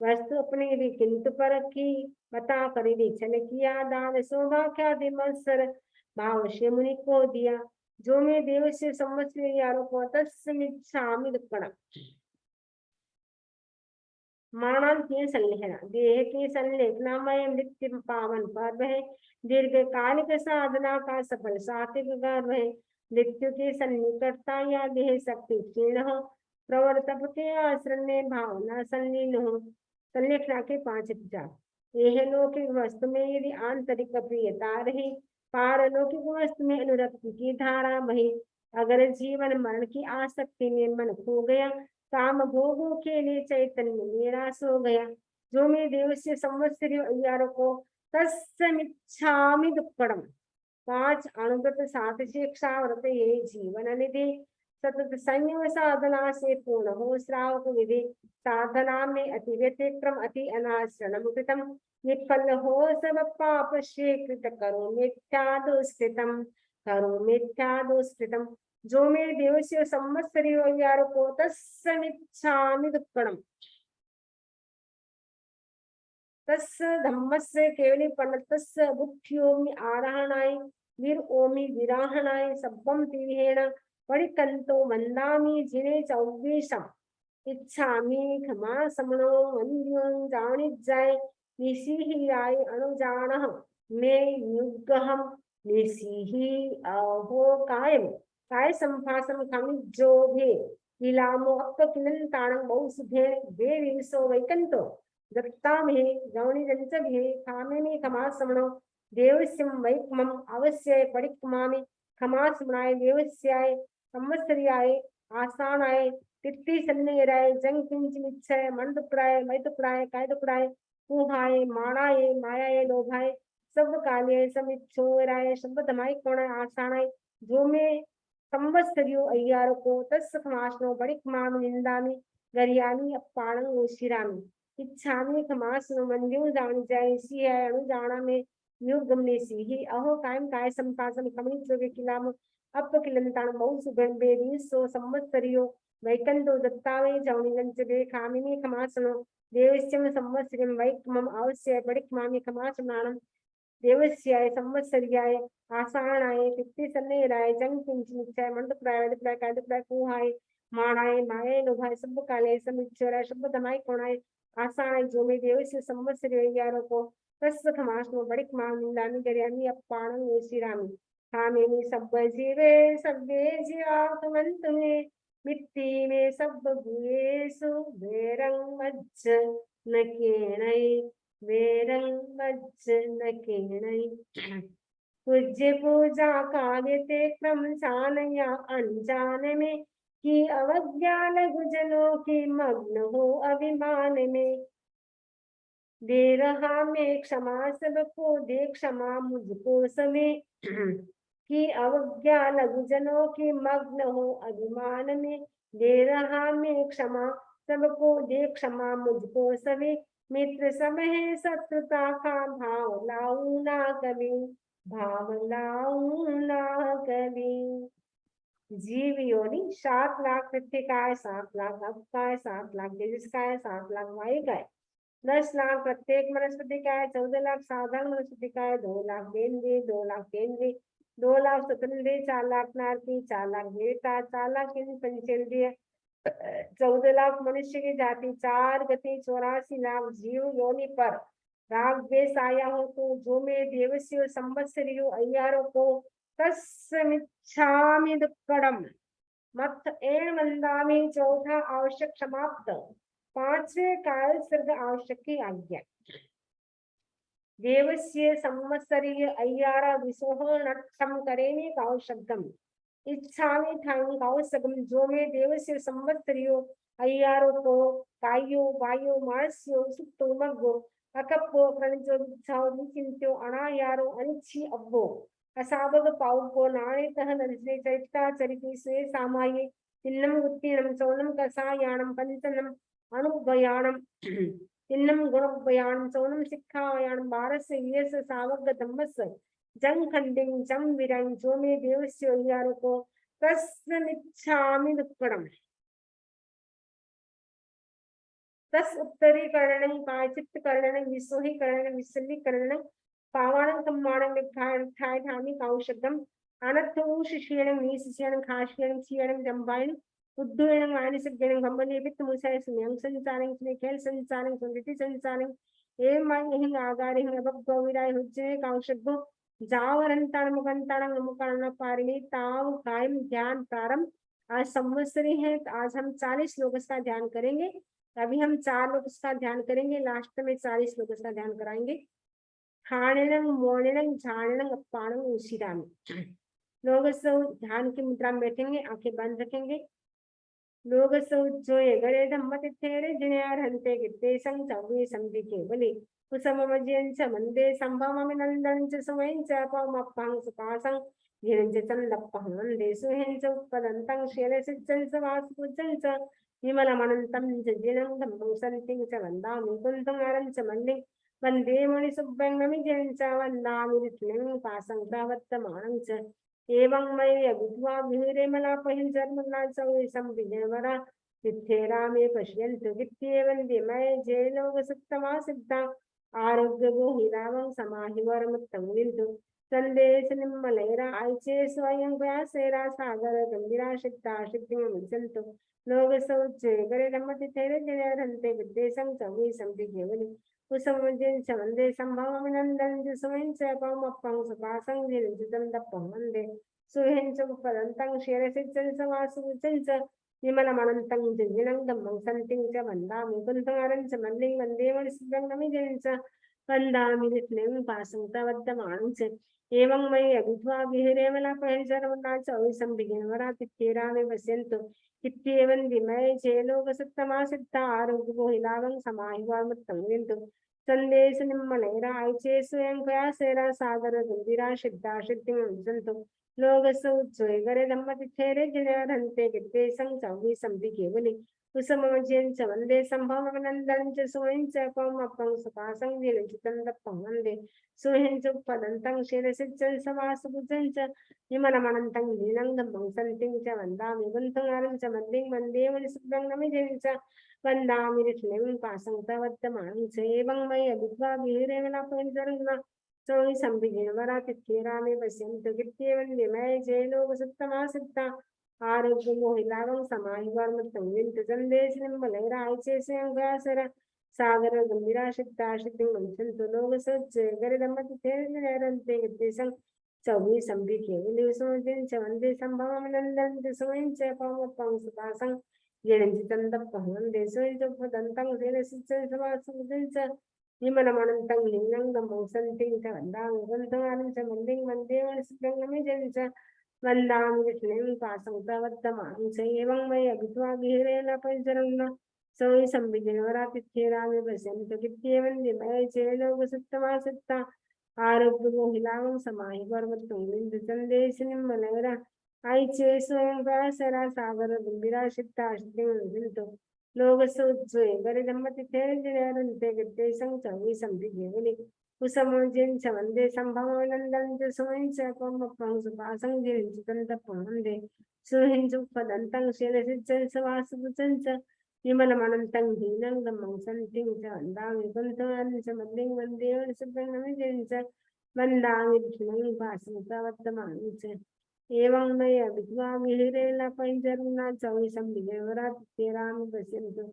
वस्तु अपने भी किंतु पर रखी, बता कर छल किया दान शोभा ख्याति मत्सर भाव से मुनि को दिया, जो में देव से संवत्सरी को तत्समिच्छामि दुक्कडम मरणांतीय संलेखना, देह की संलेखनामय मृत्यु पावन पर्व है, दीर्घकालिक साधना का सफल सात्विक गर्भ है, मृत्यु की सन्निकटता या देह शक्ति क्षीण हो, प्रवर्तक के आश्रम में भावना संलीन हो, संलेखना के 5 विचार, यह लौकिक वस्तु में यदि आंतरिक प्रियता रही, पारलौकिक वस्तु में अनुरक्ति की धारा बही, अगर जीवन मरण की आसक्ति में मन खो गया, काम भोगों के लिए चैतन्य निराश हो गया, जो में देव से संवत्सरी को तत्समिच्छामि दुक्कडम 5 अनुगत 7 शिक्षा व्रत ये जीवन निधि, सतत संयम साधना से पूर्ण हो श्रावक विधि, साधना में अति व्यतिक्रम अति अनाश्रणम कृतम, निफल हो सब पाप स्वीकृत करो मिथ्या दुष्कृतम, करो मिथ्या दुष्कृतम, जो में देव से संवत्सरी को तत्समिच्छामि दुक्कडम, तस् धम्मस्य केवलीपन्न तस्य बुद्ध्योमि आराहणाय वीर ओमि विराहणाय सब्बम तिहेण परिकंतो वंदामि जिने चौवीशम, इच्छामि क्षमा समणो वंद्यों जानिज्जाय निसीहियाय अनुजानः मे युगहम निसीहि अहो कायम काय संभाषम खमिज्जो भे लीलामो अपकिलन ताणं बहु सुधे वे विंसो वैकंतो दत्ता में गौणी जंच भी खामे में खमा समणो देवस्यम वैक्मम अवश्य परिक्मामि खमा समणाय देवस्याय संवत्सर्याय आसानाय तित्ति सन्नेराय जंग किंच निच्छय मन टुकड़ाय मय टुकड़ाय काय टुकड़ाय कुहाय माणाय मायाय लोभाय सब काले समिच्छोराय शब्द धमाई कोणाय आसानाय, जो में संवत्सरियो अय्यारो को तस् खमासनो परिक्मामि निंदामि गरियामि अपाणं ओशिरामि, इच्छामि खमासनो मंद्यों जान जाय सी है अणु जाना में युग गमने सी ही अहो कायम काय संपासम खमित जोगे किलाम अप किलंतान बहु सुगन बेदी सो संवत्सरियो वैकंतो दत्तावे जौनिगंच बे खामिनी खमासनो देवस्यम संवत्सरियम वैक्मम अवश्य परिक्मामि खमासनानं देवस्याय संवत्सर्याय आसानाय तित्ति सन्नेराय जंग किंच निश्चय मंडुक्राय वडुक्राय कायदुक्राय कुहाय माणाय माये लोभाय सब काले समिच्छोराय शब्द धमाई कोणाय आसानाय, जो में देवस्य संवत्सर्यारो को तस्य खमासनो परिक्मामि निंदामि गरियामि अपाणं ओशिरामि, खामेनि सब जीवे सब्बे जीवात्मंत में मिट्टी में सब भूयेषु वेरंग मज्ज न केणै वेरंग मज्ज न केणै, पूज्य पूजा कार्य ते क्रम जान या अनजान में कि अवज्ञा लघु जनों की मग्न हो अभिमान में, दे रहा मैं क्षमा सबको दे क्षमा मुझको समय कि अवज्ञा लघु जनों की मग्न हो अभिमान में, दे रहा मैं क्षमा सबको दे क्षमा मुझको सभी मित्र सब है शत्रुता का भाव लाऊं ना कभी, भाव लाऊं ना कभी। जीव योनि 7 लाख पृथ्वी का है, 7 लाख अब का है, 7 लाख तेजस का है, 7 लाख वायु का है, 10 लाख प्रत्येक वनस्पति का है, 14 लाख साधारण वनस्पति का है, 2 लाख केंद्रीय, 2 लाख केंद्रीय, 2 लाख स्वतंत्र, 4 लाख नारकी, 4 लाख देवता, 4 लाख पंचेंद्रिय, 14 लाख मनुष्य की जाति, 4 गति, 84 लाख जीव योनि पर राग द्वेष आया हो तो जो में देवस्यो संवत्सरियो अय्यारों को तस्मिच्छामि दुक्कडम मत एण वंदामि। चौथा आवश्यक समाप्त। 5वें काल सर्ग आवश्यक की आज्ञा। देवस्य संवत्सरीय अय्यारा विसोहनक्षम करेने कावशब्दम इच्छामि ठांग कावसगम जो में देवस्य संवत्सरियो अय्यारो को कायो वायो मार्स्यो सुप्तो मग्गो अकप्पो प्रणजो विच्छाओ विचिंत्यो अनायारो अनिच्छी अब्बो असाबग पाउको नाणेतः नरसे चरिता चरिति स्वे सामाये तिन्नम उत्तीर्णम चौनम कसायाणम पंचनम अनुभयाणम तिन्नम गुणोपयाणम चौनम शिक्षायाणम भारस्य यस सावग धम्मस जंग खंडिंग जम विरंग जो में देवस्य यारो को तस्मिच्छामि दुक्कडम। तस् उत्तरीकरणं पाचित्तकरणं विसोहीकरणं विसल्लीकरणं पावाणं कम्माणं विखाय ठामी काउशब्दम अनर्थो शिष्यणं नीशिष्यणं खाशियणं चीयणं जंबायणं उद्धुयणं मानसिकणं गंबने वित्त मुसाय सुन्यं संचारं सुने खेल संचारं सुनिति संचारं एवं मायहिं आगारिं अबब गौविराय हुज्जे काउशब्दो जावरंताण मुगंताण मुकारण पारिणी ताव कायम ध्यान प्रारंभ। आज संवत्सरी है, आज हम 40 श्लोक का ध्यान करेंगे। अभी हम 4 लोग उसका ध्यान करेंगे, लास्ट में 40 लोग उसका ध्यान कराएंगे। खाणिणं मोणिणं झाणिणं अप्पाणं उशिरामि। लोग सब ध्यान की मुद्रा में बैठेंगे, आंखें बंद रखेंगे। लोग सब जो गरे धम्म तिथेरे जिन्यार हंते गित्ते संग चौवी संधि केवली कुसममज्यं च मंदे संभवमि नंदन च सुवैं च पवमप्पं सुपासं गिरं च चन्दप्पं वन्दे सुहें च उत्पदन्तं शिरसिज्जं च वासुपुज्जं च विमलमनन्तं च जिनं धम्मं सन्तिं च वन्दामि कुन्तुमारं च मन्दिं वन्दे मुनिसुब्रह्मण्यं च वन्दामि विष्णुं पासं प्रवर्तमानं च एवं मयि विद्वा विहिरेमला पहिंजर्मला चौरि संविजयवरा वित्थेरा मे पश्यन्तु वित्तेवन्ति मय जय लोक सत्तमा सिद्धा आरोग्य गोहिरावं समाहिवरमुत्तम विन्दु संदेश निम्मलेरा आइचे स्वयं व्यासेरा सागर गंभीरा सिद्धा सिद्धिं विसंतु लोग सौचे गरे रमति तेरे जय रंते विद्देशं चौरि संधि केवली कुसुमजन वंदे संभवमिनंदन सुहें च पवमप्पं सुपासं गिरिजितं दप्पं वन्दे सुहें च पदन्तं शिरसिज्जं च वासुपुज्जं च विमलमनन्तं जिनं धम्मं सन्तिं च वन्दामि कुन्तुमारं च मन्दिं वन्दे मुनिसुब्रह्मण्यं च वन्दामि विष्णुं पासं प्रवर्तमानं च एवं मयि अभिद्वा विहिरेमला पहिर्जर्मला च विसंविघ्नवरा तिथेरा मे पश्यन्तु इत्येवं विमय चेलोक सत्तमा सिद्धा आरोग्य हिलावं समाहिवामुत्तम विन्दु संदेश निम्मलेरा आइचे स्वयं प्रयासेरा सागर गंभीरा सिद्धा सिद्धिं विसंतु लोग सौजोय गरे धम्म तिथेरे जिनरहन्ते गिद्दे संग चौवी संधि केवली कुसुममज्यं च वन्दे संभवमनन्दनं च सुहें च पवमप्पं सुपासं विरचितं दप्पं वन्दे सुहें च पदन्तं शिरसिज्जं समासुभुजं च विमलमनन्तं लीनं धम्मं सन्तिं च वन्दामि कुन्तुमारं च मन्दिं वन्दे मुनिसुब्रह्मण्यं च वन्दामि विष्णुं पासं प्रवर्तमानं च एवं मयि अभिद्वा विहिरेमला पहिर्जर्मला चौरि संविघ्नवरा तिथेरा मे पश्यन्तु गित्येवं विमय जय लोक सत्तमा सिद्धा आरोग्य मोहिलावं समाहिवार्मुत्तम विन्दु संदेश निम्मलेरा आइचे स्वयं व्यासेरा सागर गंभीरा सिद्धा सिद्धिं विसंतु लोग सज्जय गरे धम्म तिथेरे रन्ते गिद्देशं चौवी संधि केवली कुसुमजन च वन्दे संभवमिनन्दनं च सुहें च पवमप्पं सुपासं गिरंजितं दप्पं वन्दे सुहें च पदन्तं शिरसिज्जं च वासुपुज्जं च विमलमनन्तं लिङ्गं धम्मं सन्तिं च वन्दामि कुन्तुमारं च मन्दिं वन्दे मुनिसुब्रह्मण्यं च वन्दामि विष्णुं पासं प्रवर्तमानं च एवं मयि अभिद्वा विहिरेण परिचरन् सौरि संविघ्नवरा तिथेरा मे पश्यन्तु गित्येवं विमय चेलोक सत्तमा सिद्धा आरोग्य मोहिलावं समाहिवार्मुत्तम विन्दु संदेश निम्मलेरा आइचे स्वयं व्यासेरा सागर गंभीरा सिद्धा सिद्धिं विसंतु लोग सोचे गरे धम्मति थे जिनेरंते गते संग चंगी संधि घेवली उसमोजिन समंदे संभवनंदन च सुइन च कोम पंग सुपासं जिन चितंत पमंदे सुहिं सुपदंतं शेलसिचन सवास बुचन च विमलमनंतं हीनं दमं संतिं च अंदांग कुंतमं च मद्दिं वंदेव सुब्रह्मण्य जिन च वंदांग विष्णुं पासुतवत्तमां च एवं नय विद्वा मिहिरेला पंजरुना चौसम विजयवरा तेराम पश्यन्तु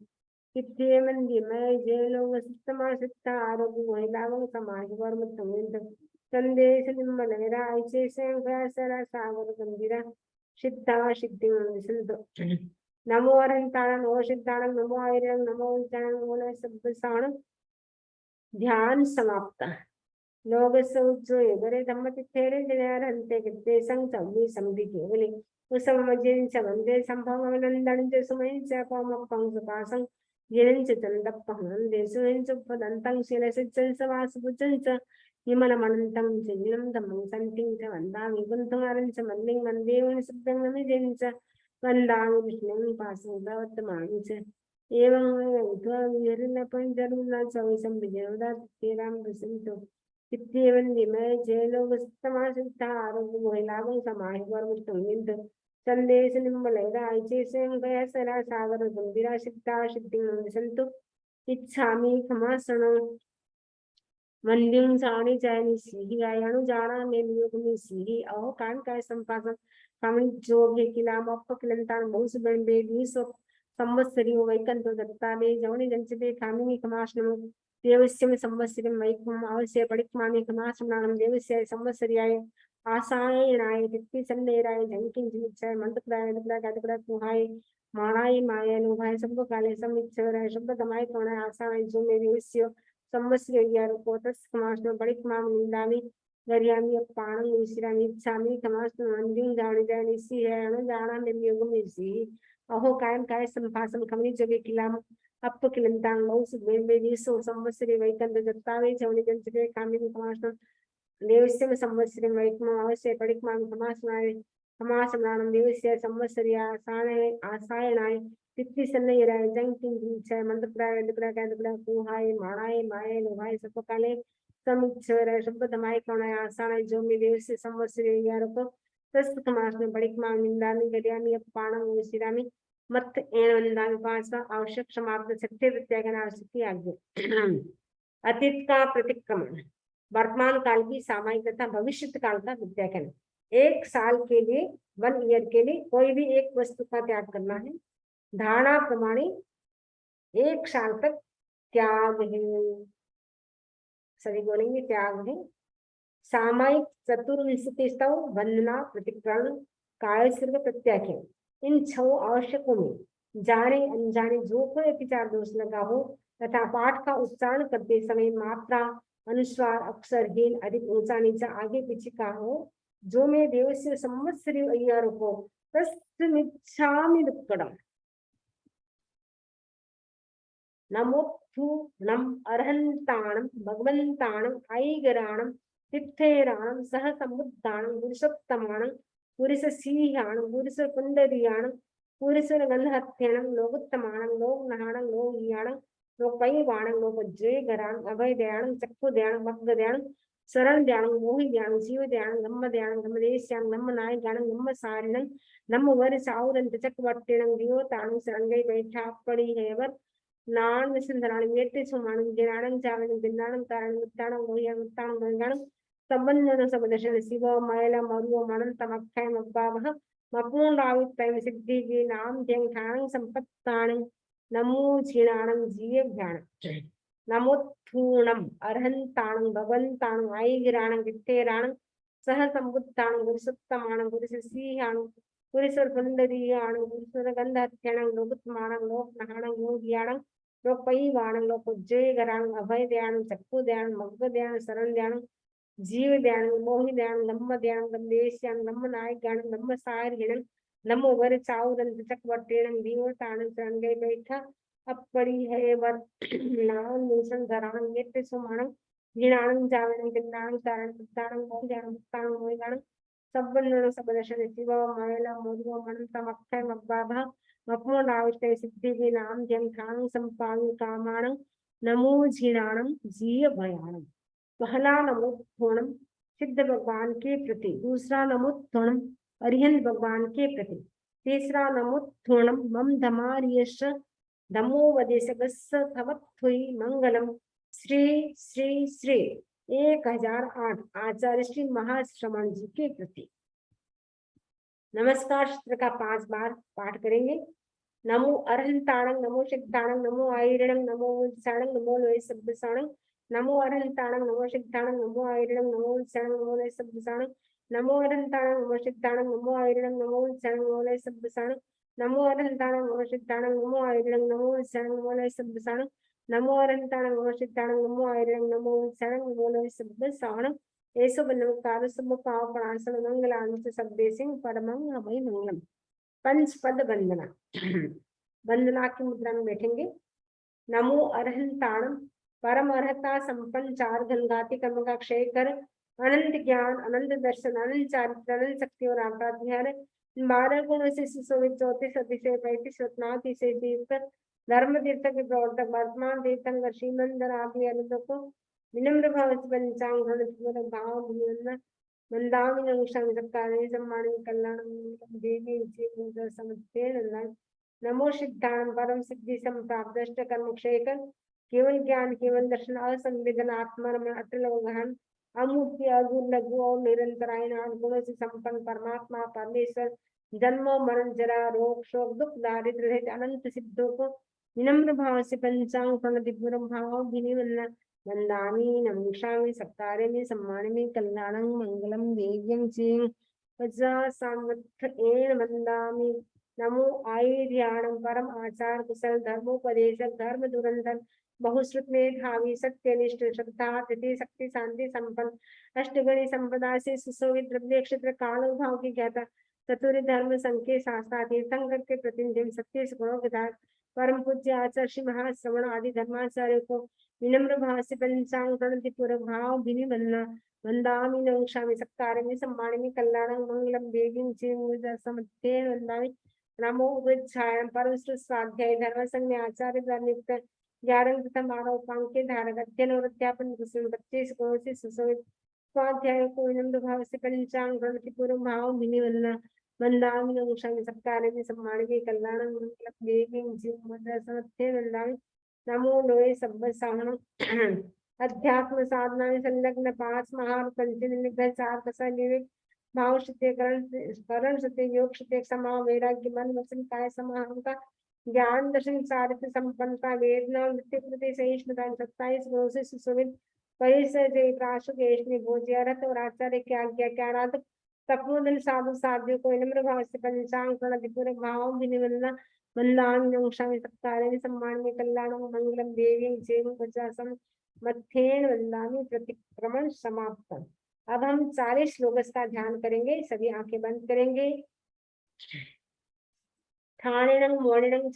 इत्येवं दिमय जैलो वसितमा सिद्धा आरोग्य महिलाओं समाज वर्म तमिंद संदेश निम्मलगरा ऐसे संघासरा सागर गंभीरा सिद्धा सिद्धि विसंतो नमो अरहंताणं नमो सिद्धाणं नमो आयुर्यं नमो विज्ञानं नमो न शब्द साण ध्यान समाप्त लोग सोचोय गरे धम्मति थेरे जिनेरंते गते संग चंगी संधि घेवली उसमजिन समंदे संभवनंदन च सुमैं च पमपं सुपासं जिनं च चंदप्पहनंदे सुइन च पदंतं शिलसिचन सवास बुचन च विमलमनंतं जिनं धम्मं संतिं च वंदामि कुंतुमारं च मन्दिं मन्देवं सुब्रह्मण्य जिन च वंदामि विष्णुं पासुतवत्तमां च एवं उद्वा विहरन पंजरुना चौसम विजयवदा तेराम बसंतो इत्येवं दिमय जयलोकस्तमासिद्धा आरोग्य महिलागं समाहि वर्म तमिंद संदेश निम्बलैरा ऐचे संगया सरा सागर गंभीरा सिद्धा सिद्धिं विसंतो इच्छामि खमासनो मंदिं साणी जानी सीही आयानु जाना ने नियोग में सीही अहो कान काय संपासन कामणी जोग हे किलाम अप्प किलंतान बहुस बन बेली सो संवत्सरी वैकंत दत्ताले जवनी जंचते कामिनी खमासनो देवस्य संवत्सरं वैकुम अवश्य पडिक्मामि खमासनानं देवस्य संवत्सर्याय आसायणाय तित्ति सन्नेराय जंकिं जिनिच्चाय मंत्रप्राय दत्तप्राय कुहाय माणाय माय नुभाय सब काले समिच्छराय शब्द दमाय कोणाय आसाय जो मे देवस्य संवत्सर्याय कोतस खमासनं पडिक्मामि निंदामि गरियामि अपाणं विश्रामि इच्छामि खमासनं अंदिं जाणी जानी सी है अनु जाना निर्योगम इसी अहो कायम काय संभाषण कमनी जगे किलाम अप्प किलंतांग मौस बेबेदी सो संवत्सरी वैकंद दत्तावे जवनी जंचके कामिनी खमासनं देवस्य संवत्सरी वैकुम अवश्य पडिक्मामि खमासनाय खमासनानं देवस्य संवत्सरी आसायणाय तित्ति सन्नयराय जंकिं जिनिच्चाय मंत्रप्राय दत्तप्राय कुहाय माणाय माय नुभाय सपकाले समिच्छराय शब्द दमाय कोणाय आसानाय जो मे देवस्य संवत्सरी यारको तस्त खमासनं पडिक्मामि निंदामि गरियामि अपाणं विश्रामि मत एवं पांचवा आवश्यक समाप्त सत्य प्रत्यागन आवश्यक आज्ञा अतीत का प्रतिक्रमण वर्तमान काल की सामायिक तथा भविष्य काल का प्रत्यागन एक साल के लिए 1 ईयर के लिए कोई भी एक वस्तु का त्याग करना है धारणा प्रमाणे 1 साल तक त्याग है सभी बोलेंगे त्याग है सामायिक चतुर्विंशतिस्तव वंदना प्रतिक्रमण कायसिर्ग प्रत्याख्यान इन 6 आवश्यकों में जाने अनजाने जो कोई विचार दोष लगा हो तथा पाठ का उच्चारण करते समय मात्रा अनुस्वार अक्षरहीन अधिक ऊंचा नीचा आगे पीछे का हो जो मैं देवस्य संवत्सरी अय्यार को तस्मिच्छामि दुक्कडम नमोत्थूणम अर्हंताणम भगवंताणम ऐगराणम तिथेराणम सह समुद्धाणम पुरुषोत्तमाणम पुरुषसीहाणम पुरुषपुंडरीयाणम पुरुषगंधहत्यणम लोकोत्तमाणम लोकनहाणम लोकयाणम लोकपैवाणम लोकजयगराणम अभयदयाणम चक्षुदयाणम भक्तदयाणम शरण ध्यानम मोहि ध्यानम जीव ध्यानम नम्म ध्यानम नम्मदेश्याम नम्म नायकाणम नम्म सारिणम नम्म वर साउरंत चक्रवर्तिणम दिवताणम शरणगै बैठा पड़ी हैवर नान विसंधराणम येते सुमाणम जिराणम चावणम बिन्नाणम कारणम उत्ताणम मोहिया उत्ताणम गंगाणम संबंधन सबदर्शन शिव मयला मरुव मनन तमक्षय मब्बावह मपूर्णावित्तम सिद्धि जी नाम जंग ठाणं संपत्ताणं नमो क्षीणाणं जीव ध्यान नमोत्थूणम अर्हंताणं भगवंताणं ऐगिराणं वित्तेराणं सह संबुद्धाणं पुरुषोत्तमाणं पुरुषसीहाणं पुरुषपुंडरीयाणं पुरुषगंधहत्यणं लोकोत्तमाणं लोकनहाणं योगियाणं लोकपैवाणं लोकोज्जयगराणं अभयदयाणं चक्षुदयाणं मग्गदयाणं शरणदयाणं जीव ध्यान मोहि ध्यान नम्म ध्यान नम्मेश ध्यान नम्म नायक ध्यान नम्म सारिणं नमो वर चाउरंत चक्रवर्तिणं दीवताणं शरणगै बैठा अपड़ी है वर नाम निशन धराणं येते सुमाणं जिनाणं जावणं गिन्नाणं तारणं पुत्ताणं मोहियाणं मुक्ताणं मोहिगाणं सबन्नणं सबदर्शन शिव मायला मोरुव मनंतम अक्षय मब्बाभा अपमोनाविष्टे सिद्धि नाम जम ठाणं संपादन कामाणं नमो झीणाणं जीय भयाणं। पहला नमोत्थोणम सिद्ध भगवान के प्रति, दूसरा नमोत्थोणम अरिहंत भगवान के प्रति, तीसरा नमोत्थोणम मम धमार्यश धमो वदेशगस्य थवत्थुई मंगलम श्री श्री श्री 1008 आचार्य श्री महाश्रमण जी के प्रति। नमस्कार सूत्र का 5 बार पाठ करेंगे। नमो अरहंताणं, नमो सिद्धाणं, नमो आयरणं, नमो उल्साणं, नमो लोय शब्दसाणं, नमो अरहंताणं, नमो सिद्धाणं, नमो आयरणं, नमो उल्साणं, नमो लोय शब्दसाणं, नमो अरहंताणं, नमो सिद्धाणं, नमो आयरणं, नमो उल्साणं, नमो लोय शब्दसाणं, नमो अरहंताणं, नमो सिद्धाणं, नमो आयरणं, नमो उल्साणं, नमो लोय शब्दसाणं, नमो अरहंताणं, नमो सिद्धाणं, नमो आयरणं, नमो उल्साणं, नमो लोय शब्दसाणं। ऐसो बनवकार सब पाव प्राणसन मंगलांच शब्दे सिंह परमं हवै मंगलम। पंचपद वंदना। वंदना की मुद्रा में बैठेंगे। नमो अरहंताणं, परम अर्हता संपन्न चार गंगाति कर्म का क्षय कर अनंत ज्ञान, अनंत दर्शन, अनंत चारित्र, अनंत शक्ति और आकाध्यान 12 गुणों से सुशोभित 34 अतिशय 35 रत्नातिशय तीर्थ धर्म तीर्थ के प्रवर्तक वर्तमान तीर्थंकर श्रीमंदर आदि अनुदों को विनम्र भाव से पंचांग भाव मंदामिनी अनुष्ठान सत्कारे सम्मानित कल्याण देवी जी समस्ते नंदन। नमो सिद्धांत परम सिद्धि संप्राप्त दृष्ट कर्म क्षय कर केवल ज्ञान, केवल दर्शन, असंवेदन आत्मा में अटल गहन अमूर्ति अगुण लघु और निरंतरायण गुणों से संपन्न परमात्मा परमेश्वर जन्म मरण जरा रोग शोक दुख दारिद्र रहित अनंत सिद्धों को विनम्र भाव से पंचांग प्रणति पूर्व भाव विनिवन्न वंदामि नमोक्षामि सत्कार्यामि सम्मानामि कल्याणं मंगलम वेद्यं चें वज्रासामर्थ्येन वंदामि। नमो आयर्याणं परम आचार कुशल धर्मोपदेशक धर्म धुरंधर बहुश्रुत मेधावी सत्यनिष्ठ श्रद्धा तिथि शक्ति शांति संपन्न अष्टगणी संपदा से सुशोभित द्रव्य क्षेत्र काल भाव की ज्ञाता चतुर्थ धर्म संकेत शास्त्रा तीर्थंकर के प्रतिनिधि सत्य गुणों के धार परम पूज्य आचार्य श्री महाश्रवण आदि धर्माचार्य को विनम्र भाव से पंचांग प्रणति पूर्वक भाव विनिवन्ना वंदामि नमोक्षामि सत्कार्यामि सम्मानामि कल्याणं मंगलम देवीं चें समत्ते वंदामि। नमो वृक्षायण परम स्वाध्याय धर्म संघ में आचार्य द्वारा नियुक्त 11 तथा 12 उपांग के धारक अध्ययन और अध्यापन कुशल 25 गुणों से सुशोभित स्वाध्याय को विनम्र भाव से पंचांग प्रणति पूर्व भाव विनिवन्ना वंदामि नमोक्षामि सत्कार्यामि सम्मानामि कल्याणं मंगलम देवीं चें समत्ते वंदामि। नमो लोय शब्दसाणं अध्यात्म साधना में संलग्न 5 महान पंचन निग्रह 4 कसा विवेक भाव शुद्धिकरण करण शुद्धि योग शुद्धि समा वैराग्य मन वचन काय समाहम का ज्ञान दर्शन चारित्र संपन्नता वेदना नृत्य प्रति सहिष्णुता 27 गुणों से सुशोभित परिसर जय प्राशु केशनी भोज्य रथ और आचार्य की आज्ञा के आराधक तपोधन साधु साध्यों को विनम्र भाव से पंचांग प्रणति पूर्वक भाव विनिवन्ना वंदामि नमोक्षामि सत्कार्यामि सम्मानामि कल्याणं मंगलम देवीं चें वज्रासं मध्येन वंदामि। प्रतिक्रमण समाप्त। अब हम 40 श्लोक का ध्यान करेंगे। सभी आंखें बंद करेंगे। ठाणेनं मोणेनं